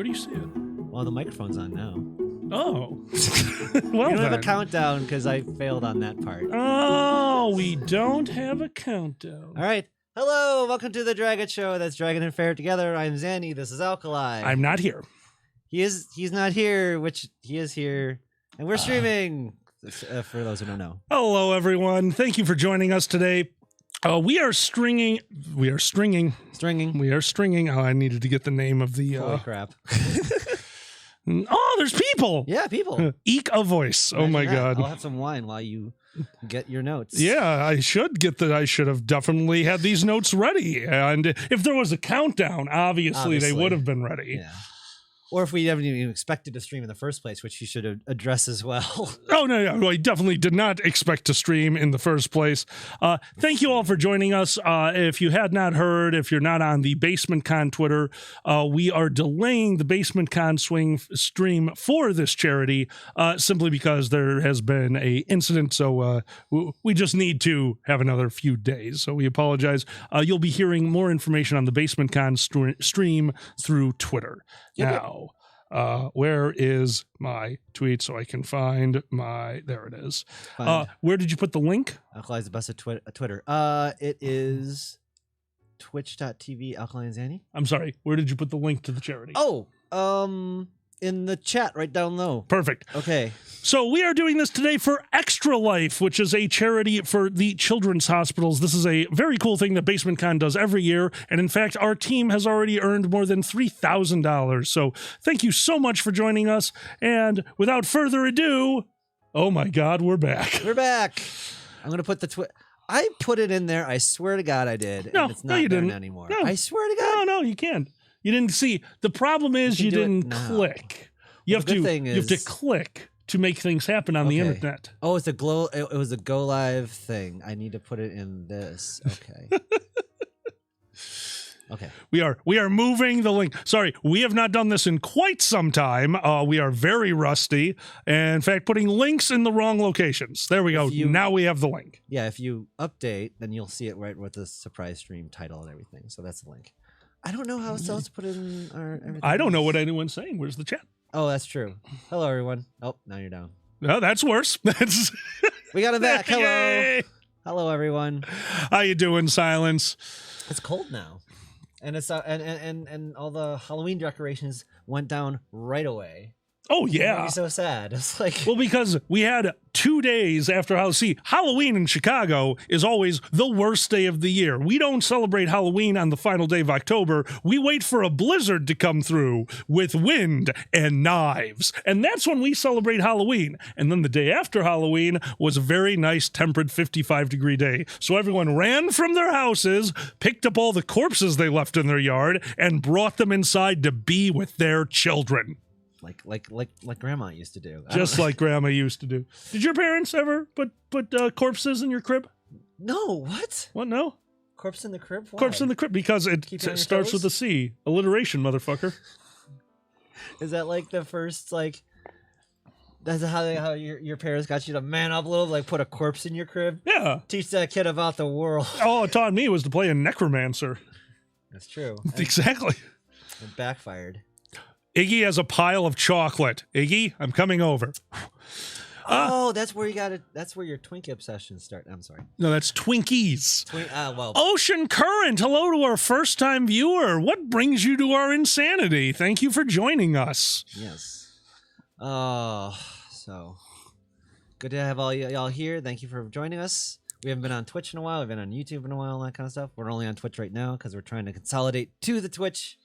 do you see it? Well, the microphone's on now. Oh. Well, we don't have a then. countdown because I failed on that part. Oh, we don't have a countdown. All right. Hello, welcome to the Dragon Show. That's Dragon and Fair together. I'm Zanny. This is Alkali. I'm not here. He's not here, which he is here, and we're streaming. For those who don't know. Hello, everyone. Thank you for joining us today. We are stringing. Oh, I needed to get the name of the. Holy crap! Oh, there's people. Yeah, people. Eek a voice. Oh Imagine my that. God. I'll have some wine while you get your notes. Yeah, I should get that. I should have definitely had these notes ready. And if there was a countdown, obviously. They would have been ready. Yeah. Or if we haven't even expected to stream in the first place, which you should address as well. Oh, no, I definitely did not expect to stream in the first place. Thank you all for joining us. If you had not heard, if you're not on the Basement Con Twitter, we are delaying the Basement Con stream for this charity simply because there has been a incident. So we just need to have another few days. So we apologize. You'll be hearing more information on the Basement Con stream through Twitter. Now, where is my tweet so I can find my... There it is. Where did you put the link? Alkali's the best at Twitter. It is twitch.tv Alkali and Zanny. I'm sorry. Where did you put the link to the charity? Oh, in the chat right down low. Perfect. Okay. So we are doing this today for Extra Life, which is a charity for the children's hospitals. This is a very cool thing that Basement Con does every year. And in fact, our team has already earned more than $3,000. So thank you so much for joining us. And without further ado, oh my God, we're back. We're back. I'm going to put the I put it in there. I swear to God I did. No, and it's not you there didn't. anymore. No. I swear to God. No, you can't. You didn't see. The problem is you didn't click. You have to click to make things happen on the internet. Oh, it's it was a Go Live thing. I need to put it in this. Okay. Okay. We are moving the link. Sorry, we have not done this in quite some time. We are very rusty. And in fact, putting links in the wrong locations. There we go. Now we have the link. Yeah, if you update, then you'll see it right with the surprise stream title and everything. So that's the link. I don't know how else to put it in our everything. I don't know what anyone's saying. Where's the chat? Oh, that's true. Hello, everyone. Oh, now you're down. No, that's worse. That's we got it back. Hello. Yay. Hello, everyone. How you doing, Silence? It's cold now. And it's and all the Halloween decorations went down right away. Oh yeah, it made me so sad. It's like, well, because we had 2 days after Halloween in Chicago is always the worst day of the year. We don't celebrate Halloween on the final day of October. We wait for a blizzard to come through with wind and knives, and that's when we celebrate Halloween. And then the day after Halloween was a very nice temperate 55-degree day. So everyone ran from their houses, picked up all the corpses they left in their yard, and brought them inside to be with their children. Like Grandma used to do. Just like Grandma used to do. Did your parents ever put corpses in your crib? No. What? What? No. Corpse in the crib? Why? Corpse in the crib because it starts with a C. Alliteration, motherfucker. Is that like the first like? That's how your parents got you to man up a little, like put a corpse in your crib? Yeah. Teach that kid about the world. All it taught me was to play a necromancer. That's true. Exactly. It backfired. Iggy has a pile of chocolate. Iggy, I'm coming over. Oh, that's where you got it. That's where your Twinkie obsession started. I'm sorry. No, that's Twinkies. Well. Ocean Current, hello to our first-time viewer. What brings you to our insanity? Thank you for joining us. Yes. Oh, so good to have all y'all here. Thank you for joining us. We haven't been on Twitch in a while. We've been on YouTube in a while and that kind of stuff. We're only on Twitch right now because we're trying to consolidate to the Twitch.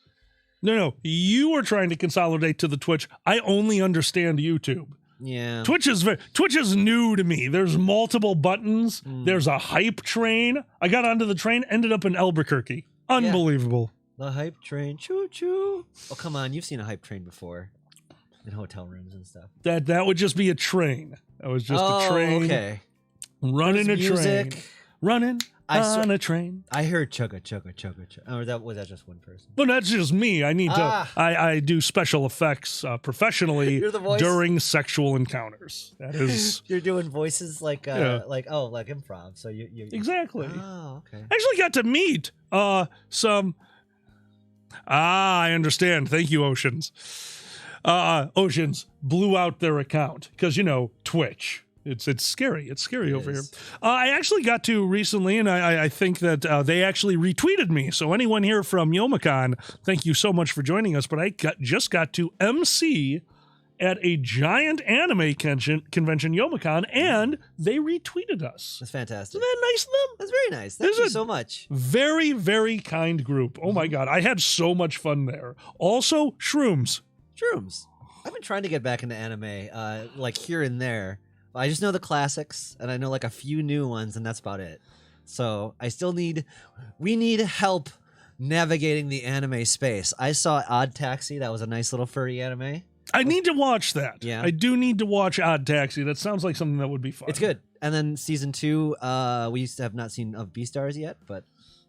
No, you were trying to consolidate to the Twitch. I only understand YouTube. Yeah. Twitch is new to me. There's multiple buttons. There's a hype train. I got onto the train, ended up in Albuquerque. Unbelievable. Yeah. The hype train. Choo choo. Oh, come on. You've seen a hype train before. In hotel rooms and stuff. That would just be a train. That was just a train. Okay. Running a train. Running on a train. I heard chugga chugga chugga chugga. Or was that just one person? But that's just me. I need to. I do special effects professionally during sexual encounters. That is. You're doing voices like improv. So you exactly. Oh, okay. I actually got to meet some Ah, I understand. Thank you, Oceans. Oceans blew out their account because, Twitch. It's scary. It's scary over here. I actually got to recently, and I think that they actually retweeted me. So anyone here from Youmacon, thank you so much for joining us. But I just got to MC at a giant anime convention, Youmacon, and they retweeted us. That's fantastic. Isn't that nice of them? That's very nice. Thank you so much. Very, very kind group. Oh my God. I had so much fun there. Also, shrooms. Shrooms. I've been trying to get back into anime, like here and there. I just know the classics, and I know like a few new ones, and that's about it. So we need help navigating the anime space. I saw Odd Taxi. That was a nice little furry anime. I need to watch that. Yeah. I do need to watch Odd Taxi. That sounds like something that would be fun. It's good. And then season 2, we used to have not seen of Beastars yet, but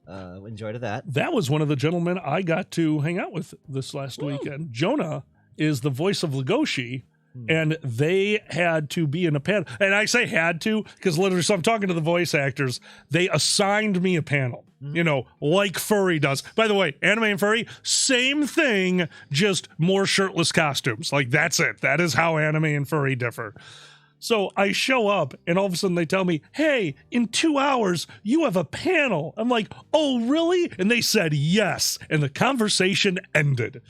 enjoy to that. That was one of the gentlemen I got to hang out with this last weekend. Jonah is the voice of Legoshi, and they had to be in a panel. And I say had to because literally, so I'm talking to the voice actors. They assigned me a panel, like Furry does. By the way, anime and Furry, same thing, just more shirtless costumes. Like, that's it. That is how anime and Furry differ. So I show up, and all of a sudden they tell me, hey, in 2 hours, you have a panel. I'm like, oh, really? And they said yes. And the conversation ended.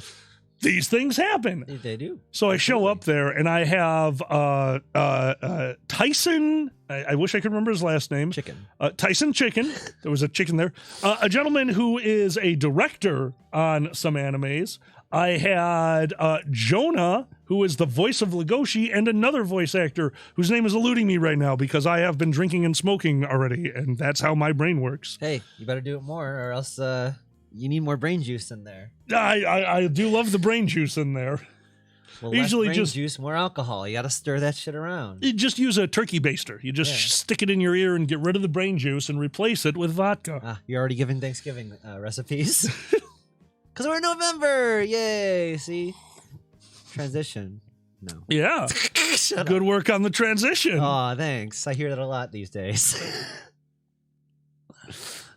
These things happen. They do. So I show up there, and I have Tyson. I wish I could remember his last name. Chicken. Tyson Chicken. There was a chicken there. A gentleman who is a director on some animes. I had Jonah, who is the voice of Legoshi, and another voice actor whose name is eluding me right now because I have been drinking and smoking already, and that's how my brain works. Hey, you better do it more, or else you need more brain juice in there. I do love the brain juice in there. Well, Usually less brain just juice, more alcohol. You got to stir that shit around. You just use a turkey baster. You just stick it in your ear and get rid of the brain juice and replace it with vodka. You're already giving Thanksgiving recipes. Because we're in November. Yay. See? Transition. No. Yeah. Good work on the transition. Aw, thanks. I hear that a lot these days.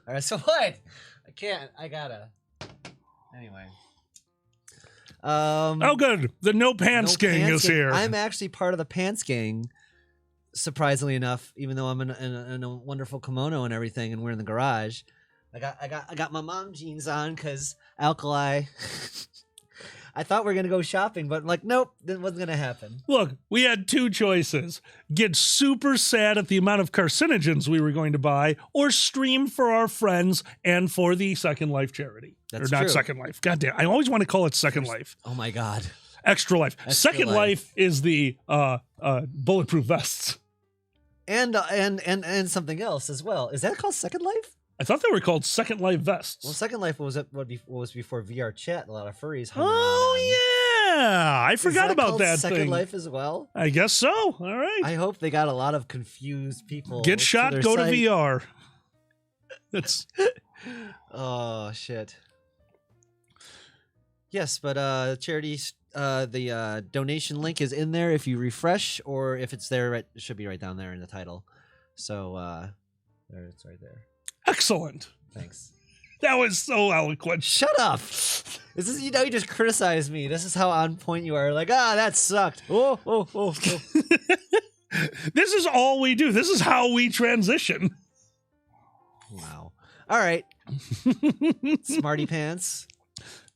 All right, so what? I gotta. Anyway. Oh, good. The No Pants Gang is here. I'm actually part of the Pants Gang, surprisingly enough, even though I'm in a wonderful kimono and everything, and we're in the garage. I got my mom jeans on because Alkali. I thought we were gonna go shopping, but like, nope, that wasn't gonna happen. Look, we had two choices: get super sad at the amount of carcinogens we were going to buy, or stream for our friends and for the Second Life charity. That's or not true. Second Life. God damn, I always want to call it Second Life. Oh my god. Extra Life. Extra Second Life. Life is the bulletproof vests. And something else as well. Is that called Second Life? I thought they were called Second Life vests. Well, Second Life was before VR chat. A lot of furries hung around. Oh yeah, I forgot about that Second thing. Life as well. I guess so. All right. I hope they got a lot of confused people. Get shot, their go to site. VR. That's Oh shit. Yes, but charity. The donation link is in there if you refresh, or if it's there, it should be right down there in the title. So there, it's right there. excellent. Thanks. That was so eloquent. Shut up. This is, you just criticize me. This is how on point you are. Like, that sucked. Oh. This is all we do. This is how we transition. Wow. All right. Smarty pants.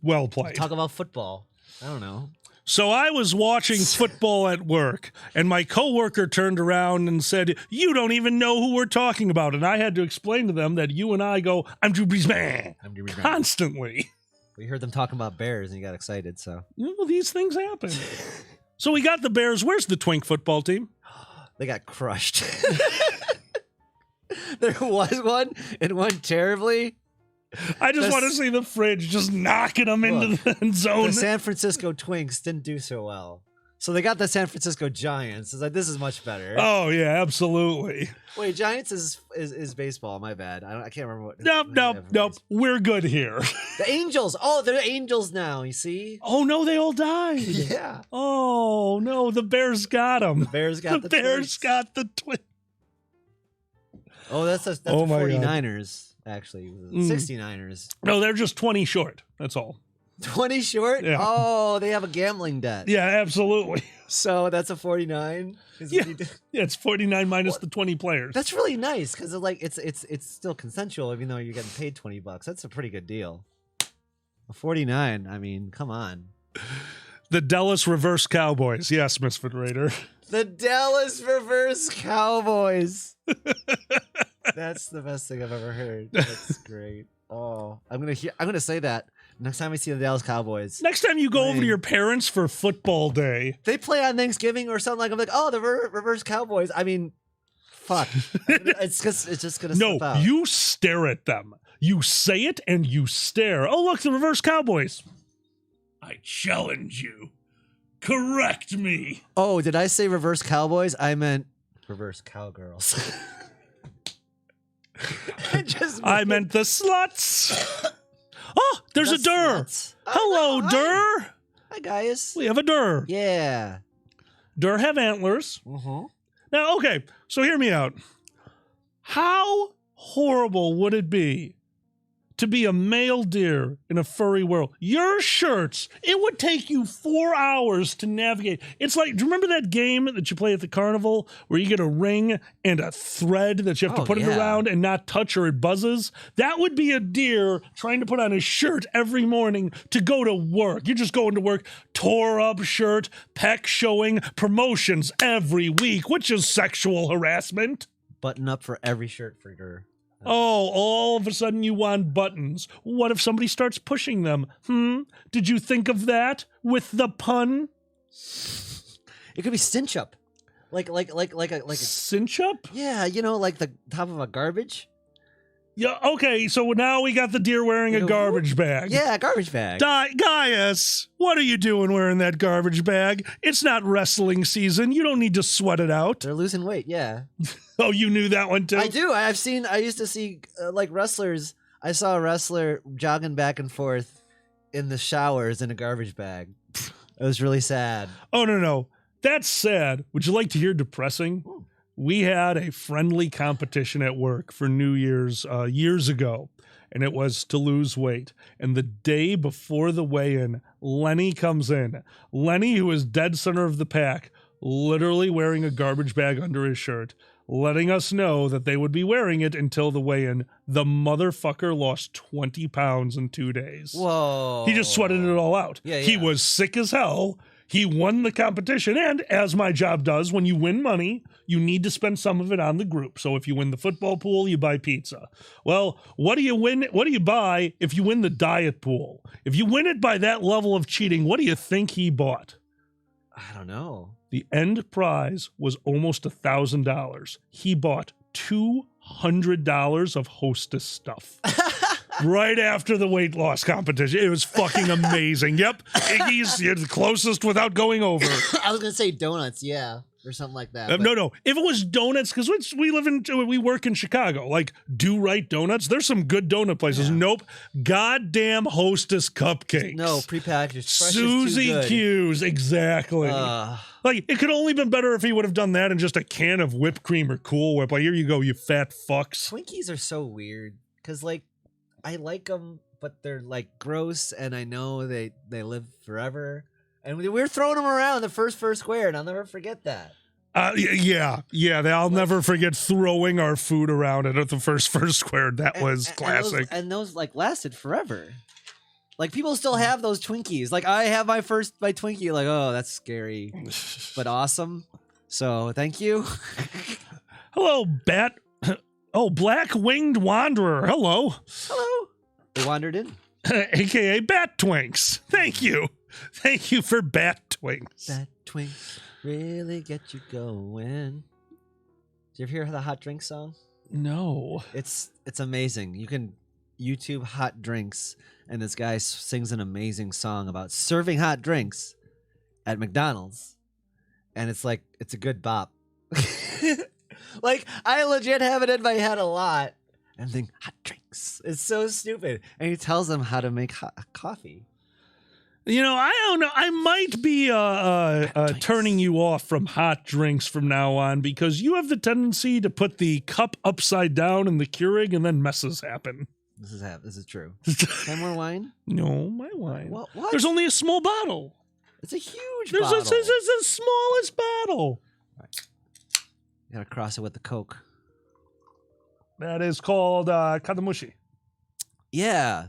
Well played. Talk about football. I don't know. So I was watching football at work, and my coworker turned around and said, "You don't even know who we're talking about." And I had to explain to them that you and I go, "I'm Drew Brees, man," constantly. We heard them talking about Bears, and you got excited, so. Well, these things happen. So we got the Bears. Where's the Twink football team? They got crushed. There was one, and one terribly. I just want to see the fridge just knocking them into the end zone. The San Francisco Twinks didn't do so well. So they got the San Francisco Giants. It's like, this is much better. Oh, yeah, absolutely. Wait, Giants is baseball. My bad. I can't remember what. Nope. We're good here. The Angels. Oh, they're Angels now. You see? Oh, no, they all died. Yeah. Oh, no, the Bears got them. The Bears got the Bears Twinks. got the Twins. Oh, that's Oh the my God. 49ers, actually. 69ers. No, they're just 20 short. That's all. 20 short? Yeah. Oh, they have a gambling debt. Yeah, absolutely. So that's a 49. Yeah. Yeah, it's 49 minus the 20 players. That's really nice because like it's still consensual even though you're getting paid $20. That's a pretty good deal. A 49. I mean, come on. The Dallas Reverse Cowboys. Yes, Misfit Raider. The Dallas Reverse Cowboys. That's the best thing I've ever heard. That's great. Oh, I'm gonna say that next time I see the Dallas Cowboys. Next time you go over to your parents for football day. They play on Thanksgiving or something like. I'm like, oh, the Reverse Cowboys. I mean, fuck. It's just gonna slip out. You stare at them. You say it and you stare. Oh, look, the Reverse Cowboys. I challenge you. Correct me. Oh, did I say Reverse Cowboys? I meant Reverse Cowgirls. I meant the sluts. Oh, there's a Durr. Hello, Durr. Hi, guys. We have a Durr. Yeah. Durr have antlers. Mm-hmm. Now, okay, so hear me out. How horrible would it be to be a male deer in a furry world? Your shirts, it would take you 4 hours to navigate. It's like, do you remember that game that you play at the carnival where you get a ring and a thread that you have to put it around and not touch or it buzzes? That would be a deer trying to put on a shirt every morning to go to work. You're just going to work, tore up shirt, pec showing, promotions every week, which is sexual harassment. Button up for every shirt for your... Oh, all of a sudden you want buttons. What if somebody starts pushing them? Did you think of that with the pun? It could be cinch up. Like a cinch up? Yeah, you know, like the top of a garbage. Yeah, okay, so now we got the deer wearing a garbage bag. Yeah, a garbage bag. Gaius, what are you doing wearing that garbage bag? It's not wrestling season. You don't need to sweat it out. They're losing weight, yeah. Oh, you knew that one too? I do. I used to see like wrestlers. I saw a wrestler jogging back and forth in the showers in a garbage bag. It was really sad. Oh, no. That's sad. Would you like to hear depressing? We had a friendly competition at work for New Year's years ago, and it was to lose weight. And the day before the weigh-in, Lenny comes in. Lenny, who is dead center of the pack, literally wearing a garbage bag under his shirt, letting us know that they would be wearing it until the weigh-in. The motherfucker lost 20 pounds in 2 days. Whoa. He just sweated it all out. Yeah. He was sick as hell. He won the competition, and as my job does, when you win money, you need to spend some of it on the group. So if you win the football pool, you buy pizza. Well, what do you win? What do you buy if you win the diet pool? If you win it by that level of cheating, what do you think he bought? I don't know. The end prize was almost $1,000. He bought $200 of Hostess stuff. Right after the weight loss competition. It was fucking amazing. Yep. Iggy's the closest without going over. I was going to say donuts, yeah, or something like that. No. If it was donuts, because we work in Chicago, like Do Right Donuts, there's some good donut places. Yeah. Nope. Goddamn Hostess cupcakes. No, prepackaged. Susie Q's, exactly. Like, it could only been better if he would have done that in just a can of whipped cream or Cool Whip. Like, here you go, you fat fucks. Twinkies are so weird, because, like, I like them, but they're like gross, and I know they live forever. And we were throwing them around the first square, and I'll never forget that. Yeah. I'll never forget throwing our food around at the first square. That was classic. And those like lasted forever. Like people still have those Twinkies. Like I have my Twinkie. Like, oh, that's scary, but awesome. So thank you. Hello, Bat. Oh, Black Winged Wanderer. Hello. They wandered in. AKA Bat Twinks. Thank you. Thank you for Bat Twinks. Bat Twinks really get you going. Did you ever hear the hot drink song? No. It's amazing. You can YouTube hot drinks, and this guy sings an amazing song about serving hot drinks at McDonald's. And it's like, it's a good bop. Like, I legit have it in my head a lot. And think, hot drinks. It's so stupid. And he tells them how to make hot coffee. You know, I don't know. I might be turning you off from hot drinks from now on because you have the tendency to put the cup upside down in the Keurig and then messes happen. This is true. Have more wine? No, my wine. What? There's only a small bottle. It's a huge There's bottle. It's the smallest bottle. You gotta cross it with the Coke. That is called Kadamushi. Yeah.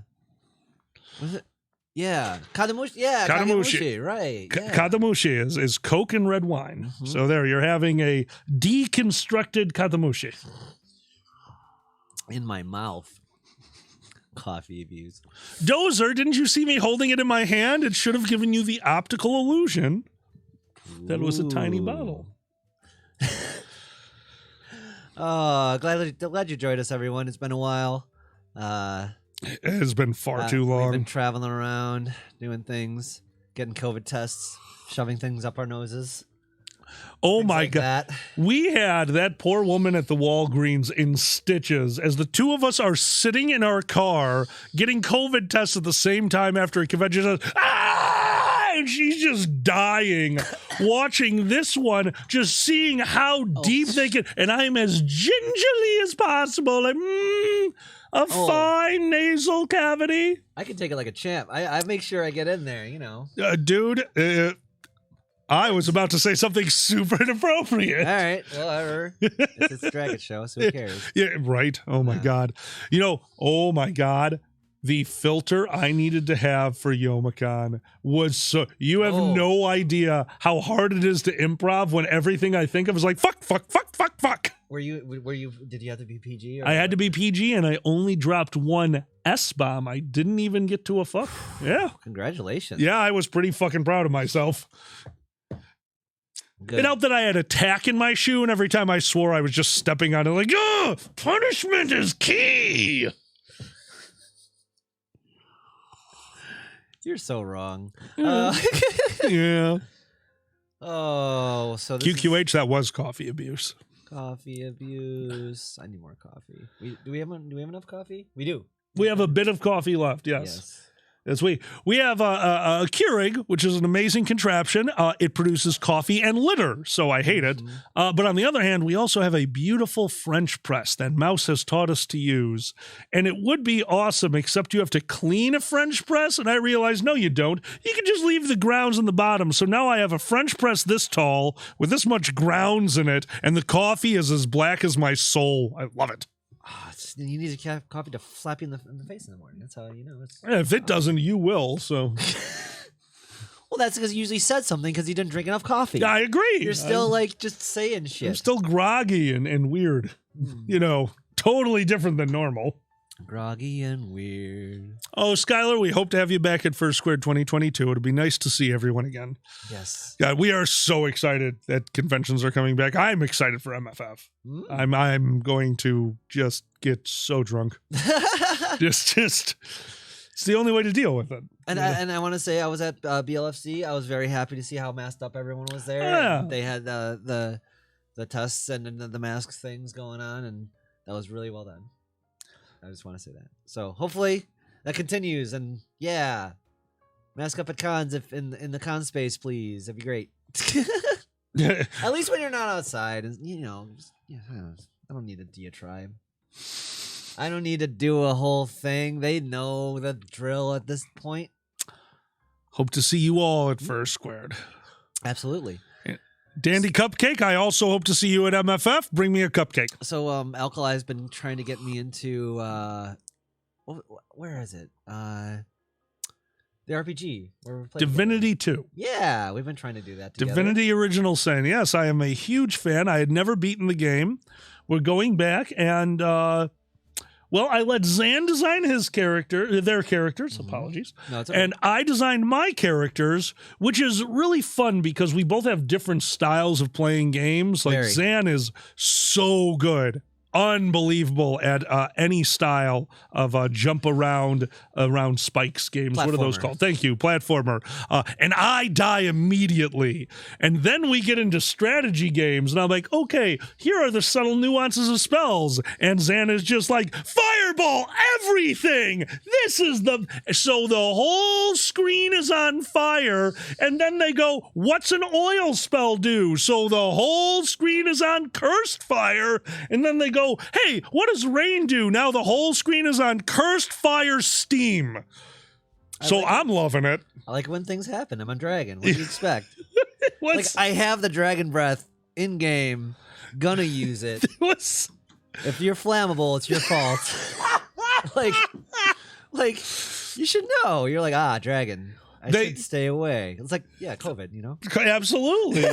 Was it? Yeah. Kadamushi. Yeah. Kadamushi. Right. Yeah. Kadamushi is Coke and red wine. So there, you're having a deconstructed Kadamushi. In my mouth. Coffee abuse. Dozer, didn't you see me holding it in my hand? It should have given you the optical illusion that it was a tiny bottle. Oh, glad you joined us, everyone. It's been a while. It has been far too We've long. been traveling around, doing things, getting COVID tests, shoving things up our noses. Oh things my like God. that. We had that poor woman at the Walgreens in stitches as the two of us are sitting in our car getting COVID tests at the same time after a convention. And she's just dying watching this one, just seeing how deep they can. And I'm as gingerly as possible. Like, a fine nasal cavity. I can take it like a champ. I make sure I get in there, you know. Dude, I was about to say something super inappropriate. All right, whatever. It's a Dragon show, so who cares? Yeah, right. Oh my God. Oh my God. The filter I needed to have for Youmacon was so. You have no idea how hard it is to improv when everything I think of is like fuck. Were you? Did you have to be PG? Or I had to be PG, and I only dropped one S-bomb. I didn't even get to a fuck. Yeah. Congratulations. Yeah, I was pretty fucking proud of myself. Good. It helped that I had a tack in my shoe, and every time I swore, I was just stepping on it like, oh, punishment is key. You're so wrong. Yeah. Oh, so this QQH, that was coffee abuse. Coffee abuse. I need more coffee. Do we have enough coffee? We do. We have a bit of coffee left. Yes. Yes, we have a Keurig, which is an amazing contraption. It produces coffee and litter, so I hate it. But on the other hand, we also have a beautiful French press that Mouse has taught us to use. And it would be awesome, except you have to clean a French press. And I realized, no, you don't. You can just leave the grounds in the bottom. So now I have a French press this tall with this much grounds in it, and the coffee is as black as my soul. I love it. You need to have coffee to slap you in the face in the morning. That's how you know. If it doesn't, you will. So, well, that's because you usually said something because you didn't drink enough coffee. I agree. You're still like just saying shit. I'm still groggy and weird. Totally different than normal. Groggy and weird. Oh, Skylar, we hope to have you back at First Squared 2022. It'll be nice to see everyone again. Yes. God, we are so excited that conventions are coming back. I'm excited for MFF. I'm going to just get so drunk. just it's the only way to deal with it. And I want to say I was at BLFC. I was very happy to see how masked up everyone was there. Yeah. They had the tests and the masks things going on, and that was really well done. I just want to say that. So hopefully that continues, and mask up at cons if in the con space, please. That'd be great. At least when you're not outside, and I don't need a diatribe. I don't need to do a whole thing. They know the drill at this point. Hope to see you all at First Squared. Absolutely. Dandy Cupcake, I also hope to see you at MFF. Bring me a cupcake. So Alkali's been trying to get me into where is it? The RPG. Where we're playing Divinity 2. Yeah, we've been trying to do that together. Divinity Original Sin. Yes, I am a huge fan. I had never beaten the game. We're going back, and I let Zan design their characters. Apologies. No, it's okay. And I designed my characters, which is really fun because we both have different styles of playing games. Like Zan is so good. Unbelievable at any style of jump around spikes games. What are those called? Thank you, platformer. And I die immediately. And then we get into strategy games, and I'm like, okay, here are the subtle nuances of spells. And Zan is just like, fireball everything. So the whole screen is on fire. And then they go, what's an oil spell do? So the whole screen is on cursed fire. And then they go, go, hey, what does rain do? Now the whole screen is on Cursed Fire Steam. So I'm loving it. I like when things happen. I'm a dragon. What do you expect? What's, I have the dragon breath in game. Gonna use it. what's, If you're flammable, it's your fault. like you should know. You're like, dragon. I should stay away. It's like, yeah, COVID, you know? Absolutely.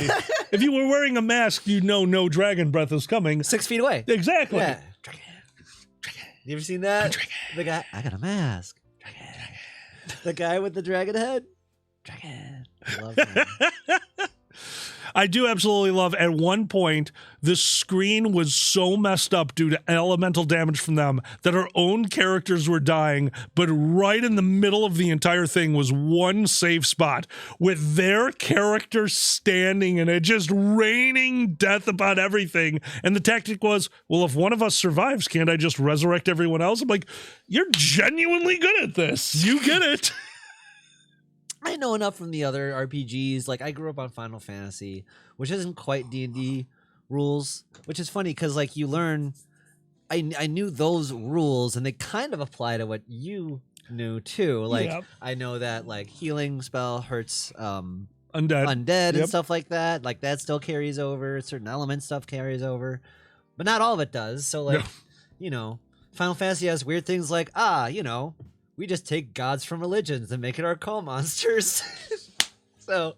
If you were wearing a mask, you know no dragon breath is coming. 6 feet away. Exactly. Yeah. Dragon. You ever seen that? The guy, I got a mask. Dragon. The guy with the dragon head. Dragon. I love him. I do absolutely love, at one point, the screen was so messed up due to elemental damage from them that our own characters were dying, but right in the middle of the entire thing was one safe spot with their character standing in it, just raining death upon everything. And the tactic was, well, if one of us survives, can't I just resurrect everyone else? I'm like, you're genuinely good at this. You get it. I know enough from the other RPGs. Like, I grew up on Final Fantasy, which isn't quite D&D rules, which is funny because, like, you learn... I knew those rules, and they kind of apply to what you knew, too. Like, Yep. I know that, like, healing spell hurts Undead. and stuff like that. Like, that still carries over. Certain element stuff carries over. But not all of it does. So, like, you know, Final Fantasy has weird things like, we just take gods from religions and make it our call monsters. So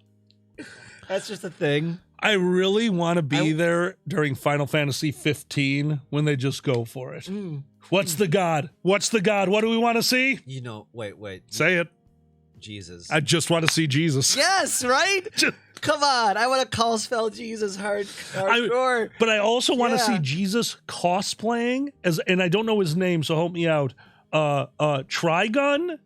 that's just a thing. I really want to be there during Final Fantasy 15 when they just go for it. What's the god? What's the god? What do we want to see? You know, wait. Say it. Jesus. I just want to see Jesus. Yes, right? Come on. I want to call spell Jesus hardcore. But I also want to see Jesus cosplaying as, and I don't know his name, so help me out. Trigun,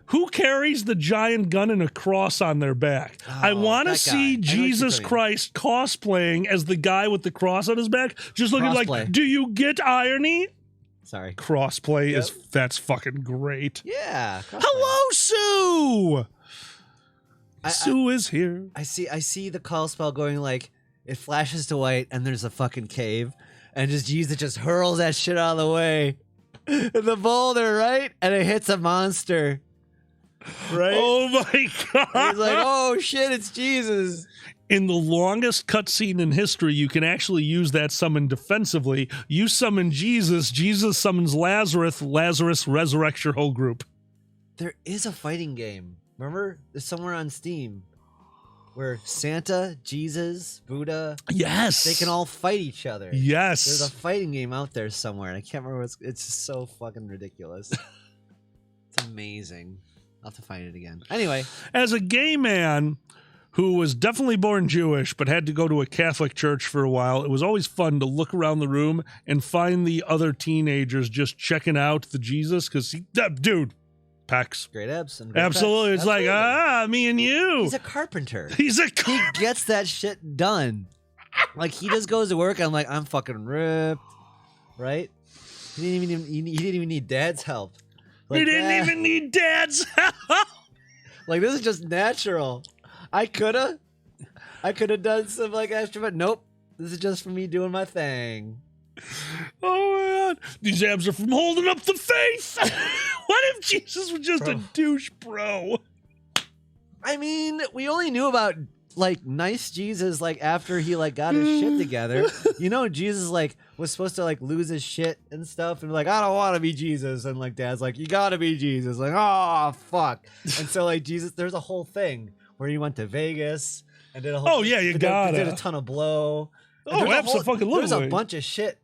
who carries the giant gun and a cross on their back. I want to see Jesus Christ cosplaying as the guy with the cross on his back, just looking like, do you get irony? Sorry. Crossplay that's fucking great. Yeah. Hello, Sue. Sue is here. I see the call spell going like, it flashes to white and there's a fucking cave and just Jesus just hurls that shit out of the way. The boulder, right? And it hits a monster. Right? Oh my god. He's like, oh shit, it's Jesus. In the longest cutscene in history, you can actually use that summon defensively. You summon Jesus, Jesus summons Lazarus, Lazarus resurrects your whole group. There is a fighting game. Remember? There's somewhere on Steam where Santa, Jesus, Buddha, yes, they can all fight each other. Yes. There's a fighting game out there somewhere, and I can't remember what it's just so fucking ridiculous. It's amazing. I'll have to find it again. Anyway. As a gay man who was definitely born Jewish but had to go to a Catholic church for a while, it was always fun to look around the room and find the other teenagers just checking out the Jesus, because dude, pecs. Great abs. And absolutely. Pecs. It's like, me and you. He's a carpenter. He gets that shit done. Like, he just goes to work and I'm like, I'm fucking ripped. Right? He didn't even need dad's help. Like, he didn't even need dad's help. Like, this is just natural. I could have done some like extra, but nope. This is just for me doing my thing. Oh man, these abs are from holding up the faith. What if Jesus was just a douche bro? I mean, we only knew about like nice Jesus like after he like got his shit together. You know, Jesus like was supposed to like lose his shit and stuff, and like, I don't want to be Jesus, and like Dad's like, you gotta be Jesus. Like, oh fuck. And so like Jesus, there's a whole thing where he went to Vegas and did a whole. Oh yeah, you gotta. Did a ton of blow. Oh, absolutely. There's a bunch of shit.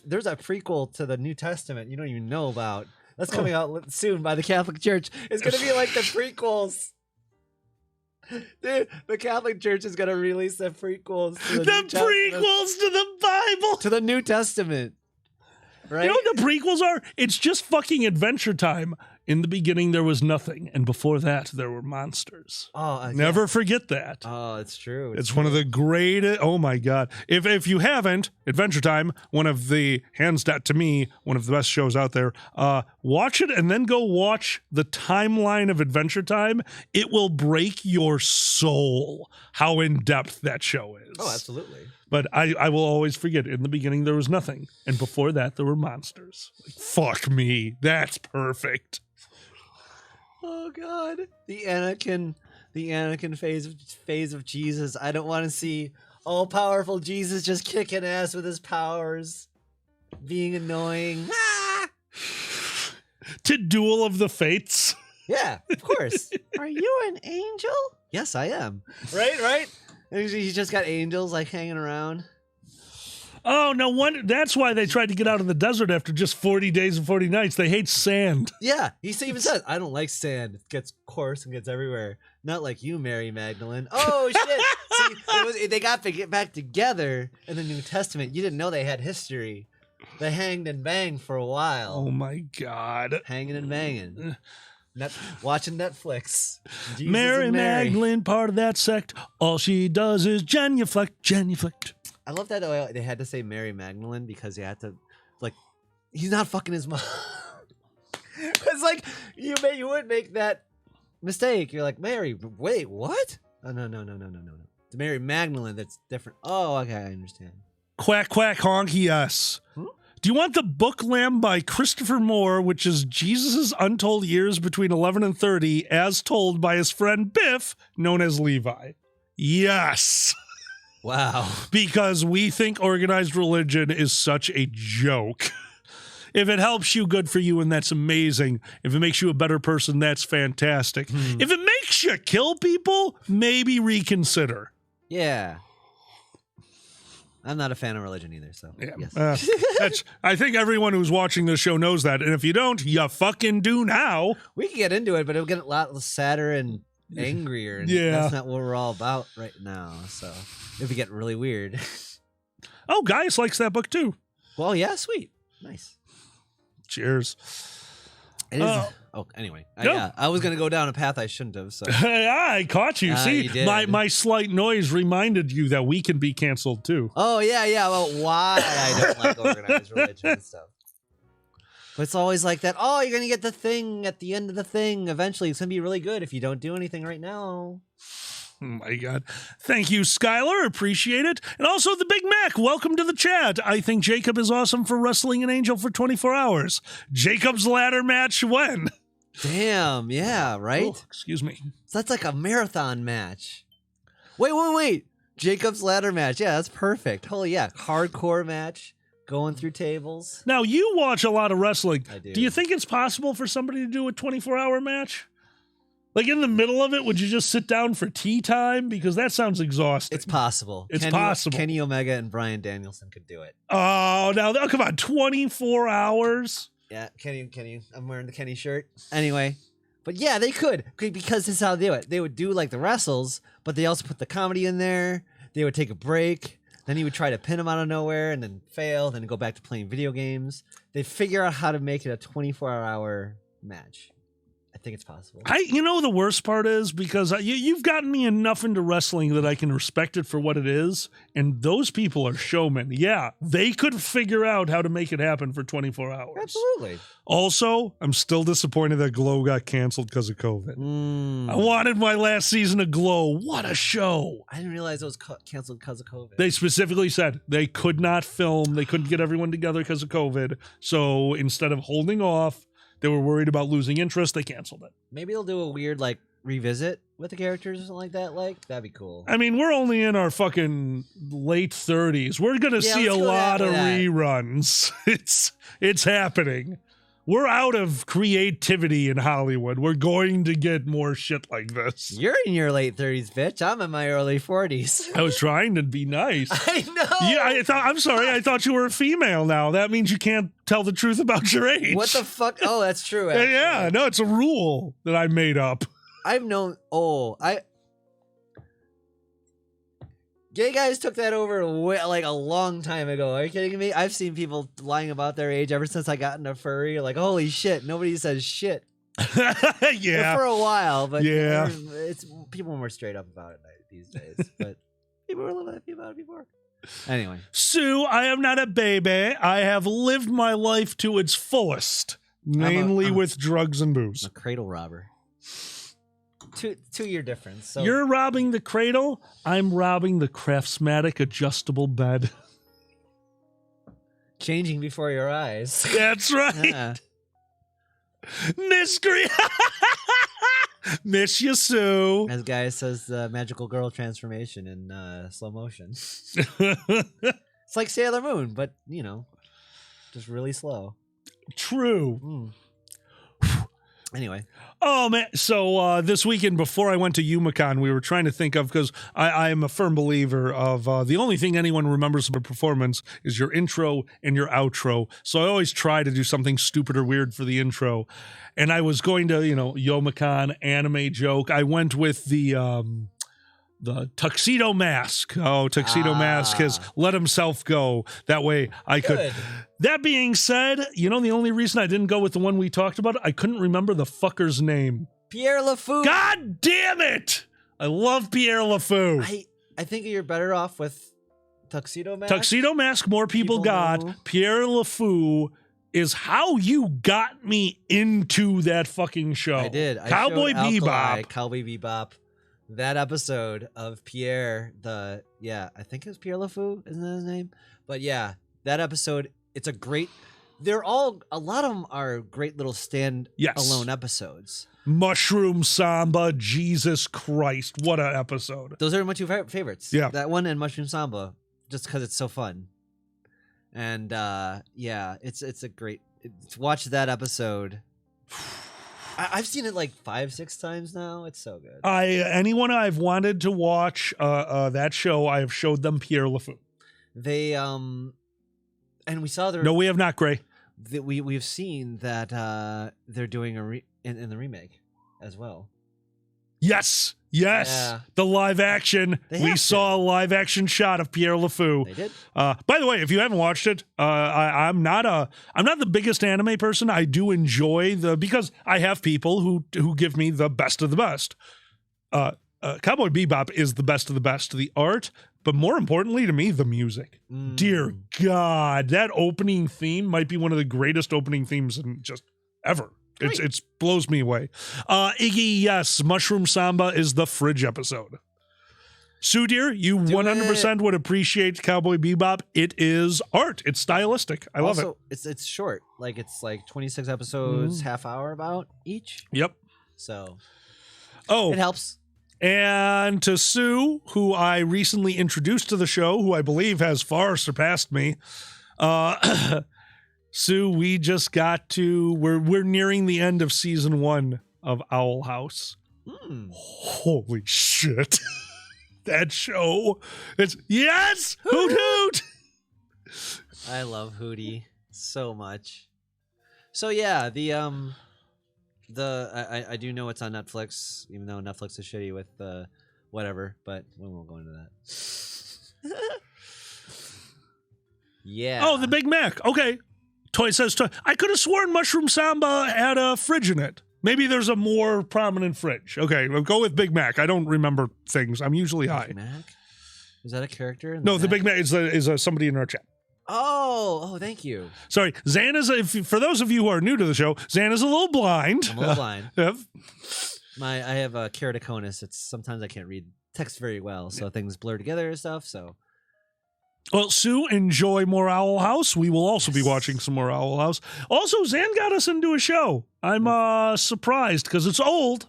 There's a prequel to the New Testament you don't even know about. That's coming out soon by the Catholic Church. It's gonna be like the prequels. Dude, the Catholic Church is gonna release the prequels. To the prequels to the Bible. To the New Testament. Right? You know what the prequels are? It's just fucking Adventure Time. In the beginning, there was nothing, and before that, there were monsters. Oh, never forget that. Oh, it's true. It's one of the greatest. Oh my god! If you haven't, Adventure Time, one of the hands down to me, one of the best shows out there. Watch it and then go watch the timeline of Adventure Time. It will break your soul how in depth that show is. Oh, absolutely. But I will always forget, in the beginning there was nothing. And before that there were monsters. Like, fuck me. That's perfect. Oh God. The Anakin phase of Jesus. I don't want to see all powerful Jesus just kicking ass with his powers. Being annoying. Ah! To Duel of the Fates. Yeah, of course. Are you an angel? Yes, I am. Right? And he's just got angels like hanging around. Oh, no wonder. That's why they tried to get out of the desert after just 40 days and 40 nights. They hate sand. Yeah, he even says, I don't like sand. It gets coarse and gets everywhere. Not like you, Mary Magdalene. Oh, shit. See, they got to get back together in the New Testament. You didn't know they had history. They hanged and banged for a while. Oh, my God. Hanging and banging. Watching Netflix. Jesus Mary and Mary Magdalene, part of that sect. All she does is genuflect. I love that they had to say Mary Magdalene because they had to, like, he's not fucking his mom. It's like, you would make that mistake. You're like, Mary, wait, what? Oh, no. It's Mary Magdalene that's different. Oh, okay, I understand. Quack, quack, honk, yes. Do you want the book Lamb by Christopher Moore, which is Jesus' untold years between 11 and 30, as told by his friend Biff, known as Levi? Yes. Wow. Because we think organized religion is such a joke. If it helps you, good for you, and that's amazing. If it makes you a better person, that's fantastic. If it makes you kill people, maybe reconsider. Yeah. I'm not a fan of religion either, so Yeah. yes. I think everyone who's watching this show knows that, and if you don't, you fucking do now. We can get into it, but it'll get a lot sadder and angrier, and Yeah. that's not what we're all about right now, so it would get really weird. Oh, Gaius likes that book too. Well, yeah, sweet. Nice. Cheers. It is, anyway. No. I was going to go down a path I shouldn't have, so. I caught you. See, you did. my slight noise reminded you that we can be canceled too. Oh, yeah, about why I don't like organized religion and stuff. But it's always like that, oh, you're going to get the thing at the end of the thing. Eventually, it's going to be really good if you don't do anything right now. Oh my God. Thank you, Skylar. Appreciate it. And also the Big Mac. Welcome to the chat. I think Jacob is awesome for wrestling an angel for 24 hours. Jacob's ladder match when? Damn, yeah, right? Oh, excuse me. So that's like a marathon match. Wait. Jacob's ladder match. Yeah, that's perfect. Holy yeah. Hardcore match. Going through tables. Now, you watch a lot of wrestling. I do. Do you think it's possible for somebody to do a 24-hour match? Like in the middle of it, would you just sit down for tea time? Because that sounds exhausting. It's possible. It's possible. Kenny Omega and Bryan Danielson could do it. Oh, come on. 24 hours? Yeah, Kenny. I'm wearing the Kenny shirt. Anyway. But yeah, they could. Because this is how they do it. They would do like the wrestles, but they also put the comedy in there. They would take a break. Then he would try to pin him out of nowhere and then fail. Then go back to playing video games. They figure out how to make it a 24-hour match. I think it's possible. You know the worst part is because you've gotten me enough into wrestling that I can respect it for what it is, and those people are showmen. Yeah, they could figure out how to make it happen for 24 hours. Absolutely. Also, I'm still disappointed that Glow got canceled because of COVID. I wanted my last season of Glow. What a show. I didn't realize it was canceled because of COVID. They specifically said they could not film. They couldn't get everyone together because of COVID. So instead of holding off, they were worried about losing interest. They canceled it. Maybe they'll do a weird like revisit with the characters or something like that. Like that'd be cool. I mean, we're only in our fucking late 30s. We're gonna see a lot of reruns. It's happening. We're out of creativity in Hollywood. We're going to get more shit like this. You're in your late 30s, bitch. I'm in my early 40s. I was trying to be nice. I know. Yeah, I'm sorry. I thought you were a female now. That means you can't tell the truth about your age. What the fuck? Oh, that's true. Actually. Yeah, no, it's a rule that I made up. I've known. Gay guys took that over like a long time ago. Are you kidding me? I've seen people lying about their age ever since I got into furry. Like, holy shit, nobody says shit. Yeah. For a while, but yeah, it's people were more straight up about it these days. But people were a little happy about it before. Anyway, Sue, I am not a baby. I have lived my life to its fullest, mainly with drugs and booze. I'm a cradle robber. 2 year difference. So You're robbing the cradle. I'm robbing the Craftsmatic adjustable bed. changing before your eyes. That's right. Yeah. Miss Green. Miss you, Sue. As Guy says, the magical girl transformation in slow motion. It's like Sailor Moon, but just really slow. True. Anyway, Oh man! So this weekend, before I went to UMACon, we were trying to think of, because I am a firm believer of the only thing anyone remembers of a performance is your intro and your outro. So I always try to do something stupid or weird for the intro. And I was going to, UMACon anime joke. I went with the tuxedo mask. Oh, tuxedo mask has let himself go. That way I could. good. That being said, the only reason I didn't go with the one we talked about, I couldn't remember the fucker's name. Pierre LaFou. God damn it! I love Pierre LaFou. I think you're better off with Tuxedo Mask. Tuxedo Mask, more people got. know. Pierre LaFou is how you got me into that fucking show. I did. I Cowboy showed Alkali, Bebop. Cowboy Bebop. That episode of Pierre, I think it was Pierre LaFou, isn't that his name? But yeah, that episode, it's a great. A lot of them are great little stand alone episodes. Mushroom Samba, Jesus Christ, what an episode. Those are my two favorites. Yeah. That one and Mushroom Samba, just because it's so fun. And it's a great. Watch that episode. I've seen it like 5-6 times now. It's so good. Anyone I've wanted to watch that show, I have showed them Pierre LaFou. They and we saw No, we have not, Gray. we've seen that they're doing in the remake as well. Yes. Yeah. The live action. They We have saw to. a live action shot of Pierre LaFou. They did. By the way, if you haven't watched it, I'm not the biggest anime person. I do enjoy because I have people who give me the best of the best. Cowboy Bebop is the best of the best. The art, but more importantly to me, the music. Dear God, that opening theme might be one of the greatest opening themes in just ever. It's blows me away. Iggy, yes, Mushroom Samba is the fridge episode. Sue dear, you 100% would appreciate Cowboy Bebop. It is art. It's stylistic. I love it. It's short. Like it's like 26 episodes, half hour about each. Yep. So Oh, it helps. and to Sue, who I recently introduced to the show, who I believe has far surpassed me. Sue, we just got to we're nearing the end of season 1 of Owl House. Holy shit. That show. It's yes! Hoot hoot! I love Hootie so much. So yeah, I do know it's on Netflix, even though Netflix is shitty with whatever, but we won't go into that. Yeah. Oh, the Big Mac. Okay. Toy says toy. I could have sworn Mushroom Samba had a fridge in it. Maybe there's a more prominent fridge. Okay, we'll go with Big Mac. I don't remember things. I'm usually high. Big Mac? Is that a character? No, the Big Mac is somebody in our chat. Oh, thank you. Sorry, Zan is. For those of you who are new to the show, Zan is a little blind. I'm a little blind. Yep. I have a keratoconus. It's sometimes I can't read text very well, so things blur together and stuff. So. Well, Sue, enjoy more Owl House. We will also be watching some more Owl House. Also, Zan got us into a show. I'm surprised because it's old.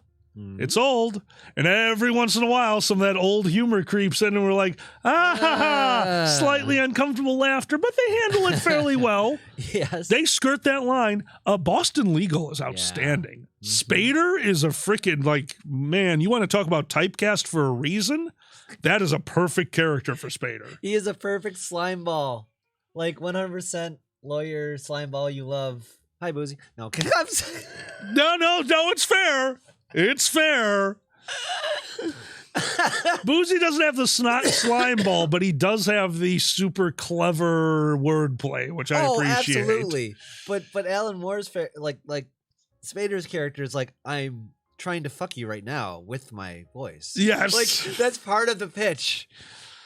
It's old. And every once in a while, some of that old humor creeps in and we're like, slightly uncomfortable laughter, but they handle it fairly well. Yes. They skirt that line. Boston Legal is outstanding. Spader is a freaking, man, you want to talk about typecast for a reason? That is a perfect character for Spader. He is a perfect slime ball. 100% lawyer slime ball you love. Hi, Boozy. No, No, it's fair. It's fair. Boozy doesn't have the snot slime ball, but he does have the super clever wordplay, which I appreciate. Absolutely. But Alan Moore's like Spader's character is like, I'm trying to fuck you right now with my voice. Yes. That's part of the pitch.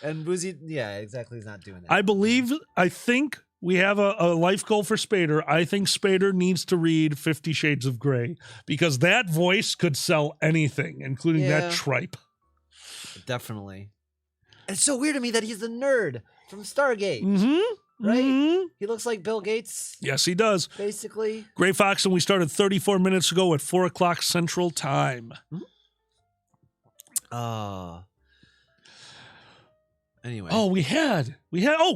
And Boozy, yeah, exactly, he's not doing that. I think we have a life goal for Spader. I think Spader needs to read 50 Shades of Grey because that voice could sell anything, including Yeah. that tripe. Definitely. It's so weird to me that he's the nerd from Stargate. Mm-hmm. Right? Mm-hmm. He looks like Bill Gates, Yes, he does. basically. Gray Fox, and we started 34 minutes ago at 4 o'clock Central Time. Anyway. Oh, we had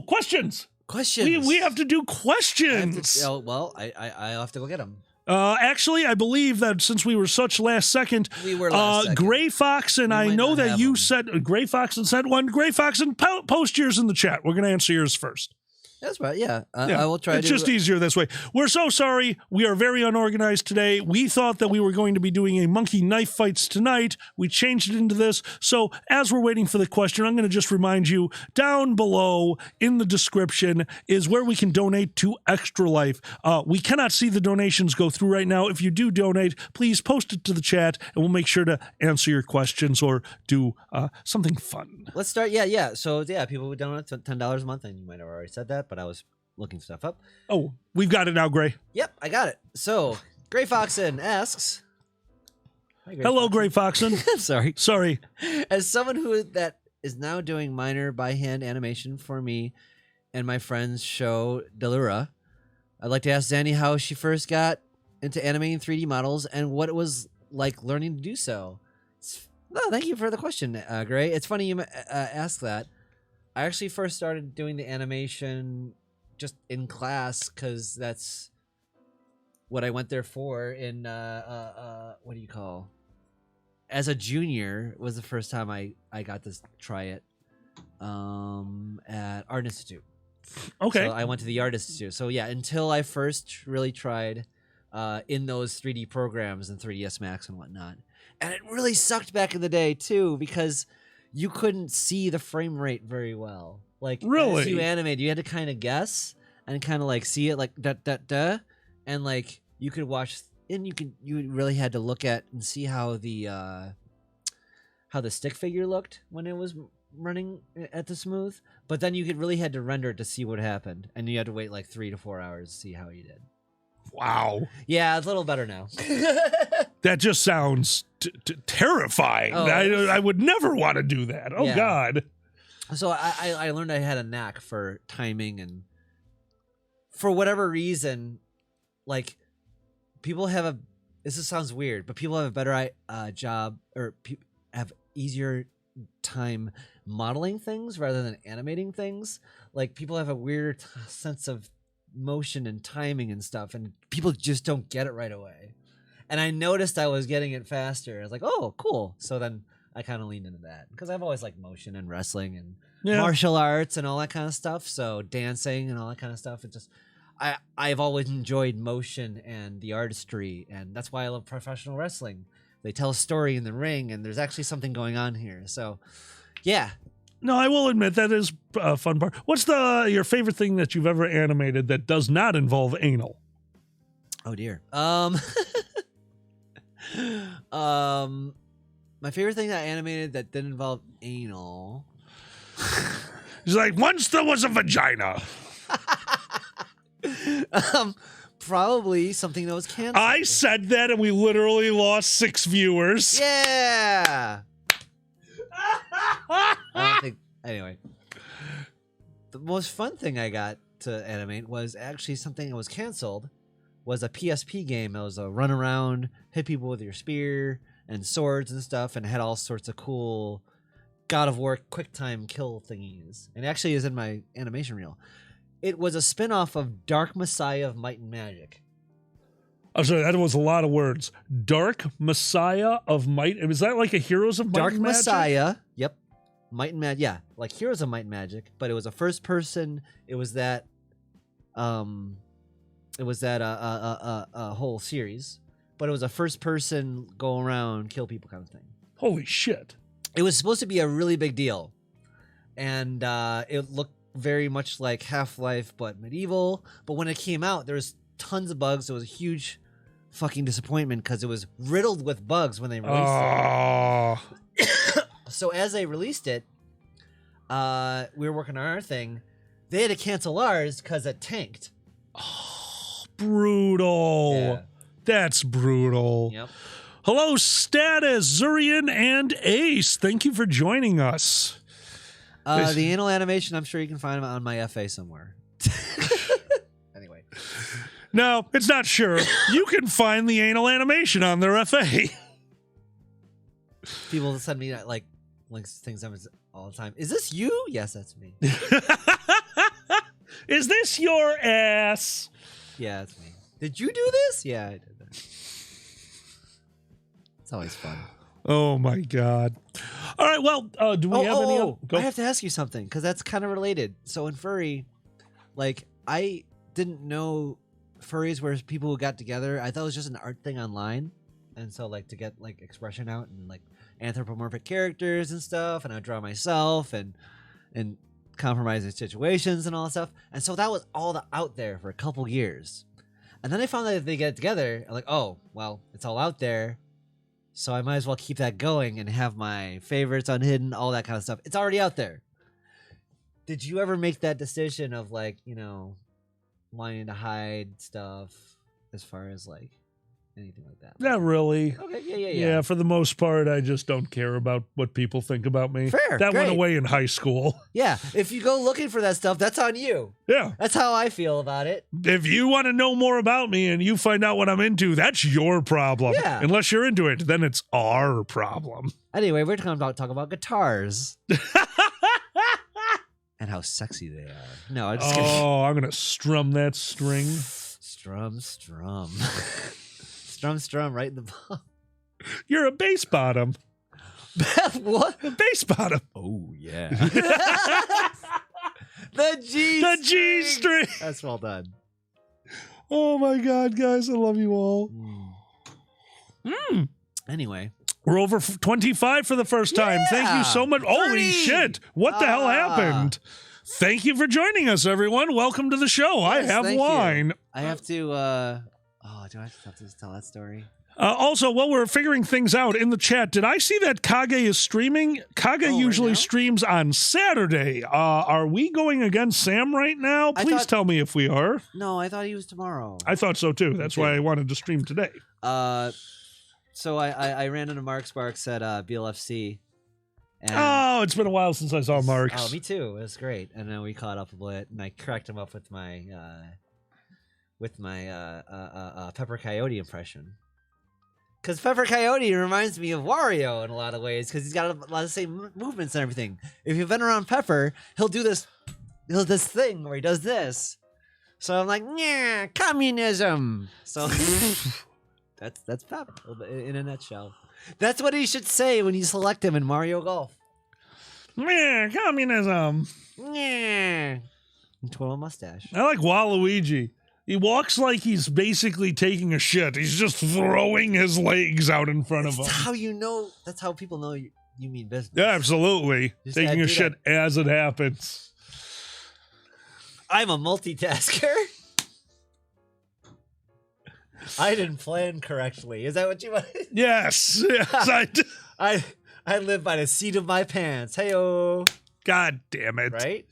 questions. Questions. We have to do I have questions. to, well, I'll have to go get them. Actually, I believe that since we were such last second, We were last second. Gray Fox and We I might know not that have you them. said Gray Fox and said one. Gray Fox and post yours in the chat. We're going to answer yours first. That's right. Yeah. Yeah, I will try it's to. just easier this way. We're so sorry. We are very unorganized today. We thought that we were going to be doing a monkey knife fights tonight. We changed it into this. So as we're waiting for the question, I'm going to just remind you down below in the description is where we can donate to Extra Life. We cannot see the donations go through right now. If you do donate, please post it to the chat and we'll make sure to answer your questions or do something fun. Let's start. Yeah. So, yeah, people would donate $10 a month, and you might have already said that, but I was looking stuff up. Oh, we've got it now, Gray. Yep, I got it. So, Gray Foxen asks. Hi, Hello, Foxen. Gray Foxen. Sorry. Sorry. As someone that is now doing minor by hand animation for me and my friend's show Delura, I'd like to ask Zanny how she first got into animating 3D models and what it was like learning to do so. No, thank you for the question, Gray. It's funny you ask that. I actually first started doing the animation just in class because that's what I went there for in what do you call? As a junior was the first time I got to try it at Art Institute. Okay. So I went to the Art Institute. So yeah, until I first really tried in those 3D programs and 3ds Max and whatnot. And it really sucked back in the day too because you couldn't see the frame rate very well. Like as Really? you animate, you had to kind of guess and kind of like see it like da, and like you could watch and you really had to look at and see how the stick figure looked when it was running at the smooth. But then you really had to render it to see what happened, and you had to wait like 3 to 4 hours to see how you did. Wow. Yeah, it's a little better now. That just sounds terrifying. Oh. I would never want to do that. Oh, Yeah. God. So I learned I had a knack for timing, and for whatever reason, like people have a. This sounds weird, but people have a better job or have easier time modeling things rather than animating things. Like people have a weird sense of motion and timing and stuff, and people just don't get it right away. And I noticed I was getting it faster. I was like, oh, cool. So then I kind of leaned into that because I've always liked motion and wrestling and Yeah. martial arts and all that kind of stuff. So dancing and all that kind of stuff. It just I've always enjoyed motion and the artistry, and that's why I love professional wrestling. They tell a story in the ring, and there's actually something going on here. So, yeah. No, I will admit that is a fun part. What's your favorite thing that you've ever animated that does not involve anal? Oh dear. My favorite thing I animated that didn't involve anal. He's like, once there was a vagina. Probably something that was canceled. I said that, and we literally lost 6 viewers. Yeah. I don't think. Anyway, the most fun thing I got to animate was actually something that was canceled. Was a PSP game. It was a run around, hit people with your spear and swords and stuff, and had all sorts of cool God of War quick time kill thingies. And it actually is in my animation reel. It was a spin-off of Dark Messiah of Might and Magic. I'm sorry, that was a lot of words. Dark Messiah of Might. Was that like a Heroes of Might Dark and Magic? Messiah. Yep. Might and Magic. Yeah, like Heroes of Might and Magic, but it was a first person. It was that whole series, but it was a first person go around kill people kind of thing. Holy shit. It was supposed to be a really big deal, and it looked very much like Half-Life but medieval. But when it came out, there was tons of bugs. It was a huge fucking disappointment because it was riddled with bugs when they released Oh. it. So as they released it, we were working on our thing. they had to cancel ours because it tanked. Brutal. Yeah. That's brutal. Yep. Hello, Status, Zurian, and Ace. Thank you for joining us. The anal animation, I'm sure you can find them on my FA somewhere. Anyway. No, it's not sure. You can find the anal animation on their FA. People send me like links to things all the time. Is this you? Yes, that's me. Is this your ass? Yeah, that's me. Did you do this? Yeah, I did that. It's always fun. Oh my God. All right, well, do we have any other? I have to ask you something because that's kind of related. So in furry, like I didn't know furries were people who got together. I thought it was just an art thing online, and so like to get like expression out and like anthropomorphic characters and stuff, and I draw myself and compromising situations and all that stuff. And so that was all out there for a couple years, and then I found that if they get together, I'm like, oh well, it's all out there. So I might as well keep that going and have my favorites unhidden, all that kind of stuff. It's already out there. Did you ever make that decision of like, you know, wanting to hide stuff as far as like anything like that? Not really. Okay, yeah. Yeah, for the most part, I just don't care about what people think about me. Fair, that went great. away in high school. Yeah, if you go looking for that stuff, that's on you. Yeah. That's how I feel about it. If you want to know more about me and you find out what I'm into, that's your problem. Yeah. Unless you're into it, then it's our problem. Anyway, we're talking about guitars. And how sexy they are. No, I'm just kidding. Oh, I'm going to strum that string. Strum. Strum right in the ball. You're a bass bottom. What? A bass bottom. Oh, yeah. The G The G string. That's well done. Oh my God, guys, I love you all. Anyway. We're over 25 for the first time. Thank you so much. 30. Holy shit. What the hell happened? Thank you for joining us, everyone. Welcome to the show. I Yes, have thank wine. you. I have to, do I have to tell that story? Also, while we're figuring things out in the chat, did I see that Kage is streaming? Kage usually now? streams on Saturday. Are we going against Sam right now? Please tell me if we are. No, I thought he was tomorrow. I thought so too. That's why I wanted to stream today. So I ran into Mark Sparks at BLFC. And, Oh, it's been a while since I saw Marks. Oh, me too. It was great. And then we caught up a bit, and I cracked him up with my Pepper Coyote impression. Because Pepper Coyote reminds me of Wario in a lot of ways, because he's got a lot of the same movements and everything. If you've been around Pepper, he'll do this thing where he does this. So I'm like, yeah, communism. So that's Pep in a nutshell. That's what he should say when you select him in Mario Golf. Yeah, communism. Yeah. And twirl a mustache. I like Waluigi. He walks like he's basically taking a shit. He's just throwing his legs out in front of him. That's how you know. That's how people know you mean business. Yeah, absolutely. Just Taking gotta a do shit as it happens. I'm a multitasker. I didn't plan correctly. Is that what you want? Yes. Yes, I did. I live by the seat of my pants. Hey-o. God damn it. Right?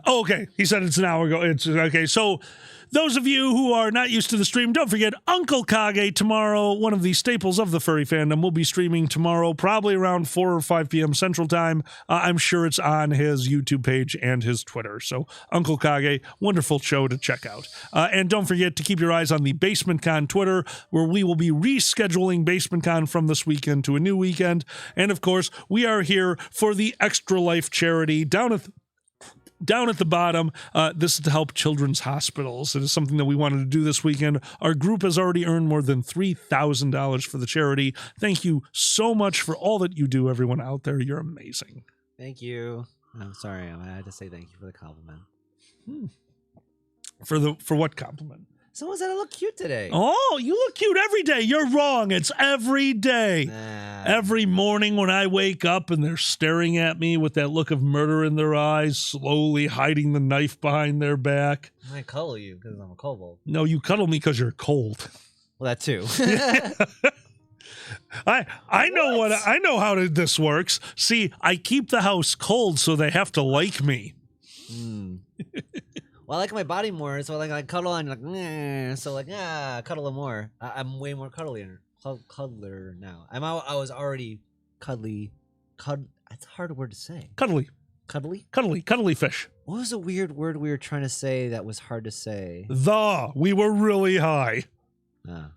Okay. He said it's an hour ago. It's okay. So those of you who are not used to the stream, don't forget Uncle Kage tomorrow, one of the staples of the furry fandom, will be streaming tomorrow, probably around 4 or 5 p.m. Central Time. I'm sure it's on his YouTube page and his Twitter. So Uncle Kage, wonderful show to check out. And don't forget to keep your eyes on the Basement Con Twitter, where we will be rescheduling Basement Con from this weekend to a new weekend. And of course, we are here for the Extra Life charity down at the bottom. This is to help children's hospitals. It is something that we wanted to do this weekend. Our group has already earned more than $3,000 for the charity. Thank you so much for all that you do, everyone out there. You're amazing. Thank you. I'm sorry. I had to say thank you for the compliment. For what compliment? Someone said I look cute today. Oh, you look cute every day. You're wrong. It's every day. Nah. Every morning when I wake up and they're staring at me with that look of murder in their eyes, slowly hiding the knife behind their back. I cuddle you because I'm a kobold. No, you cuddle me because you're cold. Well, that too. I know how this works. See, I keep the house cold so they have to like me. well, I like my body more, so like I cuddle and like, nah. So like, cuddle more. I'm way more cuddler now. I was already cuddly. It's a hard word to say. Cuddly. Cuddly. Fish. What was a weird word we were trying to say that was hard to say? We were really high. Ah.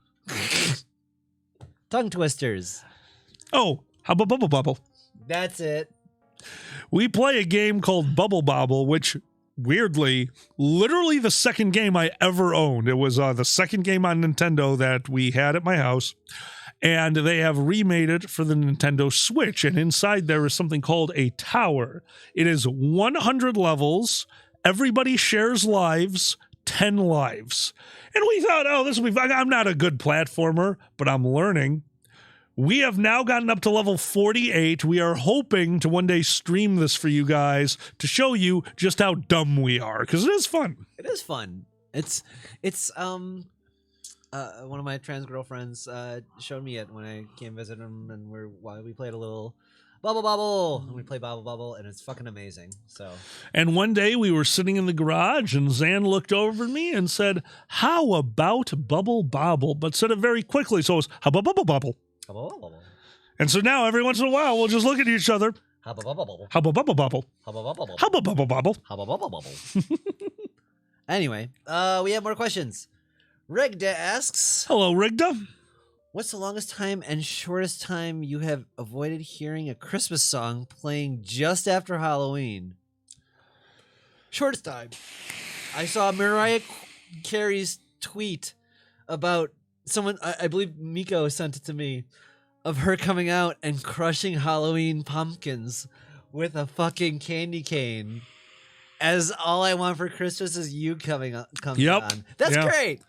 Tongue twisters. Oh, how about Bubble Bobble? That's it. We play a game called Bubble Bobble, which weirdly, literally the second game I ever owned. It was the second game on Nintendo that we had at my house. And they have remade it for the Nintendo Switch. And inside there is something called a tower. It is 100 levels. Everybody shares lives, 10 lives. And we thought, oh, this will be fun. I'm not a good platformer, but I'm learning. We have now gotten up to level 48. We are hoping to one day stream this for you guys to show you just how dumb we are, because it is fun. It is fun. It's one of my trans girlfriends showed me it when I came visit him, and we played a little Bubble Bobble, and we play Bubble Bobble, and it's fucking amazing. So, and one day we were sitting in the garage, and Zan looked over at me and said, "How about Bubble Bobble?" But said it very quickly, so it was, "How about Bubble Bobble?" Bubble Bobble. And so now every once in a while we'll just look at each other. How about Bubble Bobble? How about Bubble Bobble? How about Bubble Bobble? How about Bubble Bobble? How about Bubble Bobble? Anyway, we have more questions. Rigda asks, "Hello, Rigda. What's the longest time and shortest time you have avoided hearing a Christmas song playing just after Halloween?" Shortest time. I saw Mariah Carey's tweet about someone, I believe Miko sent it to me, of her coming out and crushing Halloween pumpkins with a fucking candy cane. As all I want for Christmas is you comes on. That's great.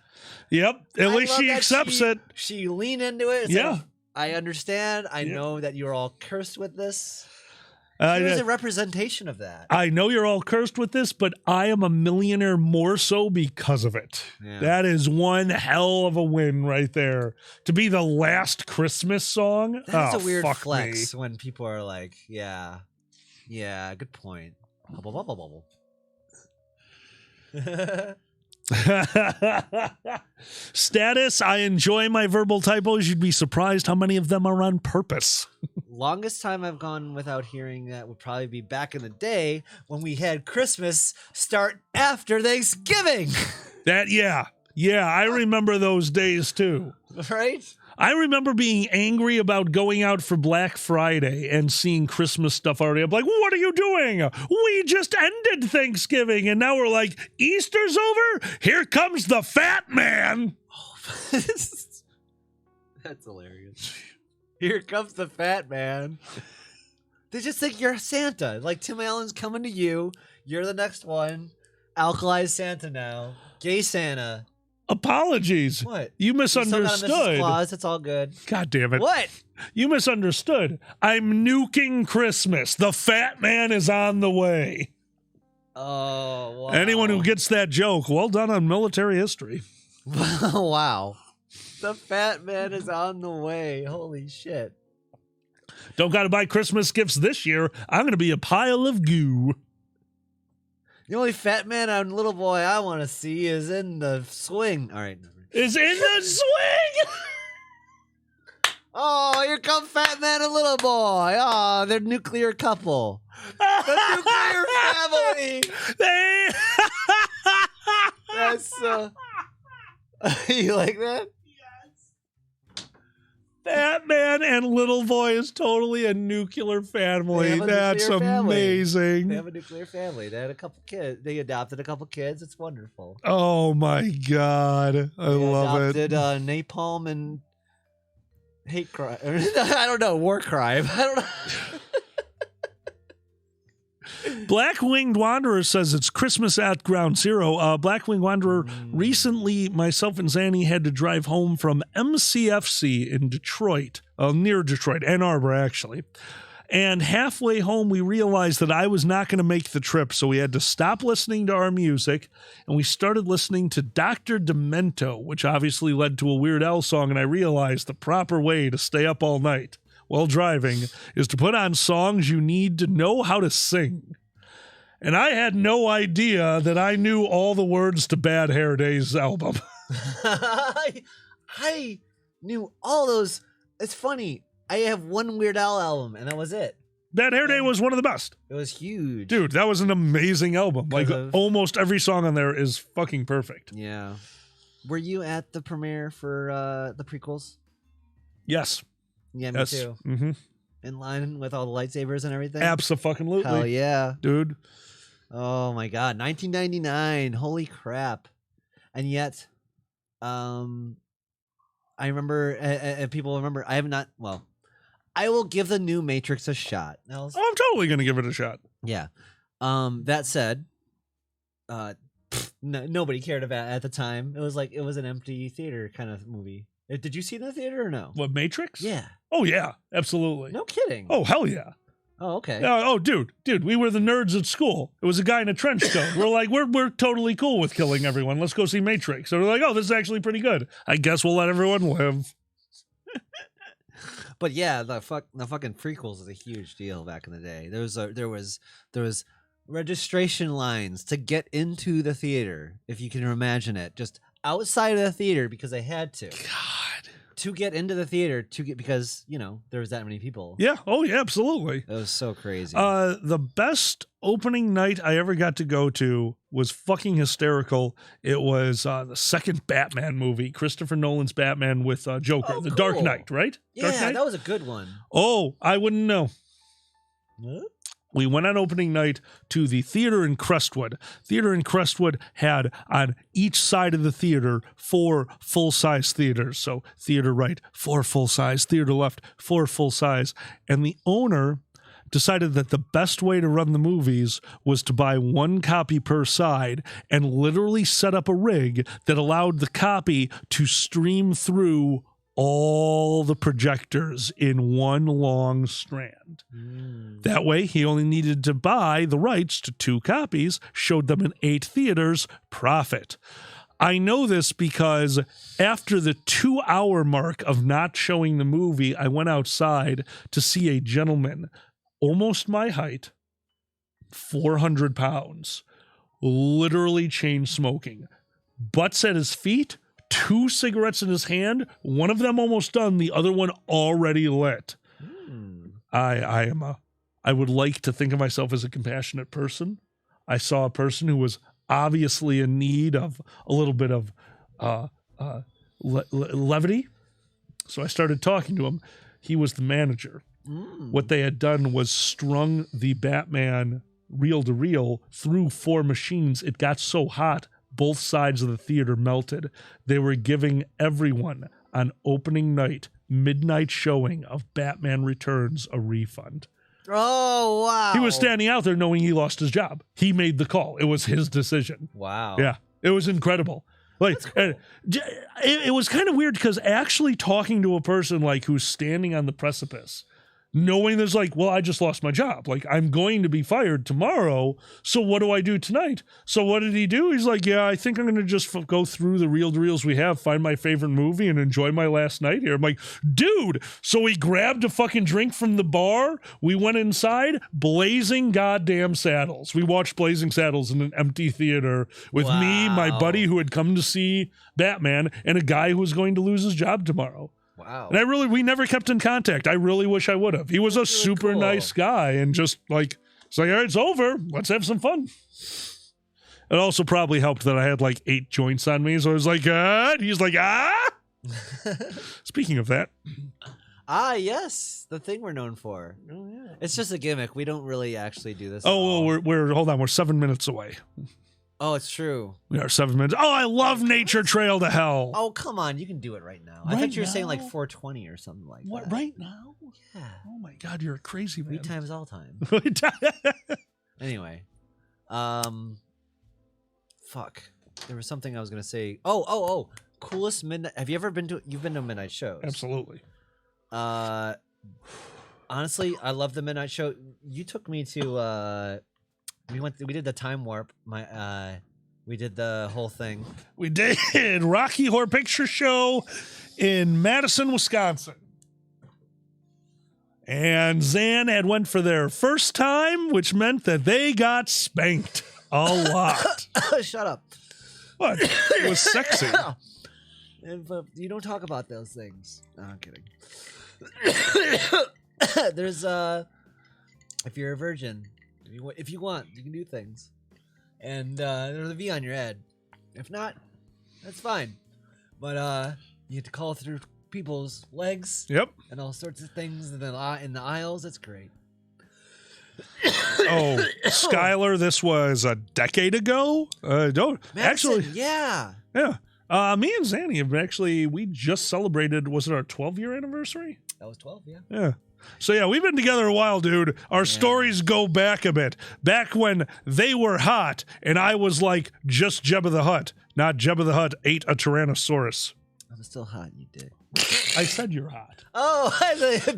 Yep. At least she accepts it. She leaned into it. Yeah. Like, I understand. I know that you're all cursed with this. Uh, Here's a representation of that. I know you're all cursed with this, but I am a millionaire more so because of it. Yeah. That is one hell of a win right there. To be the last Christmas song. That's oh, a weird fuck flex me. when people are like, yeah, good point. Bubble, bubble, bubble. Status, I enjoy my verbal typos. You'd be surprised how many of them are on purpose. Longest time I've gone without hearing that would probably be back in the day when we had Christmas start after Thanksgiving. Yeah, I remember those days too. Right? I remember being angry about going out for Black Friday and seeing Christmas stuff already. I'm like, what are you doing? We just ended Thanksgiving, and now we're like, Easter's over? Here comes the fat man. That's hilarious. Here comes the fat man. They just think you're Santa. Like, Tim Allen's coming to you. You're the next one. Alkalized Santa now. Gay Santa. Apologies. What? You You still got a misunderstood. Mrs. Claus. It's all good. God damn it. What? You misunderstood. I'm nuking Christmas. The fat man is on the way. Oh, wow. Anyone who gets that joke, well done on military history. Wow. The fat man is on the way. Holy shit. Don't got to buy Christmas gifts this year. I'm going to be a pile of goo. The only fat man and little boy I want to see is in the swing. All right. Is in the swing. Oh, here come fat man and little boy. Oh, they're nuclear couple. The nuclear family. That's you like that? Fat man and little boy is totally a nuclear family. They have a That's nuclear family. amazing. They have a nuclear family. They had a couple kids. They adopted a couple kids. It's wonderful. Oh my God. I love it. Adopted napalm and hate crime. I don't know. War crime. I don't know. Black Winged Wanderer says it's Christmas at Ground Zero. Black Winged Wanderer, recently myself and Zanny had to drive home from MCFC in Detroit, near Detroit, Ann Arbor actually. And halfway home, we realized that I was not going to make the trip, so we had to stop listening to our music, and we started listening to Dr. Demento, which obviously led to a Weird Al song, and I realized the proper way to stay up all night while driving is to put on songs you need to know how to sing. And I had no idea that I knew all the words to Bad Hair Days album. I knew all those. It's funny. I have one Weird Al album, and that was it. Bad Hair Day was one of the best. It was huge. Dude, that was an amazing album. Like, of- almost every song on there is fucking perfect. Yeah. Were you at the premiere for the prequels? Yes. Yeah, me Yes. too. Mm-hmm. In line with all the lightsabers and everything? Absolutely. Hell yeah. Dude. Oh my god, 1999. Holy crap. And yet, I remember, and people remember, I have not, well, I will give the new Matrix a shot. Now, Oh, I'm totally going to give it a shot. yeah. That said, nobody cared about it at the time. It was like, it was an empty theater kind of movie. Did you see it in the theater or no? What, Matrix? Yeah. Oh, yeah. Absolutely. No kidding. Oh, hell yeah. Oh, okay. Oh, dude, we were the nerds at school. It was a guy in a trench coat. We're like, we're totally cool with killing everyone. Let's go see Matrix. So we're like, oh, this is actually pretty good. I guess we'll let everyone live. But yeah, the fucking prequels was a huge deal back in the day. There was registration lines to get into the theater, if you can imagine it, just outside of the theater because they had to. God. To get into the theater because, there was that many people. Yeah. Oh, yeah, absolutely. It was so crazy. The best opening night I ever got to go to was fucking hysterical. It was the second Batman movie, Christopher Nolan's Batman with Joker, Oh, The Dark cool. Knight, right? Dark yeah, Knight? that was a good one. Oh, I wouldn't know. What? We went on opening night to the theater in Crestwood. Theater in Crestwood had on each side of the theater 4 full-size theaters. So theater right, 4 full-size, theater left, 4 full-size. And the owner decided that the best way to run the movies was to buy 1 copy per side and literally set up a rig that allowed the copy to stream through all the projectors in one long strand. That way, he only needed to buy the rights to 2 copies, showed them in 8 theaters, profit. I know this because after the 2-hour mark of not showing the movie, I went outside to see a gentleman, almost my height, 400 pounds, literally chain smoking, butts at his feet, 2 cigarettes in his hand, one of them almost done, the other one already lit. I would like to think of myself as a compassionate person. I saw a person who was obviously in need of a little bit of levity. So I started talking to him. He was the manager. What they had done was strung the Batman reel to reel through 4 machines. It got so hot, both sides of the theater melted. They were giving everyone on opening night, midnight showing of Batman Returns, a refund. Oh, wow. He was standing out there knowing he lost his job. He made the call. It was his decision. Wow. Yeah, it was incredible. Like, Cool. it was kind of weird because actually talking to a person like who's standing on the precipice, knowing there's like, well, I just lost my job. Like, I'm going to be fired tomorrow. So what do I do tonight? So what did he do? He's like, yeah, I think I'm going to just go through the reel-to-reels we have, find my favorite movie, and enjoy my last night here. I'm like, dude. So we grabbed a fucking drink from the bar. We went inside, Blazing goddamn Saddles. We watched Blazing Saddles in an empty theater with me, my Wow. buddy who had come to see Batman, and a guy who was going to lose his job tomorrow. Wow. And we never kept in contact. I really wish I would have. He was a super cool. nice guy and just like, it's like, all right, it's over. Let's have some fun. It also probably helped that I had like 8 joints on me. So I was like, and he's like, Speaking of that, Yes. The thing we're known for. oh, yeah. It's just a gimmick. We don't really actually do this. at Oh, all. we're hold on. We're 7 minutes away. Oh, it's true. We are 7 minutes. Oh, I love Nature Trail to Hell. Oh, come on. You can do it right now. I Right thought you were saying like now? 420 or something like What, that. right now? Yeah. Oh my God, you're a crazy 3 man. times all time. Anyway. Fuck. There was something I was going to say. Oh. Coolest midnight. Have you ever been to, you've been to midnight shows? Absolutely. Honestly, I love the midnight show. You took me to, we did the time warp. We did the whole thing. We did Rocky Horror Picture Show in Madison, Wisconsin. And Zan had went for their first time, which meant that they got spanked a lot. Shut up. What? It was sexy. But you don't talk about those things. No, I'm kidding. There's if you're a virgin, if you want, you can do things, and there's a V on your head. If not, that's fine. But you have to call through people's legs. Yep. And all sorts of things in the aisles. It's great. Oh, Skylar, this was a decade ago. Don't Madison, actually. yeah. Yeah. Me and Zanny have actually, we just celebrated, was it our 12-year anniversary? That was 12, yeah. Yeah. So yeah, we've been together a while, dude. Our stories go back a bit. Back when they were hot and I was like just Jabba the Hutt, not Jabba the Hutt ate a Tyrannosaurus. I'm still hot, you dick. I said you're hot. Oh,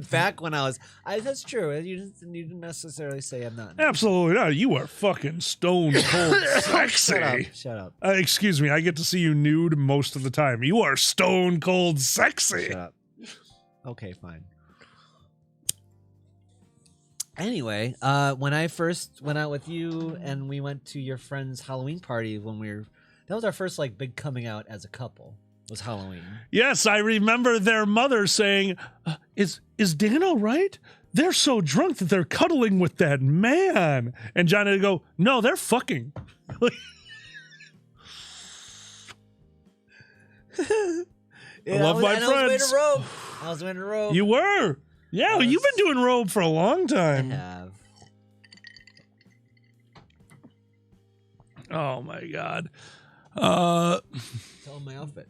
back when I was... that's true. You didn't necessarily say I'm not. Absolutely not. You are fucking stone cold sexy. Shut up. Excuse me, I get to see you nude most of the time. You are stone cold sexy. Shut up. Okay, fine. Anyway, when I first went out with you and we went to your friend's Halloween party that was our first like big coming out as a couple. Was Halloween. Yes, I remember their mother saying, is Dan all right? They're so drunk that they're cuddling with that man. And John had to go, no, they're fucking. Yeah, I love my friends. I was wearing a robe. You were. Yeah, you've been doing robe for a long I time. have. Oh, my God. Tell my outfit.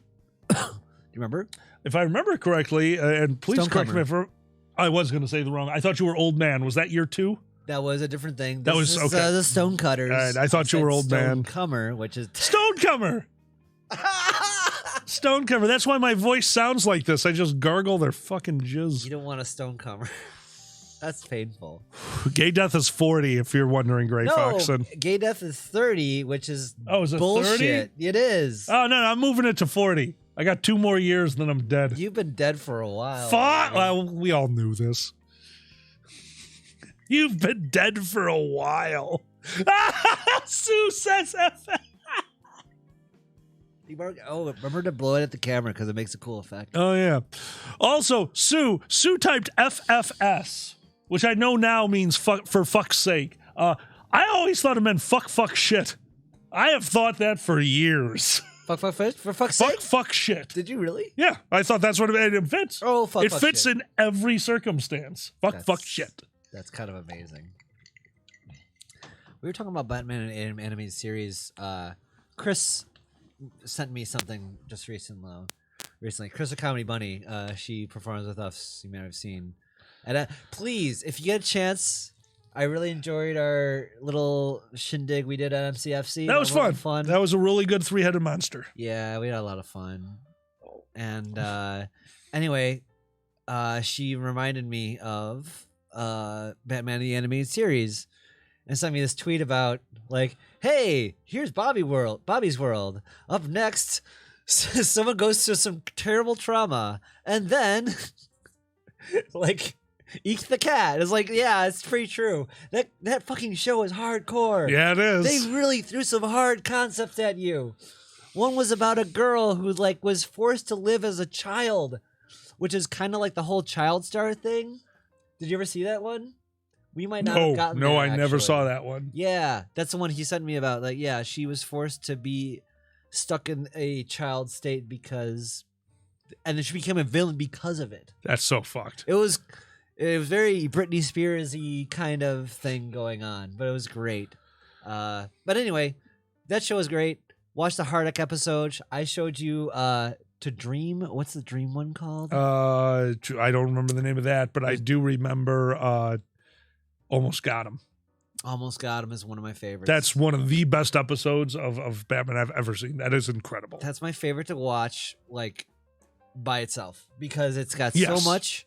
Do you remember? If I remember correctly, and please correct me if I was going to say the wrong. I thought you were old man. Was that year 2? That was a different thing. That was okay. The Stonecutters. All right, I thought you were old man. Stonecomer, which is Stonecomer. Stonecomer. That's why my voice sounds like this. I just gargle their fucking jizz. You don't want a Stonecomer. That's painful. Gay death is 40, if you're wondering, Gray Foxon. Gay death is 30, which is is it bullshit. 30? It is. Oh, no, I'm moving it to 40. I got 2 more years, then I'm dead. You've been dead for a while. Fuck! Well, we all knew this. You've been dead for a while. Sue says F. Remember to blow it at the camera because it makes a cool effect. Oh, yeah. Also, Sue typed FFS, which I know now means fuck, for fuck's sake. I always thought it meant fuck shit. I have thought that for years. Fuck, for fuck's sake? Fuck shit. Did you really? Yeah, I thought that's what it fits. Oh, fuck, it fits shit. in every circumstance. Fuck shit. That's kind of amazing. We were talking about Batman and animated series. Chris sent me something just recently. Chris, a Comedy Bunny. She performs with us. You may have seen. And please, if you get a chance, I really enjoyed our little shindig we did at MCFC. That was fun. That was a really good 3-headed monster. Yeah, we had a lot of fun. And anyway, she reminded me of Batman the Animated Series and sent me this tweet about like, hey, here's Bobby's World. Up next, someone goes through some terrible trauma and then like eats the cat. It's like, yeah, it's pretty true. That fucking show is hardcore. Yeah, it is. They really threw some hard concepts at you. One was about a girl who like was forced to live as a child, which is kind of like the whole Child Star thing. Did you ever see that one? We might not have gotten there, I never actually. saw that one. Yeah, that's the one he sent me about. Like, yeah, she was forced to be stuck in a child state and then she became a villain because of it. That's so fucked. It was very Britney Spears-y kind of thing going on, but it was great. But anyway, that show was great. Watch the Hardick episode. I showed you To Dream. What's the Dream one called? I don't remember the name of that, but I do remember Almost Got Him. Almost Got Him is one of my favorites. That's one of the best episodes of Batman I've ever seen. That is incredible. That's my favorite to watch, like, by itself, because it's got so much.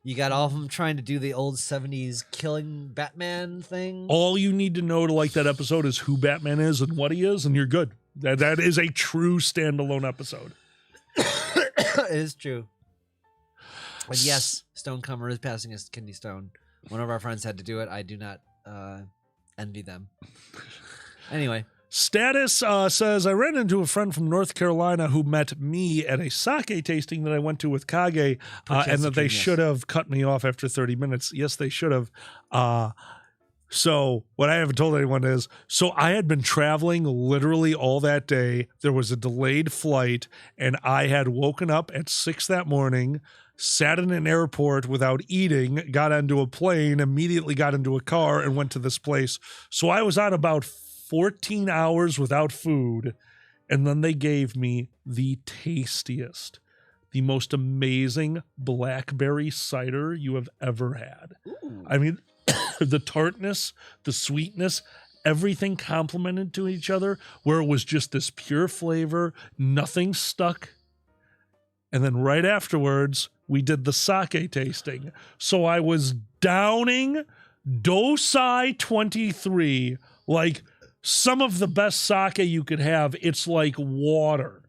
You got all of them trying to do the old 70s killing Batman thing. All you need to know to like that episode is who Batman is and what he is, and you're good. That is a true standalone episode. It is true. And yes, Stonecomer is passing us kidney stone. One of our friends had to do it. I do not envy them. Anyway. Status says, I ran into a friend from North Carolina who met me at a sake tasting that I went to with Kage, and that they should have cut me off after 30 minutes. Yes, they should have. So what I haven't told anyone is, so I had been traveling literally all that day. There was a delayed flight, and I had woken up at 6 that morning, sat in an airport without eating, got onto a plane, immediately got into a car, and went to this place. So I was on about 14 hours without food, and then they gave me the tastiest, the most amazing blackberry cider you have ever had. Ooh. I mean, the tartness, the sweetness, everything complemented to each other, where it was just this pure flavor, nothing stuck. And then right afterwards, we did the sake tasting. So I was downing Dosai 23 like some of the best sake you could have. It's like water.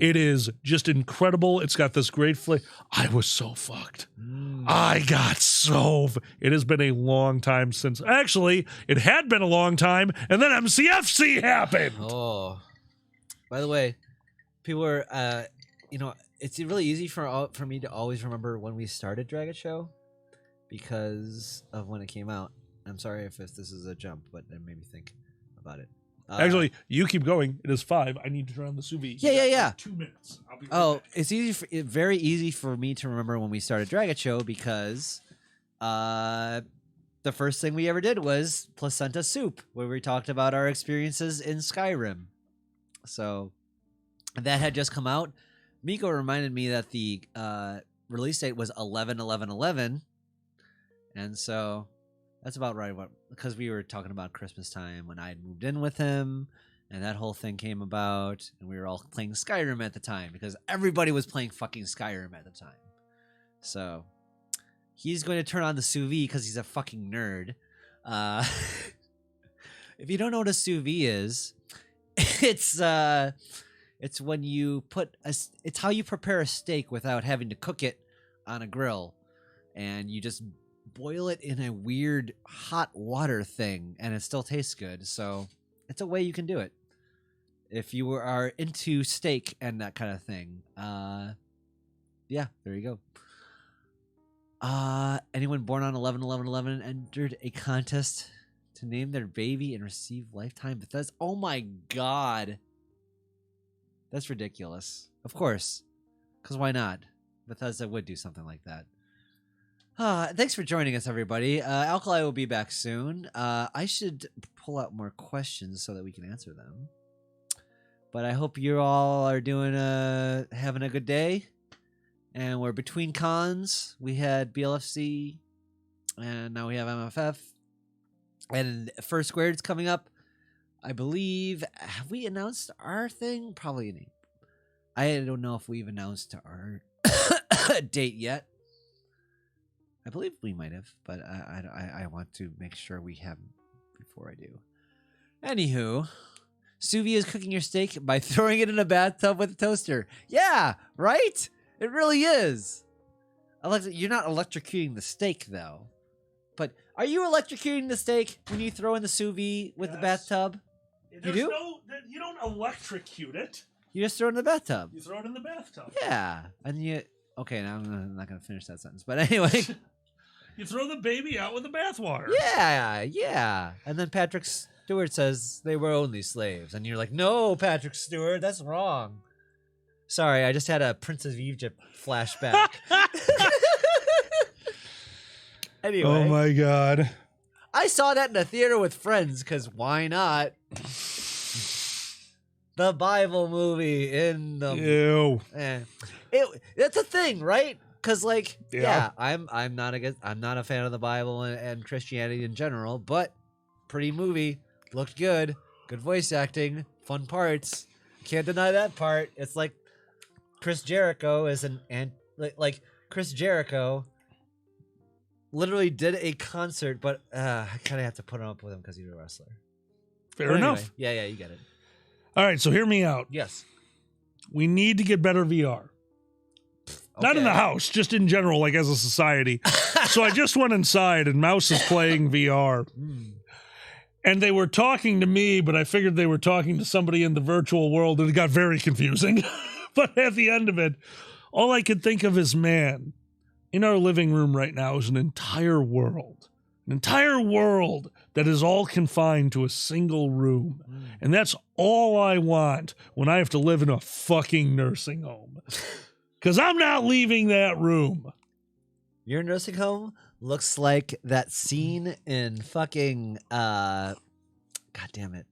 It is just incredible. It's got this great flavor. I was so fucked. I got so... It has been a long time since... Actually, it had been a long time, and then MCFC happened. Oh. By the way, people are... it's really easy for me to always remember when we started Dragon Show because of when it came out. I'm sorry if this is a jump, but it made me think about it. Actually, you keep going. It is 5. I need to turn on the sous vide. Yeah. 2 minutes. I'll be right back. It's very easy for me to remember when we started Dragon Show because the first thing we ever did was Placenta Soup, where we talked about our experiences in Skyrim. So that had just come out. Miko reminded me that the release date was 11/11/11, and so that's about right. Because we were talking about Christmas time when I had moved in with him, and that whole thing came about, and we were all playing Skyrim at the time because everybody was playing fucking Skyrim at the time. So he's going to turn on the sous vide because he's a fucking nerd. If you don't know what a sous vide is, it's when you put it's how you prepare a steak without having to cook it on a grill, and you just boil it in a weird hot water thing, and it still tastes good. So it's a way you can do it if you are into steak and that kind of thing. Yeah, there you go. Anyone born on 11/11/11 entered a contest to name their baby and receive lifetime Bethesda. Oh my god, that's ridiculous. Of course, because why not? Bethesda would do something like that. Thanks for joining us, everybody. Alkali will be back soon. I should pull out more questions so that we can answer them. But I hope you all are doing having a good day. And we're between cons. We had BLFC, and now we have MFF. And First Squared's coming up. I believe, have we announced our thing? Probably not. I don't know if we've announced our date yet. I believe we might have, but I want to make sure we haven't before I do. Anywho, sous vide is cooking your steak by throwing it in a bathtub with a toaster. Yeah, right? It really is. You're not electrocuting the steak, though. But are you electrocuting the steak when you throw in the sous vide with the bathtub? You do? You don't electrocute it. You just throw it in the bathtub. You throw it in the bathtub. Yeah. And you... Okay, now I'm not going to finish that sentence. But anyway... You throw the baby out with the bathwater. Yeah. And then Patrick Stewart says they were only slaves. And you're like, no, Patrick Stewart, that's wrong. Sorry, I just had a Prince of Egypt flashback. Anyway. Oh my god. I saw that in a theater with friends, because why not? The Bible movie in the... Ew. It's a thing, right? Because, like, yeah, I'm not a fan of the Bible and Christianity in general, but pretty movie, looked good voice acting, fun parts. Can't deny that part. It's like Chris Jericho is like Chris Jericho literally did a concert, but I kind of have to put up with him because he's a wrestler. Fair enough. Yeah, you get it. All right, so hear me out. Yes. We need to get better VR. Not in the Okay. house, just in general, like as a society. So I just went inside and Mouse is playing VR. And they were talking to me, but I figured they were talking to somebody in the virtual world, and it got very confusing. But at the end of it, all I could think of is, man, in our living room right now is an entire world that is all confined to a single room. And that's all I want when I have to live in a fucking nursing home. Because I'm not leaving that room. Your nursing home looks like that scene in fucking God damn it,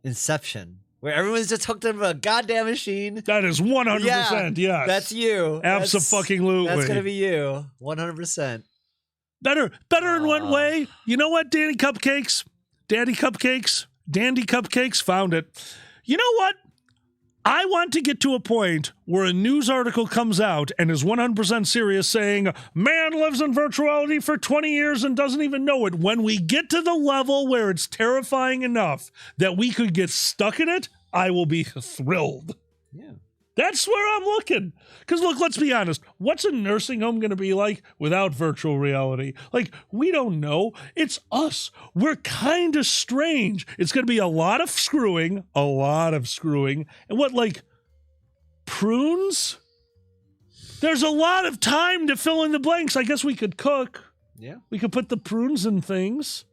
Inception, where everyone's just hooked up to a goddamn machine. That is 100%, yes. That's you. Abso-fucking-lutely. That's gonna be you. 100%. Better in what way? You know what, Dandy Cupcakes found it. You know what? I want to get to a point where a news article comes out and is 100% serious saying, man lives in virtual reality for 20 years and doesn't even know it. When we get to the level where it's terrifying enough that we could get stuck in it, I will be thrilled. Yeah. That's where I'm looking. Because look, let's be honest. What's a nursing home going to be like without virtual reality? Like, we don't know. It's us. We're kind of strange. It's going to be a lot of screwing. And what, like, prunes? There's a lot of time to fill in the blanks. I guess we could cook. Yeah. We could put the prunes in things.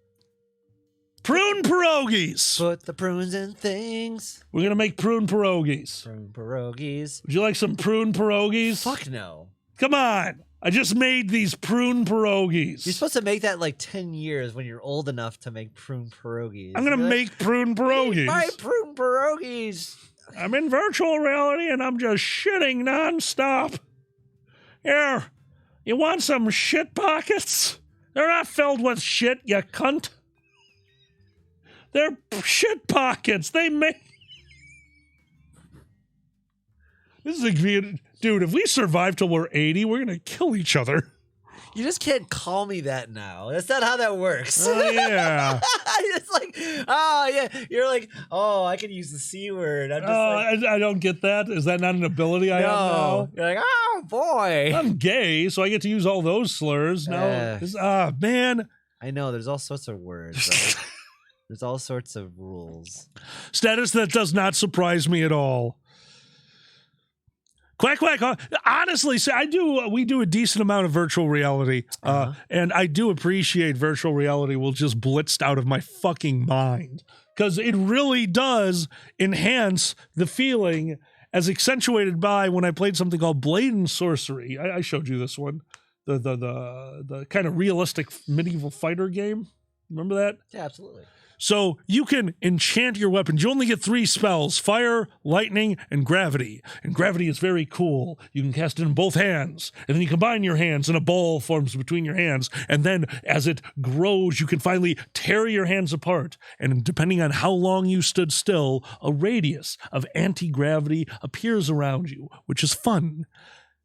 Prune pierogies. Put the prunes in things. We're going to make prune pierogies. Prune pierogies. Would you like some prune pierogies? Fuck no. Come on. I just made these prune pierogies. You're supposed to make that like 10 years when you're old enough to make prune pierogies. I'm going to make prune pierogies. My prune pierogies. I'm in virtual reality and I'm just shitting nonstop. Here, you want some shit pockets? They're not filled with shit, you cunt. They're shit pockets. They make... This is a... Dude, if we survive till we're 80, we're going to kill each other. You just can't call me that now. That's not how that works. Oh, yeah. It's like, oh, yeah. You're like, oh, I can use the C word. I'm just like, I don't get that. Is that not an ability I have now? You're like, oh, boy. I'm gay, so I get to use all those slurs. No, man. I know. There's all sorts of words, right? There's all sorts of rules. Status that does not surprise me at all. Quack, quack. Honestly, we do a decent amount of virtual reality, and I do appreciate virtual reality will just blitzed out of my fucking mind because it really does enhance the feeling as accentuated by when I played something called Blade and Sorcery. I showed you this one, the kind of realistic medieval fighter game. Remember that? Yeah, absolutely. So you can enchant your weapons. You only get 3 spells: fire, lightning, and gravity. And gravity is very cool. You can cast it in both hands. And then you combine your hands and a ball forms between your hands. And then as it grows, you can finally tear your hands apart. And depending on how long you stood still, a radius of anti-gravity appears around you, which is fun.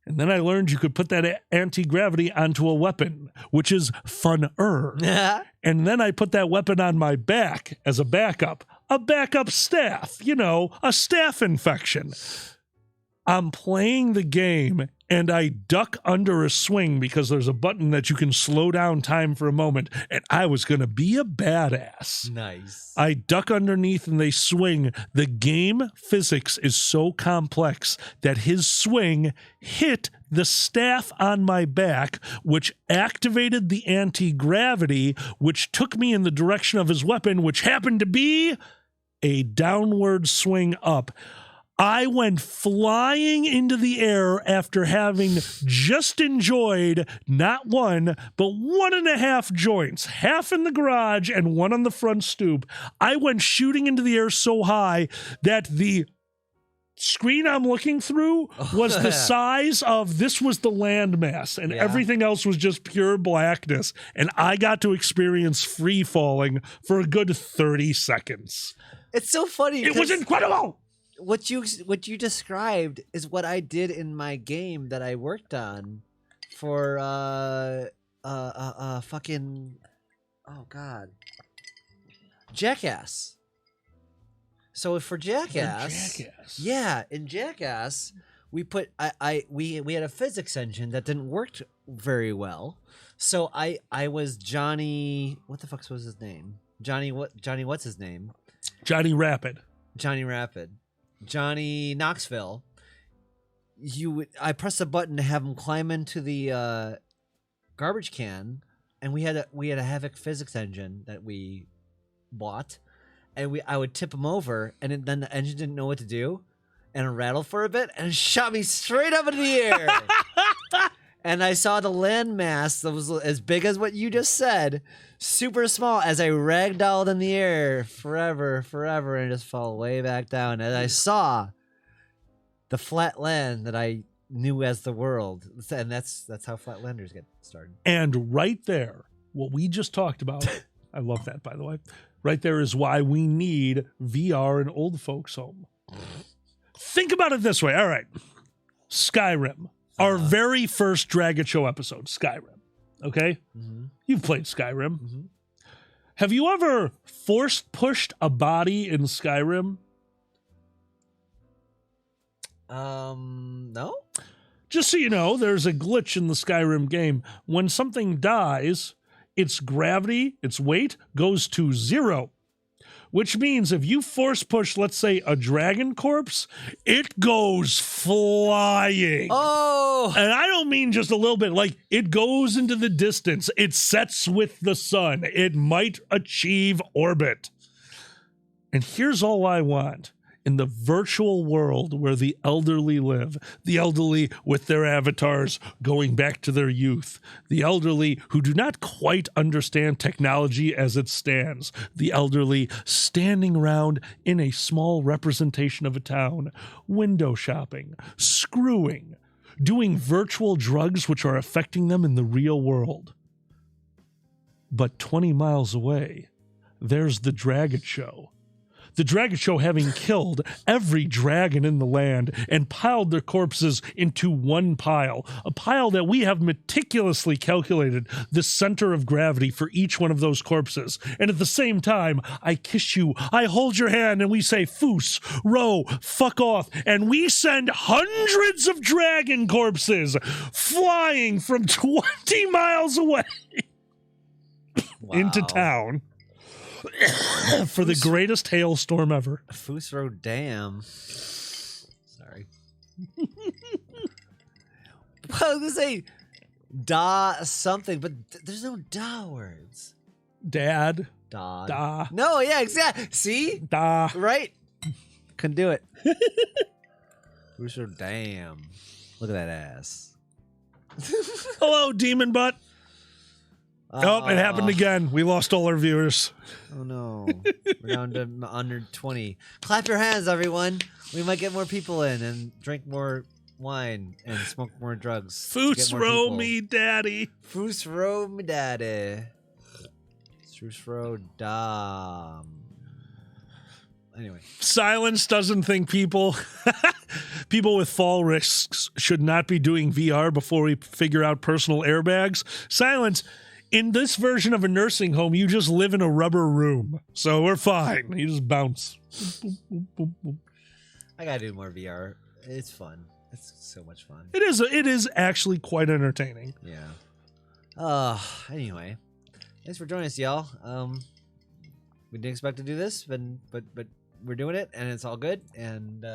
And then I learned you could put that anti-gravity onto a weapon, which is fun-er. And then I put that weapon on my back as a backup staff, a staph infection. I'm playing the game and I duck under a swing because there's a button that you can slow down time for a moment, and I was going to be a badass. Nice. I duck underneath and they swing. The game physics is so complex that his swing hit the staff on my back, which activated the anti-gravity, which took me in the direction of his weapon, which happened to be a downward swing up. I went flying into the air after having just enjoyed not one, but 1.5 joints, half in the garage and one on the front stoop. I went shooting into the air so high that the screen I'm looking through was the size of, this was the landmass, and everything else was just pure blackness. And I got to experience free falling for a good 30 seconds. It's so funny. It was incredible. What you described is what I did in my game that I worked on for fucking, oh god, Jackass. So for Jackass, Jackass. yeah, in Jackass, we put we had a physics engine that didn't work very well. So I was Johnny. What the fuck was his name? Johnny what's his name? Johnny Rapid. Johnny Rapid. Johnny Knoxville. I pressed a button to have him climb into the garbage can, and we had a Havoc physics engine that we bought, and I would tip him over, and then the engine didn't know what to do, and it rattled for a bit, and it shot me straight up into the air. And I saw the landmass that was as big as what you just said, super small, as I ragdolled in the air forever, and just fell way back down. And I saw the flat land that I knew as the world, and that's how flatlanders get started. And right there, what we just talked about, I love that, by the way. Right there is why we need VR in old folks' home. Think about it this way. All right. Skyrim. Our very first Drag It Show episode, Skyrim. Okay? Mm-hmm. You've played Skyrim. Mm-hmm. Have you ever pushed a body in Skyrim? No? Just so you know, there's a glitch in the Skyrim game. When something dies, its gravity, its weight, goes to 0. Which means if you force push, let's say, a dragon corpse, it goes flying. Oh! And I don't mean just a little bit. Like, it goes into the distance. It sets with the sun. It might achieve orbit. And here's all I want. In the virtual world where the elderly live, the elderly with their avatars going back to their youth, the elderly who do not quite understand technology as it stands, the elderly standing around in a small representation of a town, window shopping, screwing, doing virtual drugs which are affecting them in the real world. But 20 miles away, there's the Drag It Show. The Drag It Show having killed every dragon in the land and piled their corpses into one pile, a pile that we have meticulously calculated the center of gravity for each one of those corpses. And at the same time, I kiss you, I hold your hand, and we say, Foos, row, fuck off. And we send hundreds of dragon corpses flying from 20 miles away into town. For the greatest hailstorm ever. Foos Road Dam. Sorry. Well, I was gonna say da something, but there's no da words. Dad. Da. No, yeah, exactly. See? Da. Right? Couldn't do it. Foos Road Dam. Look at that ass. Hello, demon butt. Oh, it happened again. We lost all our viewers. Oh no. We're down to under 20. Clap your hands, everyone. We might get more people in and drink more wine and smoke more drugs. Foos row me daddy. Foos row me daddy. Foos row dam. Anyway. Silence doesn't think people with fall risks should not be doing VR before we figure out personal airbags. Silence. In this version of a nursing home, you just live in a rubber room. So we're fine. You just bounce. I gotta do more VR. It's fun. It's so much fun. It is actually quite entertaining. Yeah. Anyway. Thanks for joining us, y'all. We didn't expect to do this, but we're doing it, and it's all good. And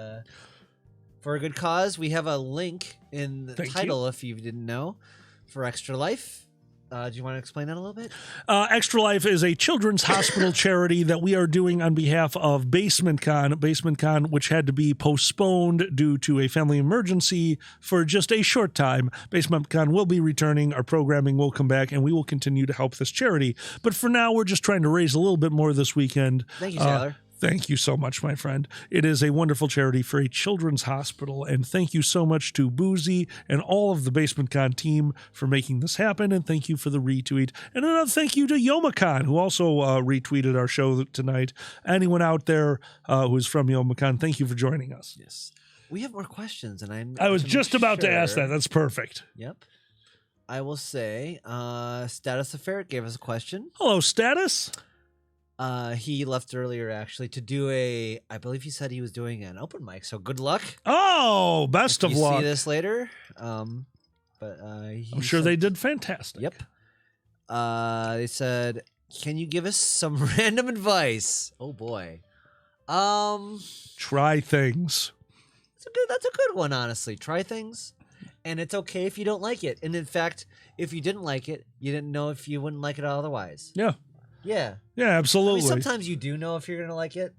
for a good cause, we have a link in the title, if you didn't know, for Extra Life. Do you want to explain that a little bit? Extra Life is a children's hospital charity that we are doing on behalf of Basement Con, which had to be postponed due to a family emergency for just a short time. Basement Con will be returning. Our programming will come back, and we will continue to help this charity. But for now, we're just trying to raise a little bit more this weekend. Thank you, Tyler. Thank you so much, my friend. It is a wonderful charity for a children's hospital, and thank you so much to Boozy and all of the Basement Con team for making this happen, and thank you for the retweet. And another thank you to YomaCon, who also retweeted our show tonight. Anyone out there who is from YomaCon, thank you for joining us. Yes. We have more questions, and I was just about to ask that. That's perfect. Yep. I will say, Status of Ferret gave us a question. Hello, Status. He left earlier actually to do I believe he said he was doing an open mic. So good luck. Oh, best If of you luck. see this later. But I'm sure they did fantastic. Yep. They said, "Can you give us some random advice?" Oh boy. Try things. That's a good one, honestly. Try things, and it's okay if you don't like it. And in fact, if you didn't like it, you didn't know if you wouldn't like it otherwise. Yeah. Yeah. Yeah, I absolutely. mean, sometimes you do know if you're gonna like it,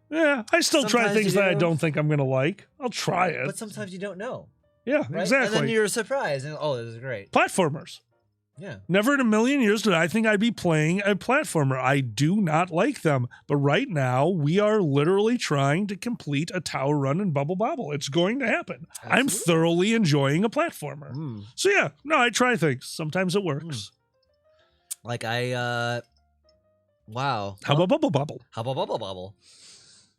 Yeah, I still try Sometimes things you that I do. don't think I'm going to like. I'll try it. but sometimes you don't know. Yeah, Right? exactly. And then you're surprised, and oh, this is great. Platformers. Yeah. Never in a million years did I think I'd be playing a platformer. I do not like them. But right now, we are literally trying to complete a tower run in Bubble Bobble. It's going to happen. I'm Absolutely. thoroughly enjoying a platformer. Mm. So yeah, no, I try things. Sometimes it works. Like wow. How about Bubble Bobble? How about Bubble Bobble?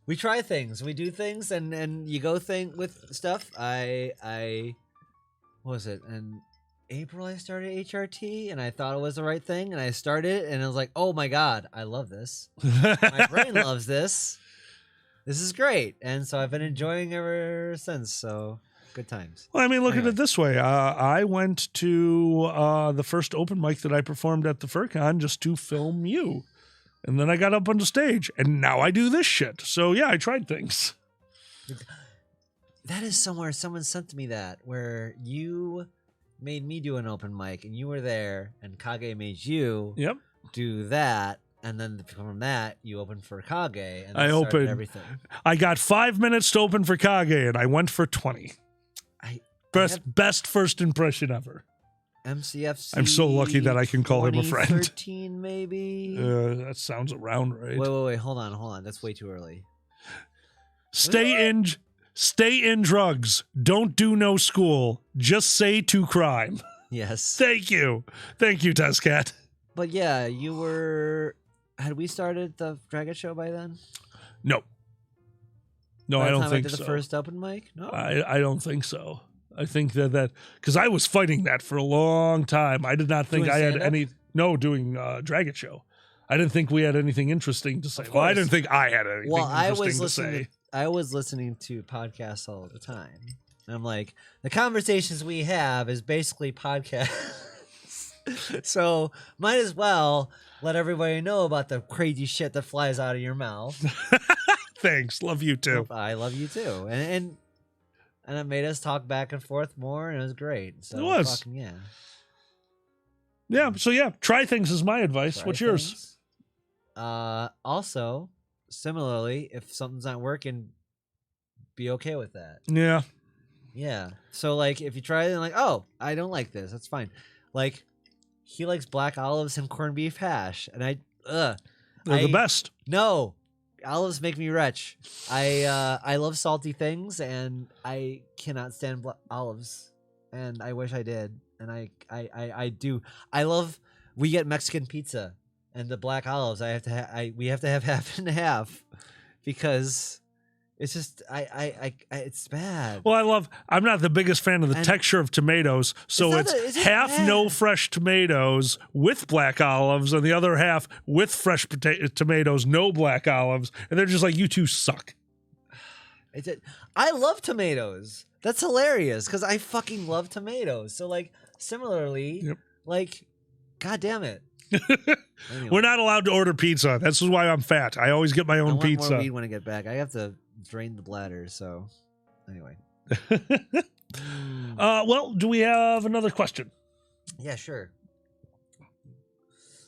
We try things, we do things, and you go with stuff. I what was it? In April I started HRT, and I thought it was the right thing, and I started, and I was like, oh my god, I love this. My brain loves this. This is great, and so I've been enjoying ever since. So good times. Well, I mean, look at Anyway. it this way. I went to the first open mic that I performed at the FurCon just to film you. And then I got up on the stage, and now I do this shit. So, yeah, I tried things. That is somewhere someone sent me that where you made me do an open mic, and you were there, and Kage made you Yep. do that, and then from that you opened for Kage, and I that started opened- everything. I got 5 minutes to open for Kage, and I went for 20. Best first impression ever. MCFC. I'm so lucky that I can call him a friend. 2013 maybe. That sounds around right. Wait, hold on. That's way too early. Stay in drugs. Don't do no school. Just say to crime. Yes. Thank you, Tezcat. But yeah, you were. Had we started the Dragon Show by then? No, By I the don't time think I did so. the first open mic. No. I don't think so. I think that because I was fighting that for a long time. I did not think Doing I had stand-up? doing Dragon Show. I didn't think we had anything interesting to say. Of Well, I course. didn't think I had anything Well, interesting to say. I was listening to podcasts all the time. And I'm like, the conversations we have is basically podcasts. So might as well let everybody know about the crazy shit that flies out of your mouth. Thanks, love you too. I love you too. And it made us talk back and forth more, and it was great. So It was. fucking yeah. Yeah, so yeah, try things is my advice. Try What's yours? things. Also, similarly, if something's not working, be okay with that. Yeah, Yeah. So like if you try it and like, oh, I don't like this, that's fine. Like he likes black olives and corned beef hash. And they're the I- best. no. Olives make me retch. I love salty things and I cannot stand olives. And I wish I did. And I do. We get Mexican pizza and the black olives we have to have half and half because it's just it's bad. Well, I'm not the biggest fan of the And- texture of tomatoes, so not it's it's just half no bad. fresh tomatoes with black olives, and the other half with fresh tomatoes, no black olives, and they're just like, you two suck. I love tomatoes. That's hilarious because I fucking love tomatoes. So like similarly, Yep. like, god damn it. Anyway, We're not allowed to order pizza. That's why I'm fat. I always get my I own want more pizza. weed when I get back. I have to drain the bladder. So anyway, Well, do we have another question? yeah, sure.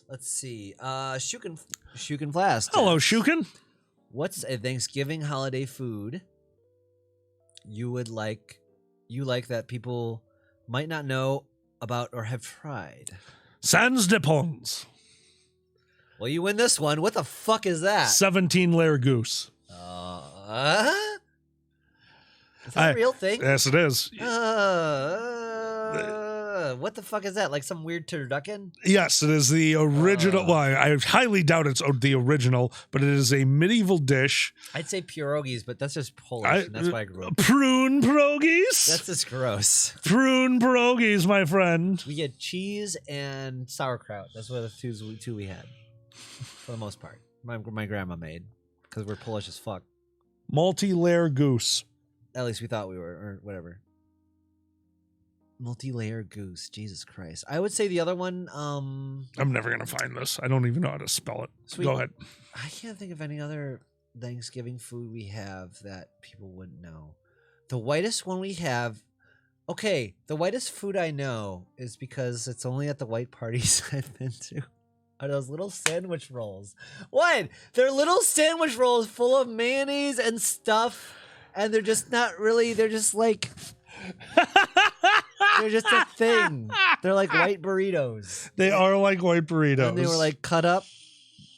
Let's see. Shukin Flask. Hello, asks, Shukin. What's a Thanksgiving holiday food you like that people might not know about or have tried? Sans de Pons. Well, you win this one. What the fuck is that? 17-layer goose. Is that a real thing? Yes, it is. What the fuck is that? Like some weird turducken? Yes, it is the original. Well, I highly doubt it's the original, but it is a medieval dish. I'd say pierogies, but that's just Polish, and that's why I grew up. Prune pierogies. That's just gross. Prune pierogies, my friend. We had cheese and sauerkraut. That's what the two we had, for the most part. my grandma made because we're Polish as fuck. Multi-layer goose. At least we thought we were, or whatever. Multi-layer goose. Jesus Christ. I would say the other one. I'm never gonna find this. I don't even know how to spell it. Sweet. Go ahead. I can't think of any other Thanksgiving food we have that people wouldn't know. The whitest one we have. Okay, the whitest food I know is because it's only at the white parties I've been to. Are those little sandwich rolls? What? They're little sandwich rolls full of mayonnaise and stuff, and they're just not really. They're just like. They're just a thing. They're like white burritos. They are like white burritos. And they were like cut up.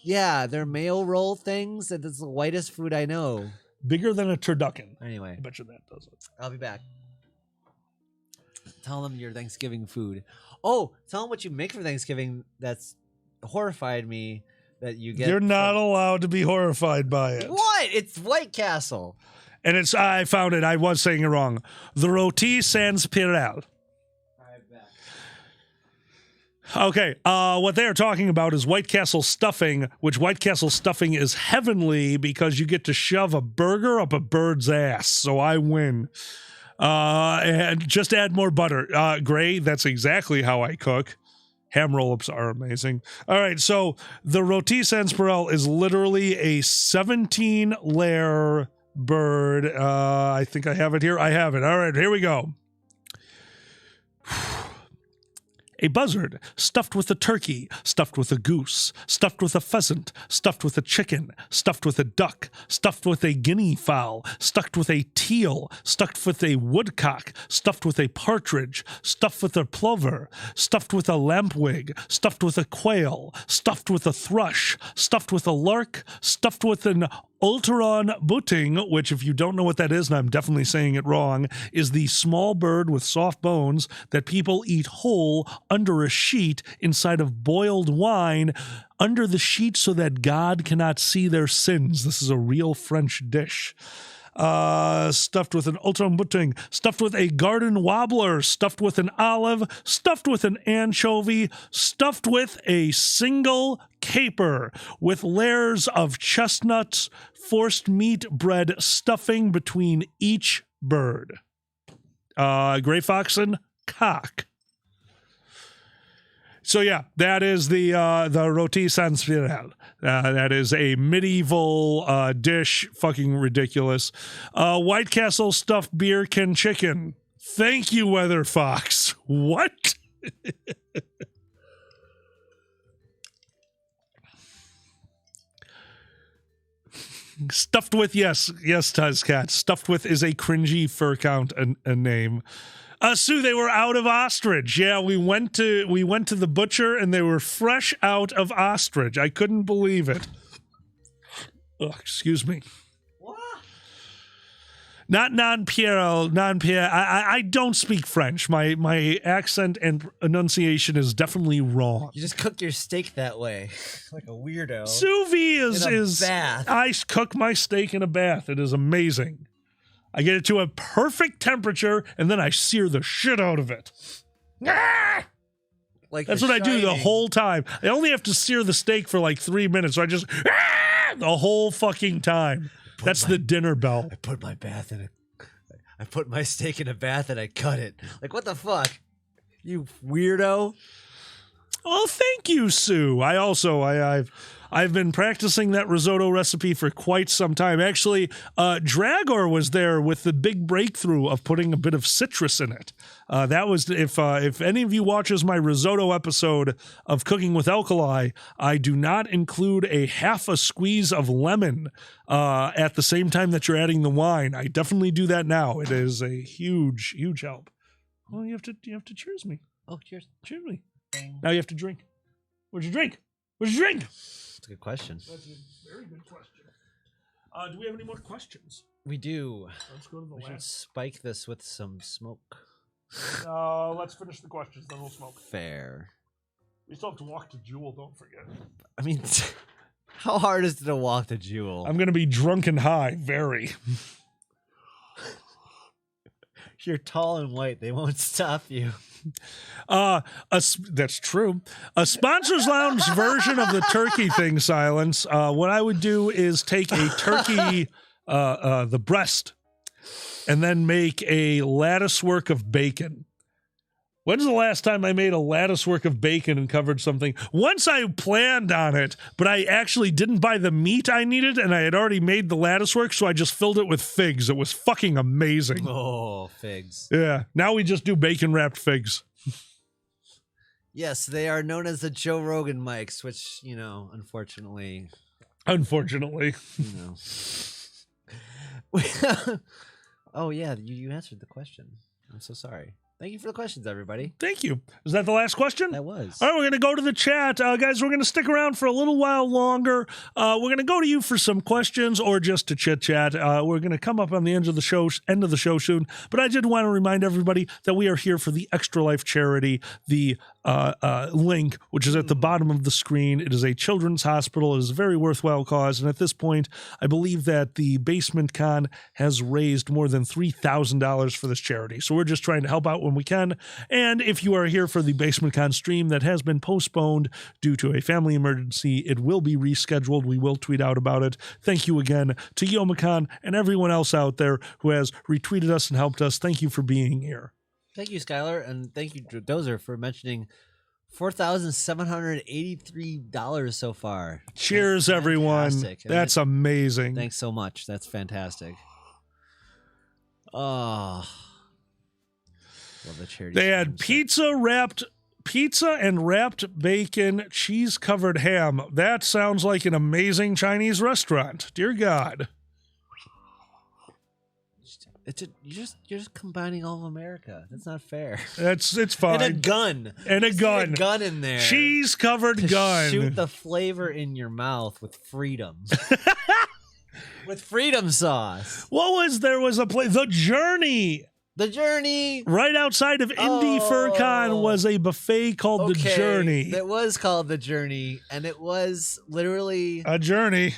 Yeah, they're mayo roll things, and it's the whitest food I know. bigger than a turducken. Anyway, I bet you that does it. I'll be back. Tell them your Thanksgiving food. Oh, tell them what you make for Thanksgiving. That's horrified me that you get. You're not allowed to be horrified by it. What? It's White Castle. And it's, I found it. I was saying it wrong. The roti sans pirel. Okay, what they are talking about is White Castle stuffing, which White Castle stuffing is heavenly because you get to shove a burger up a bird's ass. So I win. And just add more butter. Gray, that's exactly how I cook. Ham roll-ups are amazing. All right, so the roti sans pirel is literally a 17-layer bird. I think I have it here. I have it. All right, here we go. A buzzard, stuffed with a turkey, stuffed with a goose, stuffed with a pheasant, stuffed with a chicken, stuffed with a duck, stuffed with a guinea fowl, stuffed with a teal, stuffed with a woodcock, stuffed with a partridge, stuffed with a plover, stuffed with a lampwig, stuffed with a quail, stuffed with a thrush, stuffed with a lark, stuffed with an Ulteron butting, which if you don't know what that is, and I'm definitely saying it wrong, is the small bird with soft bones that people eat whole under a sheet inside of boiled wine under the sheet so that God cannot see their sins. This is a real French dish. Stuffed with an Ulteron butting, stuffed with a garden wobbler, stuffed with an olive, stuffed with an anchovy, stuffed with a single caper, with layers of chestnuts, forced meat bread stuffing between each bird. Gray Foxen, cock. So yeah, that is the roti sans pirel. That is a medieval dish, fucking ridiculous. White Castle stuffed beer can chicken. Thank you, Weather Fox. What? Stuffed with, yes, Tuzcat. Stuffed with is a cringy fur count a name. Sue, they were out of ostrich. Yeah, we went to the butcher and they were fresh out of ostrich. I couldn't believe it. Ugh, excuse me. What? Not non-Pierre. I don't speak French. My accent and enunciation is definitely wrong. You just cook your steak that way, like a weirdo. Sous vide In a is bath. I cook my steak in a bath. It is amazing. I get it to a perfect temperature, and then I sear the shit out of it. Ah! Like That's The what I do the Shining. whole time. I only have to sear the steak for like 3 minutes, so I just the whole fucking time. That's the dinner bell. I put my steak in a bath and I cut it. Like, what the fuck? You weirdo. Oh, thank you, Sue. I've been practicing that risotto recipe for quite some time. Actually, Dragor was there with the big breakthrough of putting a bit of citrus in it. That was if any of you watches my risotto episode of Cooking with Alkali, I do not include a half a squeeze of lemon at the same time that you're adding the wine. I definitely do that now. It is a huge help. Well, you have to cheers me. Oh, cheers. Cheers me. Now you have to drink. What'd you drink? What'd you drink? That's a good question. That's a very good question. Do we have any more questions? We do. Let's go to the We should last. spike this with some smoke. Let's finish the questions, then we'll smoke. Fair. We still have to walk to Jewel, don't forget. I mean, how hard is it to walk to Jewel? I'm going to be drunk and high, very. You're tall and white. They won't stop you. That's true. A sponsors lounge version of the turkey thing, Silence. What I would do is take a turkey, the breast, and then make a lattice work of bacon. When's the last time I made a lattice work of bacon and covered something? Once I planned on it, but I actually didn't buy the meat I needed, and I had already made the lattice work, so I just filled it with figs. It was fucking amazing. Oh, figs. Yeah, now we just do bacon-wrapped figs. Yes, they are known as the Joe Rogan mics, which, you know, unfortunately, Unfortunately. you know. Oh, yeah, you answered the question. I'm so sorry. Thank you for the questions, everybody. Thank you. Is that the last question? That was. All right, we're going to go to the chat. Guys, we're going to stick around for a little while longer. We're going to go to you for some questions or just to chit-chat. We're going to come up on the end of the show soon. But I did want to remind everybody that we are here for the Extra Life charity, the link, which is at the bottom of the screen. It is a children's hospital. It is a very worthwhile cause. And at this point, I believe that the Basement Con has raised more than $3,000 for this charity. So we're just trying to help out when we can. And if you are here for the Basement Con stream that has been postponed due to a family emergency, it will be rescheduled. We will tweet out about it. Thank you again to Youmacon and everyone else out there who has retweeted us and helped us. Thank you for being here. Thank you, Skylar, and thank you, Dozer, for mentioning $4,783 so far. Cheers, That's everyone. fantastic. That's amazing. Thanks so much. That's fantastic. Oh, love the charity. They had pizza and wrapped bacon, cheese covered ham. That sounds like an amazing Chinese restaurant. Dear God. You're just combining all of America. That's not fair. It's fine. And a gun. And a gun. A gun in there. Cheese covered gun. Shoot the flavor in your mouth with freedom. With freedom sauce. There was a place, The Journey. The Journey. Right outside of Indy FurCon was a buffet called The Journey. That was called The Journey, and it was literally a journey,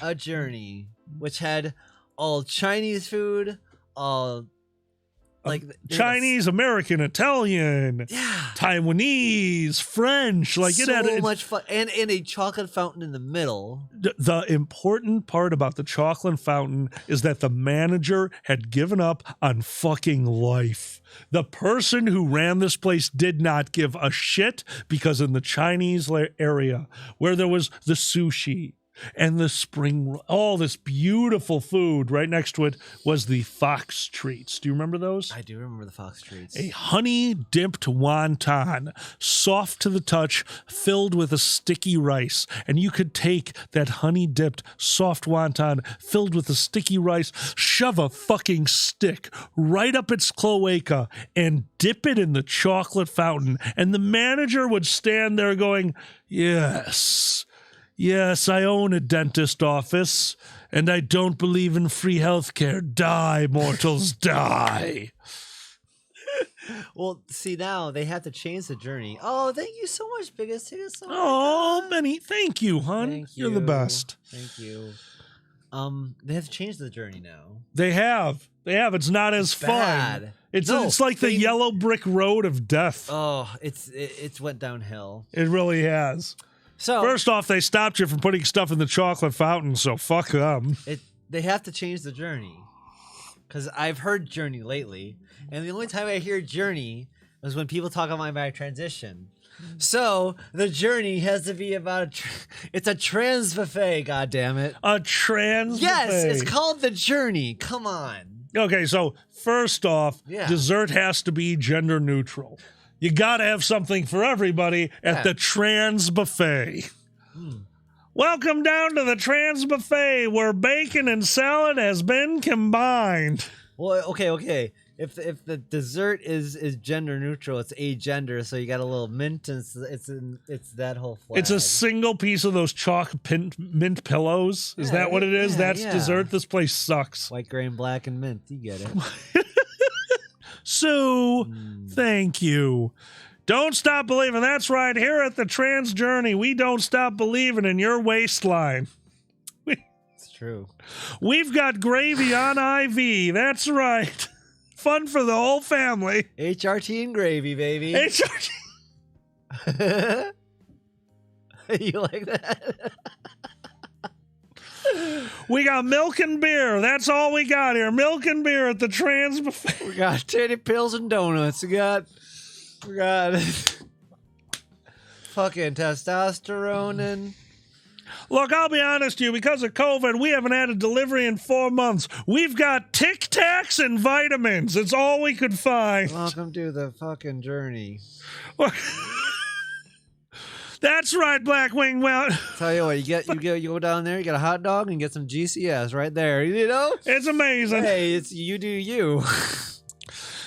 which had all Chinese food, all like Chinese, American, Italian, Taiwanese, French. Like so it had much fun, and a chocolate fountain in the middle. The important part about the chocolate fountain is that the manager had given up on fucking life. The person who ran this place did not give a shit, because in the Chinese area where there was the sushi and the spring, all this beautiful food, right next to it was the fox treats. Do you remember those? I do remember the fox treats. A honey dipped wonton, soft to the touch, filled with a sticky rice. And you could take that honey dipped soft wonton filled with a sticky rice, shove a fucking stick right up its cloaca and dip it in the chocolate fountain. And the manager would stand there going, Yes, I own a dentist office, and I don't believe in free healthcare. Die, mortals, die. Well, see, now they have to change the journey. Oh, thank you so much, Biggest Ticket. Oh, Benny, thank you, hon. Thank you. You're the best. Thank you. They have to change the journey now. They have. It's not as fun. It's like the yellow brick road of death. Oh, it's went downhill. It really has. So first off, they stopped you from putting stuff in the chocolate fountain, so fuck them. They have to change the journey, because I've heard Journey lately, and the only time I hear Journey is when people talk about my transition. So the journey has to be about it's a trans buffet. God damn it! A trans yes, buffet. It's called The Journey. Come on. Okay, so first off, dessert has to be gender neutral. You gotta have something for everybody at the Trans Buffet. Welcome down to the Trans Buffet, where bacon and salad has been combined. Well, okay. If the dessert is gender neutral, it's agender, so you got a little mint, and it's that whole flag. It's a single piece of those chalk mint pillows. Is that what it is? That's dessert. This place sucks. White, gray, and black, and mint. You get it. Sue, thank you. Don't stop believing. That's right. Here at the Trans Journey, we don't stop believing in your waistline. It's true. We've got gravy on IV. That's right. Fun for the whole family. HRT and gravy, baby. HRT. You like that? We got milk and beer. That's all we got here. Milk and beer at the Trans Buffet. We got titty pills and donuts. We got fucking testosterone and. Look, I'll be honest with you. Because of COVID, we haven't had a delivery in 4 months. We've got Tic Tacs and vitamins. It's all we could find. Welcome to the fucking journey. That's right, Blackwing. Well, Tell you what, you go down there, you get a hot dog and get some GCS right there. You know, it's amazing. hey, it's you do you.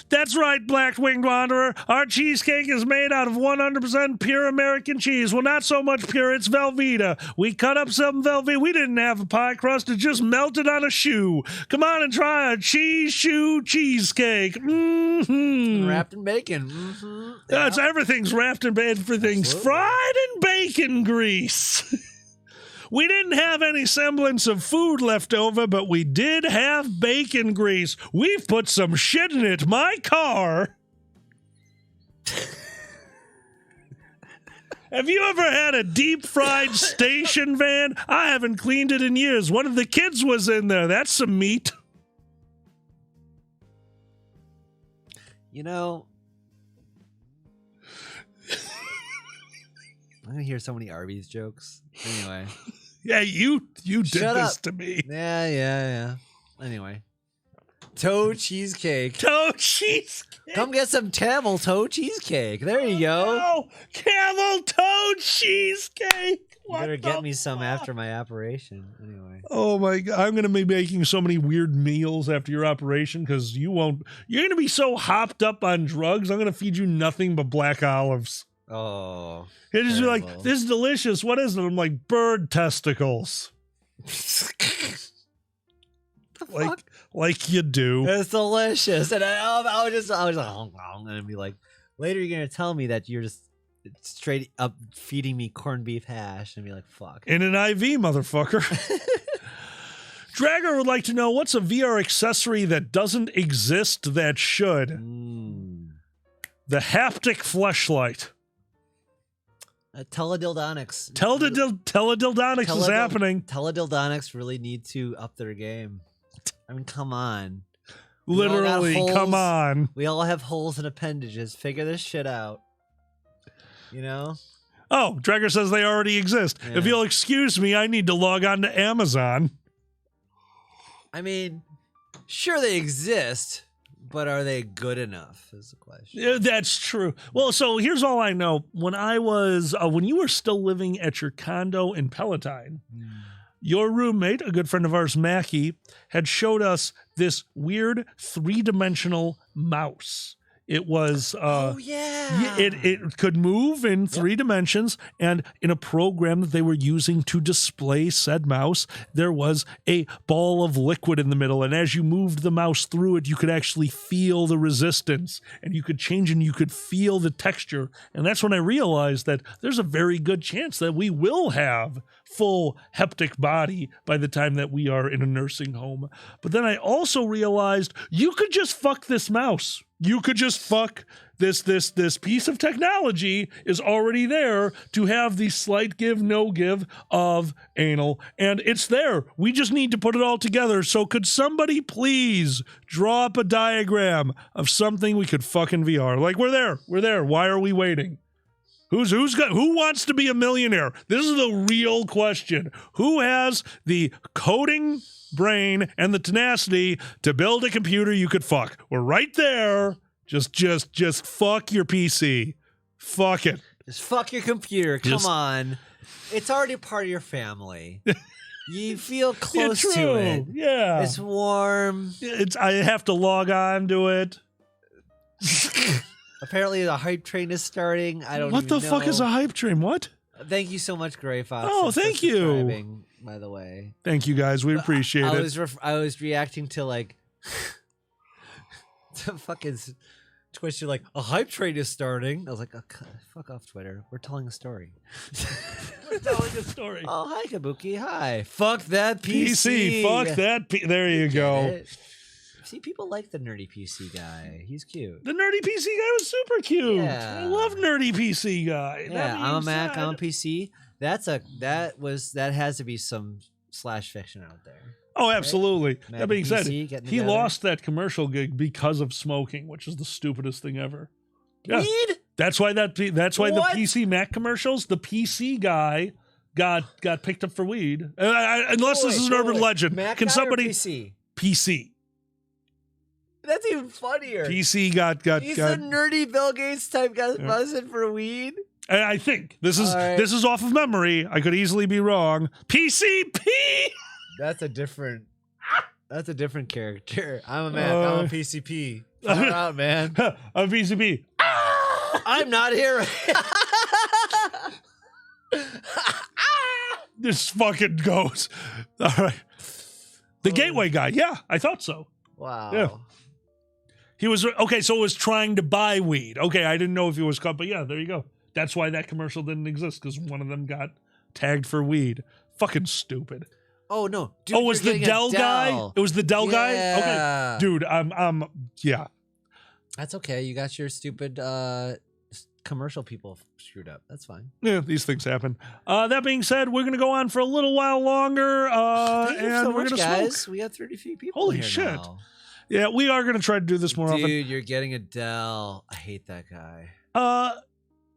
That's right, Black-Winged Wanderer. Our cheesecake is made out of 100% pure American cheese. Well, not so much pure, it's Velveeta. We cut up some Velveeta. We didn't have a pie crust. It just melted on a shoe. Come on and try a cheese shoe cheesecake. Mm-hmm. Wrapped in bacon. Mm-hmm. That's everything's wrapped in everything's Absolutely. fried in bacon grease. We didn't have any semblance of food left over, but we did have bacon grease. We've put some shit in it. My car. Have you ever had a deep fried station van? I haven't cleaned it in years. One of the kids was in there. That's some meat. You know, I'm gonna hear so many Arby's jokes. Anyway. Yeah, you did Shut this up. to me. Yeah. Anyway. Toe cheesecake. Toe cheesecake. Come get some camel toe cheesecake. There you go. Oh, camel toe cheesecake. You better get me some after my operation. Anyway. Oh my God. I'm going to be making so many weird meals after your operation because you're going to be so hopped up on drugs. I'm going to feed you nothing but black olives. Oh. It is like, terrible. this is delicious. What is it? I'm like, bird testicles. Like you do. It's delicious. And I was like, and I'd be like, later you're going to tell me that you're just straight up feeding me corned beef hash and be like, fuck. In an IV, motherfucker. Dragger would like to know what's a VR accessory that doesn't exist that should. The haptic fleshlight. Teledildonics. Teledildonics is happening. Teledildonics really need to up their game. I mean, come on. Literally, holes. come on. We all have holes and appendages. Figure this shit out. You know? Oh, Dragger says they already exist. Yeah. If you'll excuse me, I need to log on to Amazon. I mean, sure they exist, but are they good enough is the question. Yeah, that's true. Well, so here's all I know. When I was, when you were still living at your condo in Palatine, your roommate, a good friend of ours, Mackie, had showed us this weird 3-dimensional mouse. It was Oh yeah. it could move in 3 dimensions, and in a program that they were using to display said mouse, there was a ball of liquid in the middle, and as you moved the mouse through it, you could actually feel the resistance, and you could change and you could feel the texture. And that's when I realized that there's a very good chance that we will have full haptic body by the time that we are in a nursing home. But then I also realized you could just fuck this mouse. You could just fuck this piece of technology is already there to have the slight give, no give of anal. And it's there. We just need to put it all together. So could somebody please draw up a diagram of something we could fuck in VR? Like, we're there. Why are we waiting? Who wants to be a millionaire? This is the real question. Who has the coding brain and the tenacity to build a computer you could fuck? We're right there. Just fuck your PC. Fuck it. Just fuck your computer. Come Just- on. It's already part of your family. You feel close Yeah, to true. it. Yeah. It's warm. I have to log on to it. Apparently the hype train is starting. I don't What even the fuck is a know. hype train? What? Thank you so much, Gray Fox. Oh, for thank you. subscribing, by the way. Thank you guys. We appreciate it. I was reacting to like to fucking Twitch. You're like, a hype train is starting. I was like, oh, fuck off, Twitter. We're telling a story. We're telling a story. Oh, hi, Kabuki. Hi. Fuck that PC. Fuck that. There you Get go. it? See, people like the nerdy PC guy. He's cute. The nerdy PC guy was super cute. Yeah. I love nerdy PC guy. Yeah, I'm a Mac. I'm a said- PC. That has to be some slash fiction out there. Oh, absolutely. Mac That being and said, PC getting he together. lost that commercial gig because of smoking, which is the stupidest thing ever. Yeah. Weed? That's why the What? PC Mac commercials, the PC guy got picked up for weed. Unless this is an urban legend. Mac Can guy or somebody PC? PC That's even funnier. PC got He's a nerdy Bill Gates type guy Yeah. buzzing for weed. and I think this is All right. this is off of memory. I could easily be wrong. PCP. That's a different character. I'm a Mac. I'm a PCP. Far out, man. A PCP. I'm not here. This fucking goes. All right. The gateway guy. Yeah, I thought so. Wow. Yeah. He was okay. So it was trying to buy weed. Okay, I didn't know if he was caught, but yeah, there you go. That's why that commercial didn't exist because one of them got tagged for weed. Fucking stupid. Oh no. Dude, Oh, it was the you're getting a Dell guy? It was the Dell guy? Okay. Yeah. Dude, yeah. That's okay. You got your stupid commercial people screwed up. That's fine. Yeah, these things happen. That being said, we're gonna go on for a little while longer. Thank you And so we're much, gonna guys. smoke. We got 33 people. Holy here shit. now. Yeah, we are gonna try to do this more often. Dude, you're getting a Dell. I hate that guy.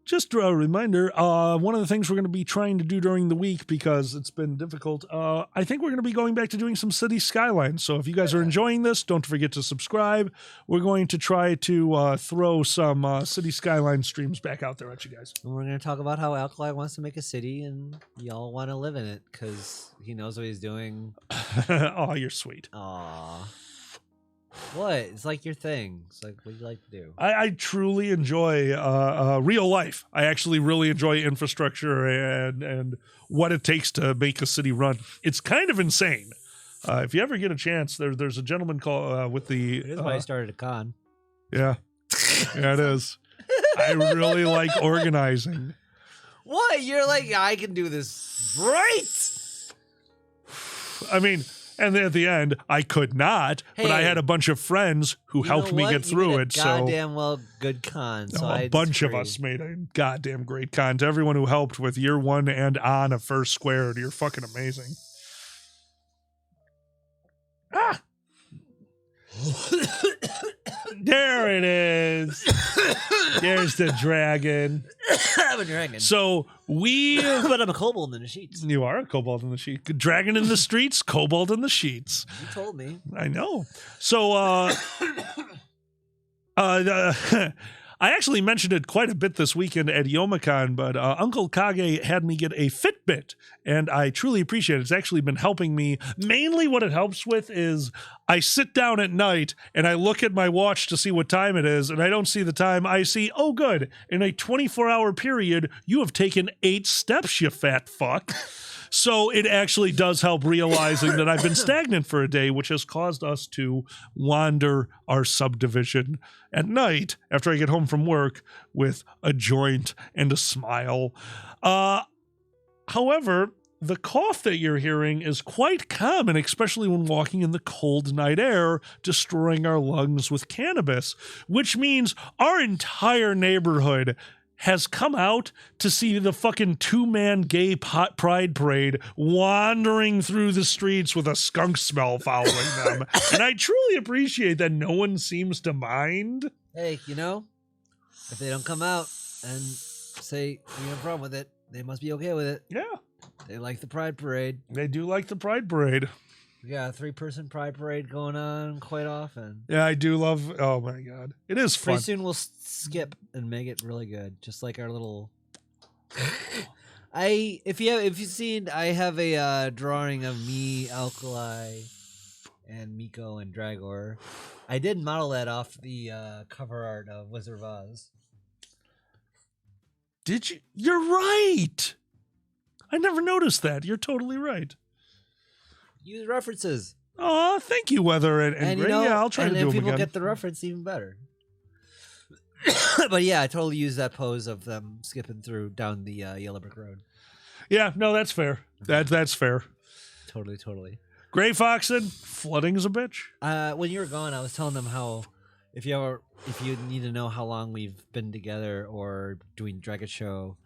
Just a reminder, one of the things we're going to be trying to do during the week, because it's been difficult, I think we're going to be going back to doing some city skylines. So if you guys are enjoying this, don't forget to subscribe. We're going to try to throw some city skyline streams back out there at you guys. And we're going to talk about how Alkali wants to make a city and y'all want to live in it because he knows what he's doing. Oh, you're sweet. Aw. What? It's like your thing. It's like, what do you like to do? I truly enjoy real life. I actually really enjoy infrastructure and what it takes to make a city run. It's kind of insane. If you ever get a chance, there's a gentleman called with the. It is why I started a con. Yeah, yeah, it is. I really like organizing. What? You're like, I can do this right. I mean, and then at the end, I could not, but I Hey, had a bunch of friends who You helped know me what? get You through made a it. So goddamn well good con. So a bunch of us made a goddamn great con. To everyone who helped with year one and on of First Squared, you're fucking amazing. Ah! There it is. There's the dragon. I'm a dragon. So we. But I'm a kobold in the sheets. You are a kobold in the sheets. Dragon in the streets, kobold in the sheets. You told me. I know. So, I actually mentioned it quite a bit this weekend at Youmacon, but Uncle Kage had me get a Fitbit, and I truly appreciate it. It's actually been helping me. Mainly what it helps with is I sit down at night and I look at my watch to see what time it is, and I don't see the time. I see, oh, good. In a 24-hour period, you have taken 8 steps, you fat fuck. So it actually does help realizing that I've been stagnant for a day, which has caused us to wander our subdivision at night after I get home from work with a joint and a smile. However, the cough that you're hearing is quite common, especially when walking in the cold night air, destroying our lungs with cannabis, which means our entire neighborhood has come out to see the fucking 2-man gay pride parade wandering through the streets with a skunk smell following them. And I truly appreciate that no one seems to mind. Hey, you know, if they don't come out and say we have a problem with it, they must be okay with it. Yeah, They like the pride parade. they do like the pride parade. We got a 3-person pride parade going on quite often. Yeah, I do love, oh my God. It is fun. Pretty soon we'll skip and make it really good, just like our little. If you've seen, I have a drawing of me, Alkali, and Miko and Dragor. I did model that off the cover art of Wizard of Oz. Did you? You're right. I never noticed that. You're totally right. Use references, Oh, thank you, Weather and you Gray. know, Yeah, I'll try to and do if them people again. get the reference, even better. But yeah, I totally use that pose of them skipping through down the Yellow Brick Road. Yeah, no, that's fair. That's fair. Totally. Gray Fox said, flooding is a bitch. When you were gone, I was telling them how if you need to know how long we've been together or doing Dragon Show.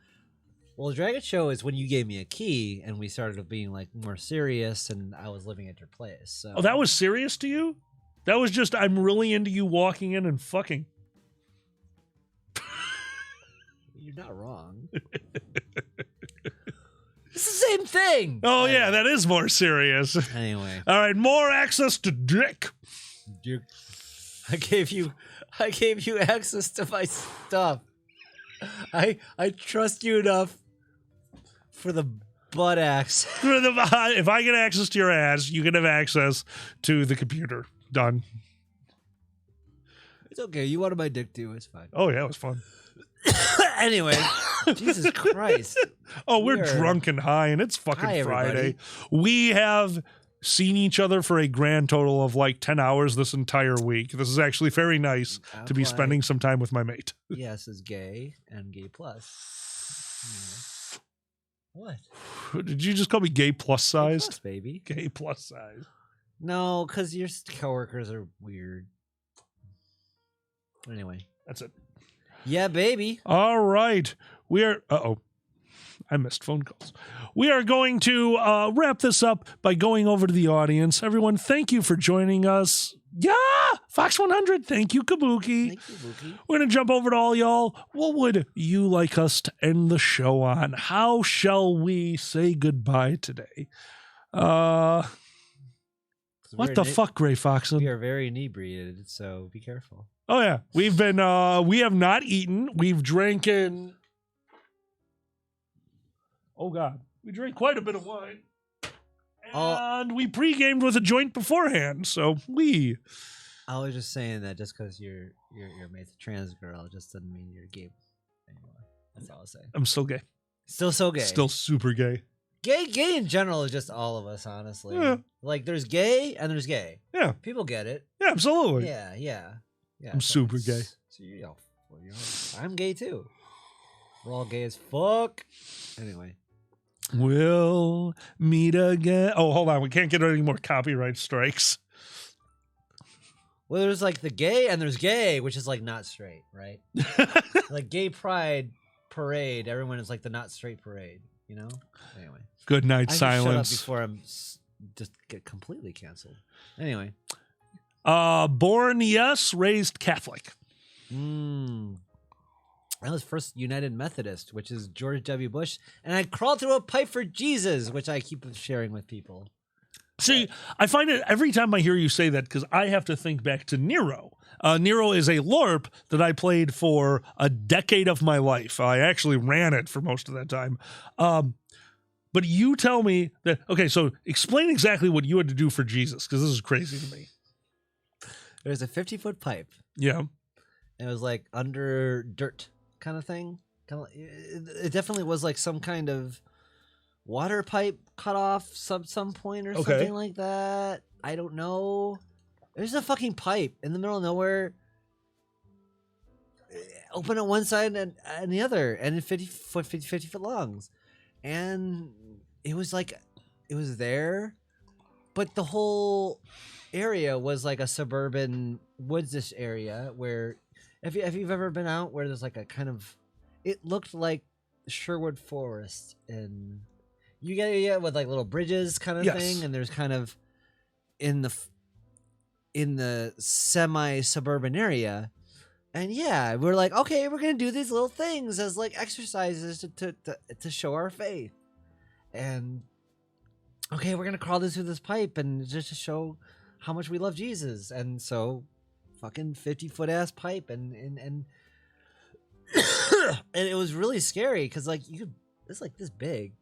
Well, Dragon Show is when you gave me a key and we started being like more serious, and I was living at your place. So. Oh, that was serious to you? That was just, I'm really into you walking in and fucking. You're not wrong. It's the same thing. Oh, yeah, that is more serious. Anyway. All right, more access to dick. I gave you access to my stuff. I trust you enough for the butt axe. If I get access to your ass, you can have access to the computer. Done. It's okay. You wanted my dick too. It's fine. Oh, yeah, it was fun. Anyway, Jesus Christ. Oh, we're drunk and high, and it's fucking Hi, Friday. everybody. We have seen each other for a grand total of like 10 hours this entire week. This is actually very nice to be spending some time with my mate. Yes, is gay and gay plus. What? Did you just call me gay plus sized? Plus, baby. Gay plus size. No, because your coworkers are weird. Anyway. That's it. Yeah, baby. All right. We are. I missed phone calls. We are going to wrap this up by going over to the audience. Everyone, thank you for joining us. Yeah, Fox 100. Thank you, Kabuki. Thank you, Buki. We're going to jump over to all y'all. What would you like us to end the show on? How shall we say goodbye today? What the fuck, Gray Foxen? We are very inebriated, so be careful. Oh, yeah. We've been, we have not eaten. We've drinking. Oh, God. We drank quite a bit of wine. And we pre-gamed with a joint beforehand, so we. I was just saying that just because your mate's a trans girl just doesn't mean you're gay anymore. That's all I was saying. I'm still gay. Still so gay. Still super gay. Gay in general is just all of us, honestly. Yeah. Like there's gay and there's gay. Yeah. People get it. Yeah, absolutely. Yeah. I'm super gay. So I'm gay too. We're all gay as fuck. Anyway. We'll meet again. Oh, hold on. We can't get any more copyright strikes. Well, there's like the gay and there's gay, which is like not straight, right? Like gay pride parade. Everyone is like the not straight parade, you know? Anyway. Good night, I silence. shut up before I'm just get completely canceled. Anyway. Born yes, raised Catholic. I was first United Methodist, which is George W. Bush, and I crawled through a pipe for Jesus, which I keep sharing with people. See, I find it every time I hear you say that because I have to think back to Nero. Nero is a LARP that I played for a decade of my life. I actually ran it for most of that time. But you tell me that, okay, so explain exactly what you had to do for Jesus, because this is crazy to me. There's a 50-foot pipe. Yeah. And it was like under dirt kind of thing. It definitely was like some kind of water pipe cut off some point or something like that. I don't know. There's a fucking pipe in the middle of nowhere. Open at one side and the other, and 50 foot longs. And it was like, it was there, but the whole area was like a suburban woodsish area where, if you've ever been out where there's like a kind of, it looked like Sherwood Forest, and you get with like little bridges kind of thing, and there's kind of in the semi-suburban area. And yeah, we're like, okay, we're gonna do these little things as like exercises to show our faith. And okay, we're gonna crawl through this pipe and just to show how much we love Jesus. And so, fucking 50-foot ass pipe, and and it was really scary because like it's like this big,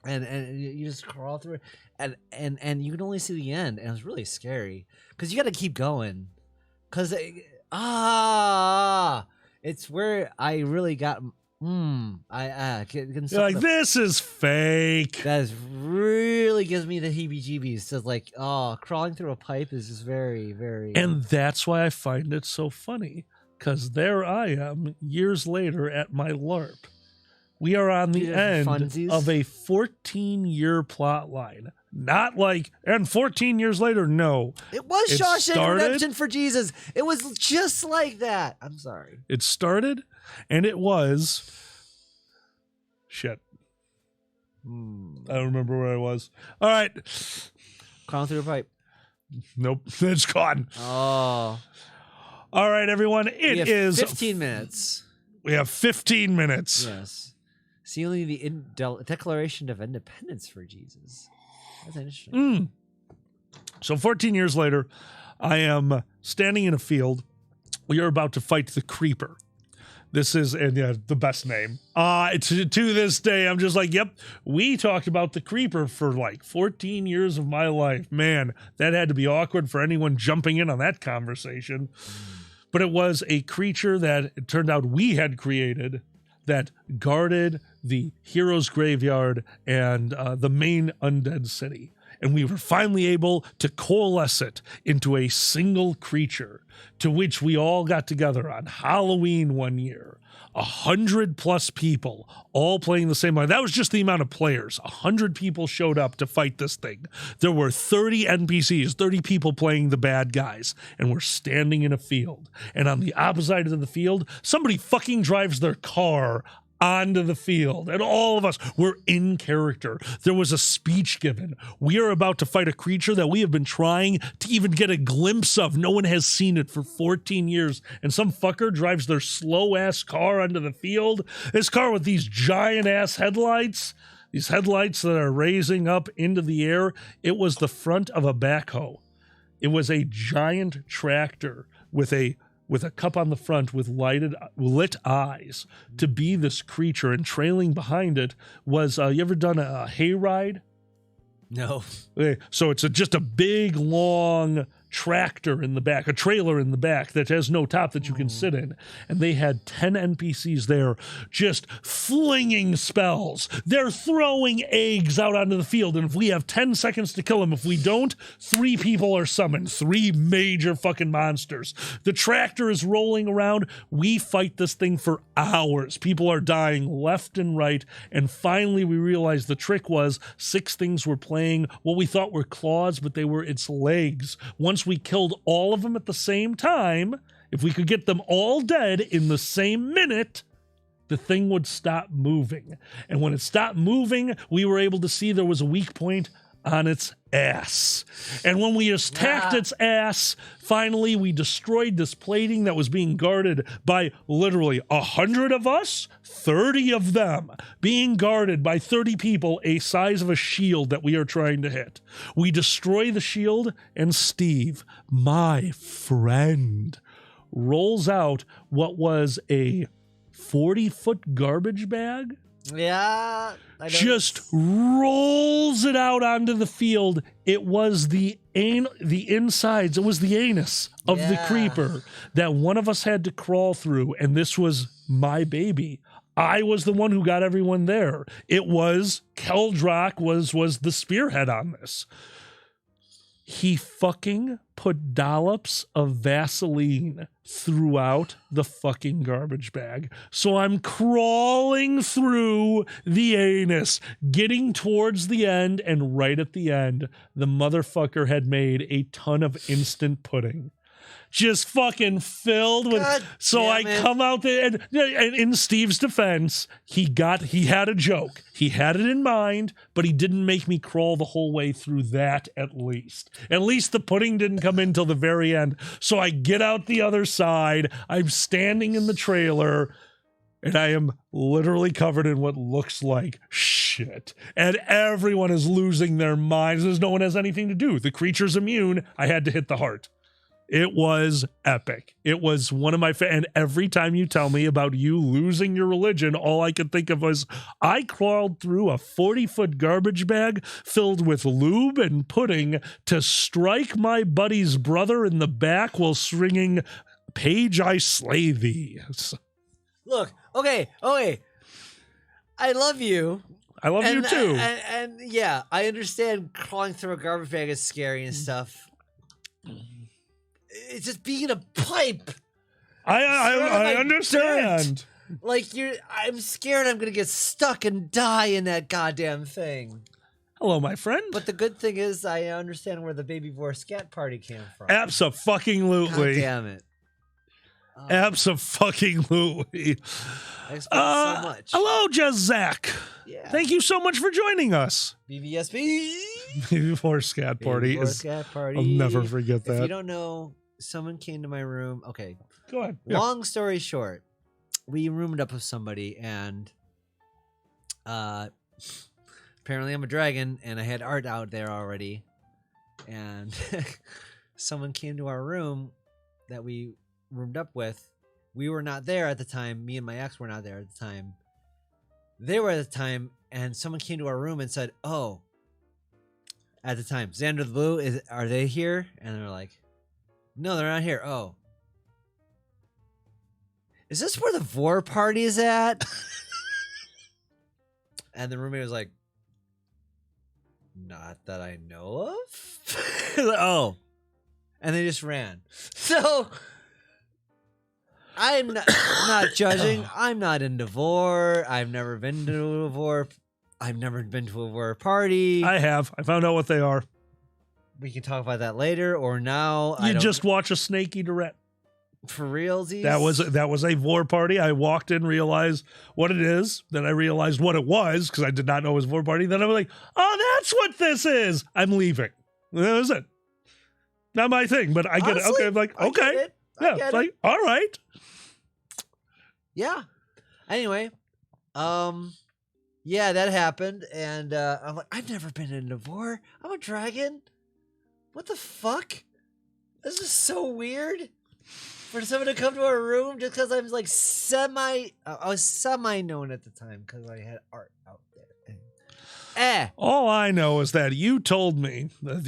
and you just crawl through it, and you can only see the end, and it was really scary because you got to keep going, because it's where I really got You're like, this is fake. That really gives me the heebie-jeebies. So like, crawling through a pipe is just very, very. And that's why I find it so funny, because there I am years later at my LARP. We are on the end of a 14-year plot line. Not like, and 14 years later, no. It was It Shawshank started- Redemption for Jesus. It was just like that. I'm sorry. It started and it was shit. I don't remember where I was. All right. Crawling through a pipe. Nope. It's gone. Oh. All right, everyone. We have 15 minutes. We have 15 minutes. Yes. Sealing the Declaration of Independence for Jesus. That's interesting. So 14 years later, I am standing in a field. We are about to fight the Creeper. This is the best name. To this day, I'm just like, yep, we talked about the Creeper for like 14 years of my life. Man, that had to be awkward for anyone jumping in on that conversation. But it was a creature that it turned out we had created that guarded the hero's graveyard and the main undead city. And we were finally able to coalesce it into a single creature, to which we all got together on Halloween one year. 100+ people all playing the same line. That was just the amount of players. 100 people showed up to fight this thing. There were 30 NPCs, 30 people playing the bad guys, and we're standing in a field. And on the opposite side of the field, somebody fucking drives their car onto the field, and all of us were in character. There was a speech given. We are about to fight a creature that we have been trying to even get a glimpse of. No one has seen it for 14 years, and some fucker drives their slow-ass car onto the field. This car with these giant-ass headlights, these headlights that are raising up into the air. It was the front of a backhoe. It was a giant tractor with a cup on the front with lit eyes to be this creature, and trailing behind it was, you ever done a hayride? No. Okay, so it's just a big, long tractor in the back, a trailer in the back that has no top that you can sit in. And they had 10 NPCs there just flinging spells. They're throwing eggs out onto the field. And if we have 10 seconds to kill them, if we don't, 3 people are summoned. 3 major fucking monsters. The tractor is rolling around. We fight this thing for hours. People are dying left and right. And finally, we realized the trick was 6 things were playing what we thought were claws, but they were its legs. Once we killed all of them at the same time, if we could get them all dead in the same minute, the thing would stop moving. And when it stopped moving, we were able to see there was a weak point on its ass. And when we attacked its ass, finally we destroyed this plating that was being guarded by literally 100 of us, 30 of them, being guarded by 30 people, a size of a shield that we are trying to hit. We destroy the shield, and Steve, my friend, rolls out what was a 40-foot garbage bag. Yeah. Just rolls it out onto the field. It was the insides, it was the anus of the creeper that one of us had to crawl through, and this was my baby. I was the one who got everyone there. It was Keldrock was the spearhead on this. He fucking put dollops of Vaseline throughout the fucking garbage bag. So I'm crawling through the anus, getting towards the end, and right at the end, the motherfucker had made a ton of instant pudding. Just fucking filled with. God so I damn it. come out there, and in Steve's defense, he had a joke. He had it in mind, but he didn't make me crawl the whole way through that. At least the pudding didn't come in till the very end. So I get out the other side. I'm standing in the trailer, and I am literally covered in what looks like shit. And everyone is losing their minds. There's no one has anything to do. The creature's immune. I had to hit the heart. It was epic. It was one of my and every time you tell me about you losing your religion, all I could think of was I crawled through a 40-foot garbage bag filled with lube and pudding to strike my buddy's brother in the back while singing "Page I Slay Thee." Look, okay. I love you. I love you too. And yeah, I understand crawling through a garbage bag is scary and stuff. It's just being in a pipe. I understand. Dirt. Like I'm scared I'm gonna get stuck and die in that goddamn thing. Hello, my friend. But the good thing is, I understand where the baby vor scat party came from. God Abso-fucking-lutely. damn it. Abso-fucking-lutely. I expect so much. Hello, Just Zach. Yeah. Thank you so much for joining us. BBSP. Before Scat Party Baby vor is. scat party. I'll never forget If you that. don't know, someone came to my room. Okay. Go ahead. Yeah. Long story short, we roomed up with somebody, and apparently I'm a dragon, and I had art out there already, and someone came to our room that we roomed up with. We were not there at the time. Me and my ex were not there at the time. They were at the time, and someone came to our room and said, "Oh." At the time, Xander the Blue, are they here? And they're like, "No, they're not here." Oh. Is this where the vor party is at? And the roommate was like, "Not that I know of." Oh. And they just ran. So I'm not judging. I'm not into vor. I've never been to a vor. I've never been to a vor party. I have. I found out what they are. We can talk about that later or now. You just watch a snake eat a rat. For realsies? That was a vor party. I walked in, realized what it is. Then I realized what it was because I did not know it was a vor party. Then I was like, "Oh, that's what this is." I'm leaving. That was it. Not my thing, but I get it. Okay, I'm like, I okay, get it. yeah, it's like, all right. Yeah. Anyway, yeah, that happened, and I'm like, I've never been in a vor. I'm a dragon. What the fuck? This is so weird. For someone to come to our room just because I'm like I was semi-known at the time because I had art out there. All I know is that you told me that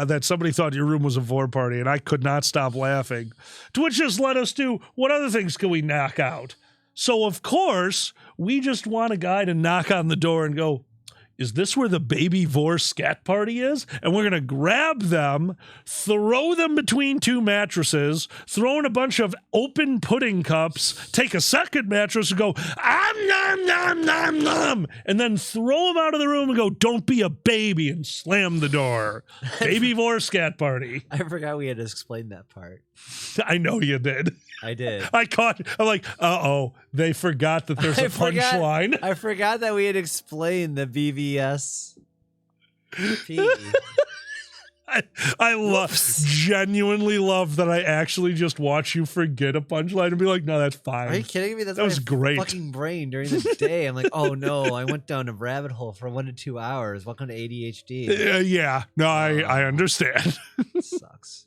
that somebody thought your room was a vor party, and I could not stop laughing. To which just led us to, what other things can we knock out? So of course we just want a guy to knock on the door and go, "Is this where the baby vor scat party is?" And we're going to grab them, throw them between two mattresses, throw in a bunch of open pudding cups, take a second mattress and go, nom, nom, nom, nom, and then throw them out of the room and go, "Don't be a baby," and slam the door. Baby vor scat party. I forgot we had to explain that part. I know you did. I did. I'm like, uh-oh, they forgot that there's a punchline. I forgot that we had explained the BVS. I genuinely love that I actually just watch you forget a punchline and be like, "No, that's fine." Are you kidding me? That was great. Fucking brain during the day. I'm like, oh no, I went down a rabbit hole for 1 to 2 hours. Welcome to ADHD. Yeah, no, I understand. Sucks.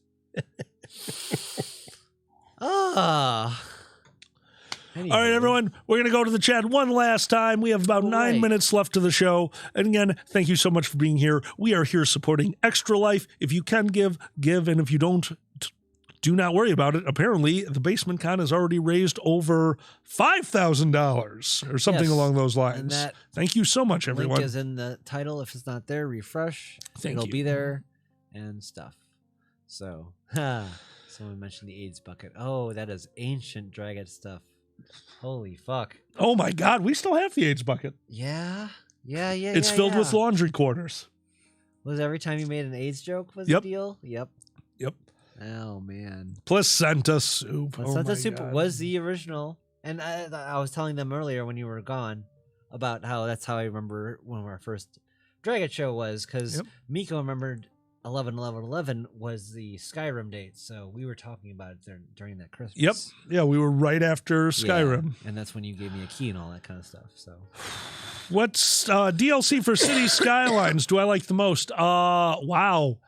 Ah. Anyway. All right, everyone, we're going to go to the chat one last time. We have about 9 minutes left to the show. And again, thank you so much for being here. We are here supporting Extra Life. If you can give. And if you don't, do not worry about it. Apparently, the Basement Con has already raised over $5,000 or something along those lines. Thank you so much, everyone. Link is in the title. If it's not there, refresh. It'll be there and stuff. So, someone mentioned the AIDS bucket. Oh, that is ancient Dragon stuff. Holy fuck. Oh my God, we still have the AIDS bucket. Yeah. It's filled with laundry quarters. Was every time you made an AIDS joke was the deal? Yep. Oh man. Placenta soup. Placenta soup was the original. And I was telling them earlier when you were gone about how that's how I remember one of our first Dragon show was, because Miko remembered 11/11/11 was the Skyrim date, so we were talking about it during that Christmas. Yep. Yeah, we were right after Skyrim. And that's when you gave me a key and all that kind of stuff. So, what's DLC for City Skylines do I like the most? Wow.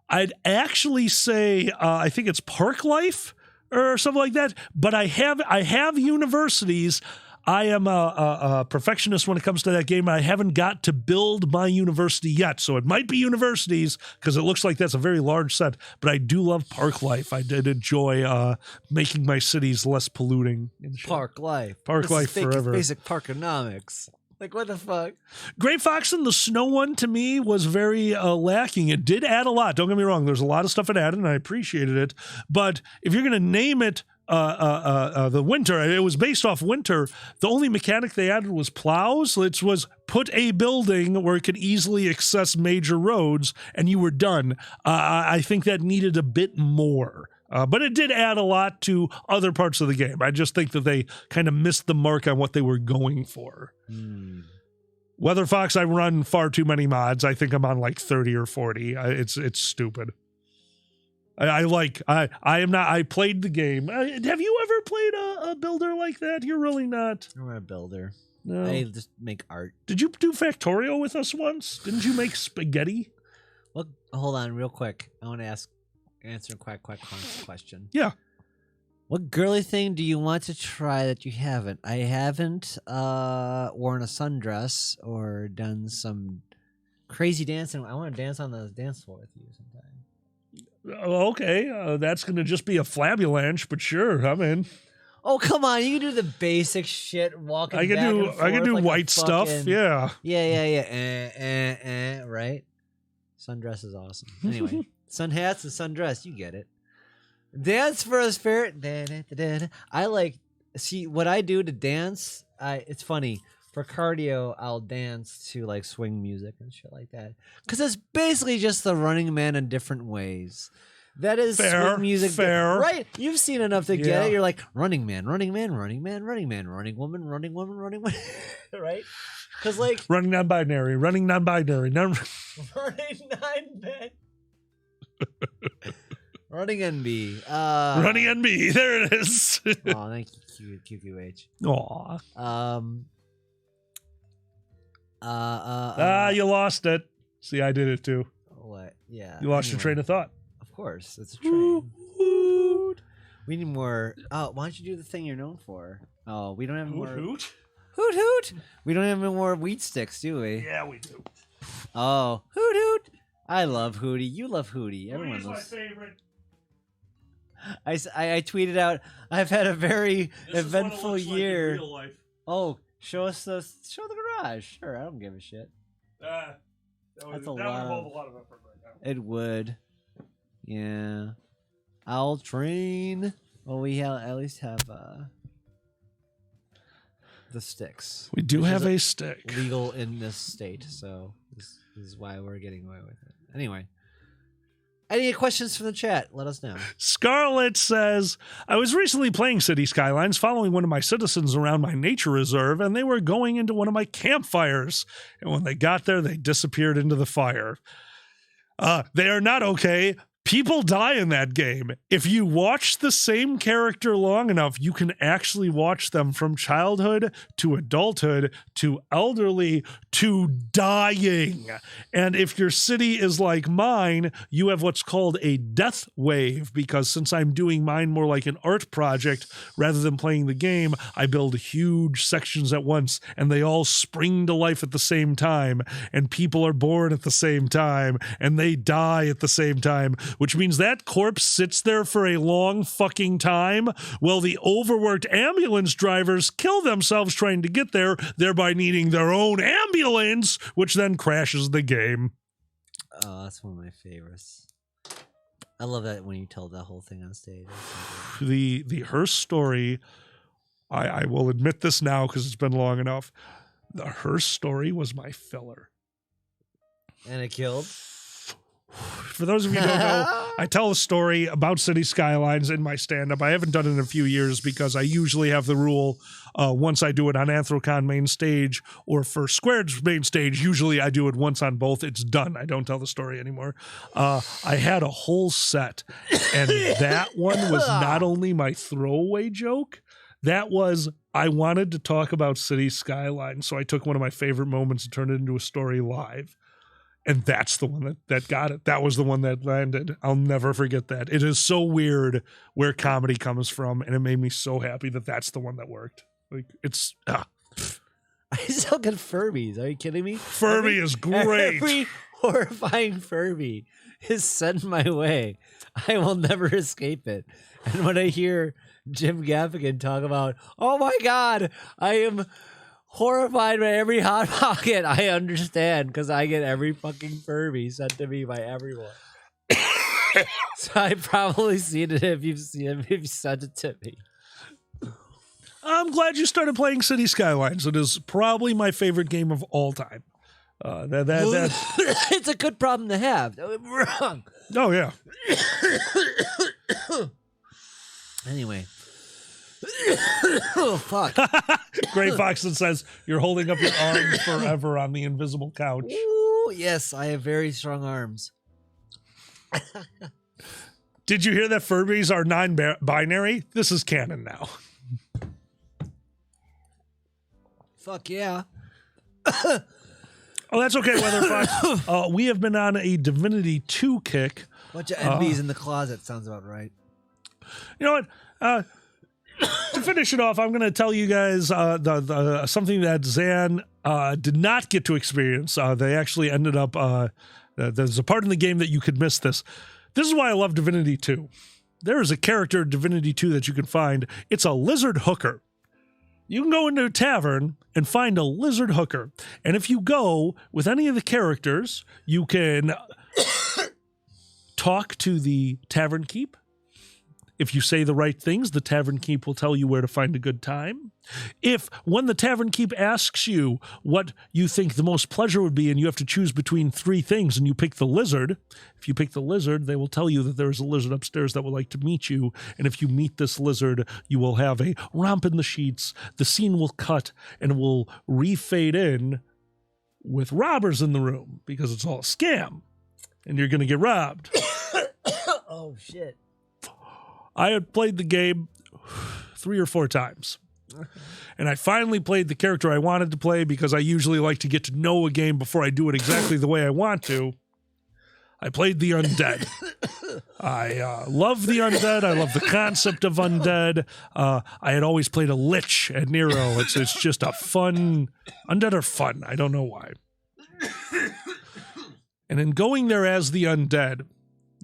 I'd actually say I think it's Park Life or something like that, but I have universities. I am a perfectionist when it comes to that game. I haven't got to build my university yet, so it might be universities because it looks like that's a very large set, but I do love Park Life. I did enjoy making my cities less polluting. Park Life. Park Life forever. Basic parkonomics. Like, what the fuck? Gray Fox and the Snow one, to me, was very lacking. It did add a lot. Don't get me wrong. There's a lot of stuff it added, and I appreciated it. But if you're going to name it the Winter. It was based off Winter. The only mechanic they added was plows. It was put a building where it could easily access major roads, and you were done. I think that needed a bit more. But it did add a lot to other parts of the game. I just think that they kind of missed the mark on what they were going for. Weather Fox, I run far too many mods. I think I'm on like 30 or 40. It's stupid. I played the game. Have you ever played a builder like that? You're really not. I'm a builder. No. I just make art. Did you do Factorio with us once? Didn't you make spaghetti? Well, hold on real quick. I want to answer Quack question. Yeah. What girly thing do you want to try that you haven't? I haven't worn a sundress or done some crazy dancing. I want to dance on the dance floor with you sometime. Okay, that's going to just be a flabulanche, but sure, I'm in. Oh, come on. You can do the basic shit, walking I can back do and forth like white stuff, yeah. Yeah. Right? Sundress is awesome. Anyway, sun hats and sundress, you get it. Dance for a spirit. I see what I do to dance. It's funny. For cardio, I'll dance to like swing music and shit like that. Because it's basically just the Running Man in different ways. That is swing music. Fair. Right? You've seen enough to get it. You're like, running man, running man, running man, running man, running woman, running woman, running woman. Right? Because like... running non-binary. Running non-binary. Running NB. Running NB. There it is. Oh, thank you, QQH. Aw. You lost it. See, I did it too. What? Yeah. You lost your train of thought. Of course, it's a train. We need more. Oh, why don't you do the thing you're known for? Oh, we don't have more. Hoot. Hoot hoot. We don't have any more wheat sticks, do we? Yeah, we do. Oh, hoot hoot. I love Hootie. You love Hootie. Everyone Hootie's my loves. favorite. I tweeted out. I've had a very eventful year. Like in real life. Oh, show the garage. Sure, I don't give a shit. That would That's a involve a lot of effort right now. It would. Yeah. I'll train. Well, we at least have the sticks. We do have a stick. Legal in this state, so this is why we're getting away with it. Anyway. Any questions from the chat? Let us know. Scarlett says, I was recently playing City Skylines following one of my citizens around my nature reserve, and they were going into one of my campfires. And when they got there, they disappeared into the fire. They are not okay. People die in that game. If you watch the same character long enough, you can actually watch them from childhood to adulthood to elderly to dying. And if your city is like mine, you have what's called a death wave, because since I'm doing mine more like an art project rather than playing the game, I build huge sections at once and they all spring to life at the same time, and people are born at the same time and they die at the same time, which means that corpse sits there for a long fucking time while the overworked ambulance drivers kill themselves trying to get there, thereby needing their own ambulance, which then crashes the game. Oh, that's one of my favorites. I love that when you tell that whole thing on stage. The Hearst story, I will admit this now because it's been long enough. The Hearst story was my filler. And it killed? For those of you who don't know, I tell a story about City Skylines in my stand-up. I haven't done it in a few years because I usually have the rule, once I do it on Anthrocon main stage or for Squared's main stage, usually I do it once on both. It's done. I don't tell the story anymore. I had a whole set, and that one was not only my throwaway joke, that was, I wanted to talk about City Skylines, so I took one of my favorite moments and turned it into a story live. And that's the one that got it. That was the one that landed. I'll never forget that. It is so weird where comedy comes from, and it made me so happy that that's the one that worked. Like, it's... I still get Furbies. Are you kidding me? Furby is great. Every horrifying Furby is sent my way. I will never escape it. And when I hear Jim Gaffigan talk about, oh my God, I am... horrified by every Hot Pocket, I understand, because I get every fucking Furby sent to me by everyone. So I've probably seen it if you've seen it, if you sent it to me. I'm glad you started playing City Skylines. It is probably my favorite game of all time. It's a good problem to have. Don't get me wrong. Oh, yeah. Anyway. Oh, fuck. Gray Foxton says, you're holding up your arms forever on the invisible couch. Ooh, yes, I have very strong arms. Did you hear that Furbies are non-binary? This is canon now. Fuck yeah. Oh, that's okay, Weather Fox. We have been on a Divinity 2 kick. Bunch of NBs in the closet sounds about right. You know what? To finish it off, I'm going to tell you guys something that Zan did not get to experience. They actually ended up... there's a part in the game that you could miss this. This is why I love Divinity 2. There is a character in Divinity 2 that you can find. It's a lizard hooker. You can go into a tavern and find a lizard hooker. And if you go with any of the characters, you can talk to the tavern keep. If you say the right things, the tavern keep will tell you where to find a good time. If, when the tavern keep asks you what you think the most pleasure would be and you have to choose between 3 things and you pick the lizard, if you pick the lizard, they will tell you that there is a lizard upstairs that would like to meet you. And if you meet this lizard, you will have a romp in the sheets. The scene will cut and will refade in with robbers in the room because it's all a scam and you're going to get robbed. Oh, shit. I had played the game 3 or 4 times. And I finally played the character I wanted to play because I usually like to get to know a game before I do it exactly the way I want to. I played the undead. I love the undead. I love the concept of undead. I had always played a lich at Nero. It's just a fun... Undead are fun. I don't know why. And in going there as the undead...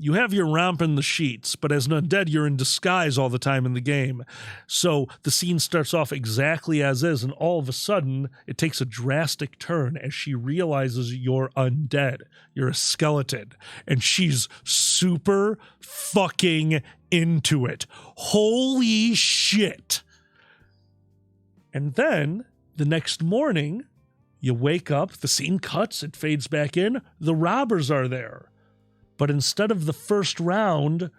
You have your romp in the sheets, but as an undead, you're in disguise all the time in the game. So the scene starts off exactly as is, and all of a sudden, it takes a drastic turn as she realizes you're undead. You're a skeleton. And she's super fucking into it. Holy shit. And then, the next morning, you wake up, the scene cuts, it fades back in, the robbers are there. But instead of the first round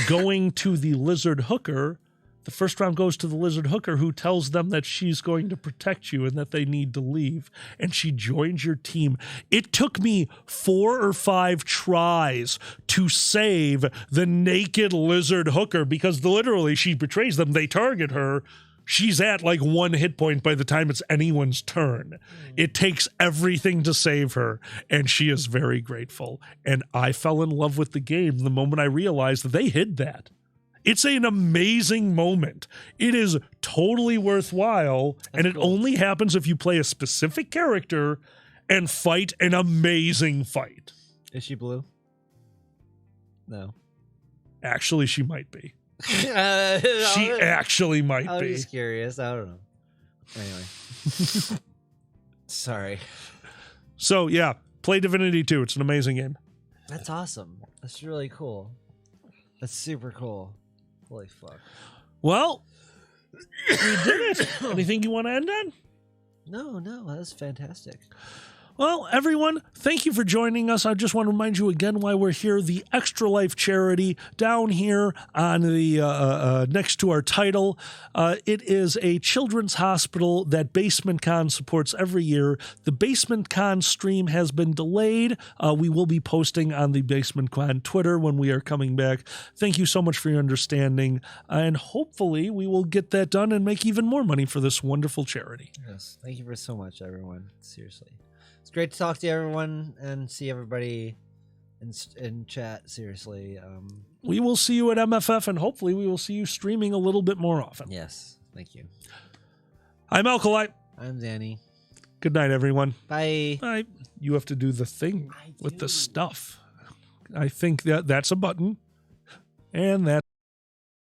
going to the lizard hooker, the first round goes to the lizard hooker who tells them that she's going to protect you and that they need to leave. And she joins your team. It took me 4 or 5 tries to save the naked lizard hooker because literally she betrays them. They target her. She's at like 1 hit point by the time it's anyone's turn. It takes everything to save her, and she is very grateful. And I fell in love with the game the moment I realized that they hid that. It's an amazing moment. It is totally worthwhile, and it only happens if you play a specific character and fight an amazing fight. Is she blue? No. Actually, she might be. She She actually might I was be. just curious. I don't know. Anyway. Sorry. So, yeah, play Divinity 2. It's an amazing game. That's awesome. That's really cool. That's super cool. Holy fuck. Well, we did it. Anything you want to end on? No, that was fantastic. Well, everyone, thank you for joining us. I just want to remind you again why we're here. The Extra Life charity down here on the next to our title. It is a children's hospital that Basement Con supports every year. The Basement Con stream has been delayed. We will be posting on the Basement Con Twitter when we are coming back. Thank you so much for your understanding. And hopefully we will get that done and make even more money for this wonderful charity. Yes. Thank you for so much, everyone. Seriously. It's great to talk to everyone and see everybody in chat. Seriously. We will see you at MFF, and hopefully we will see you streaming a little bit more often. Yes. Thank you. I'm Alkalite. I'm Danny. Good night, everyone. Bye. Bye. You have to do the thing with the stuff. I think that's a button, and that's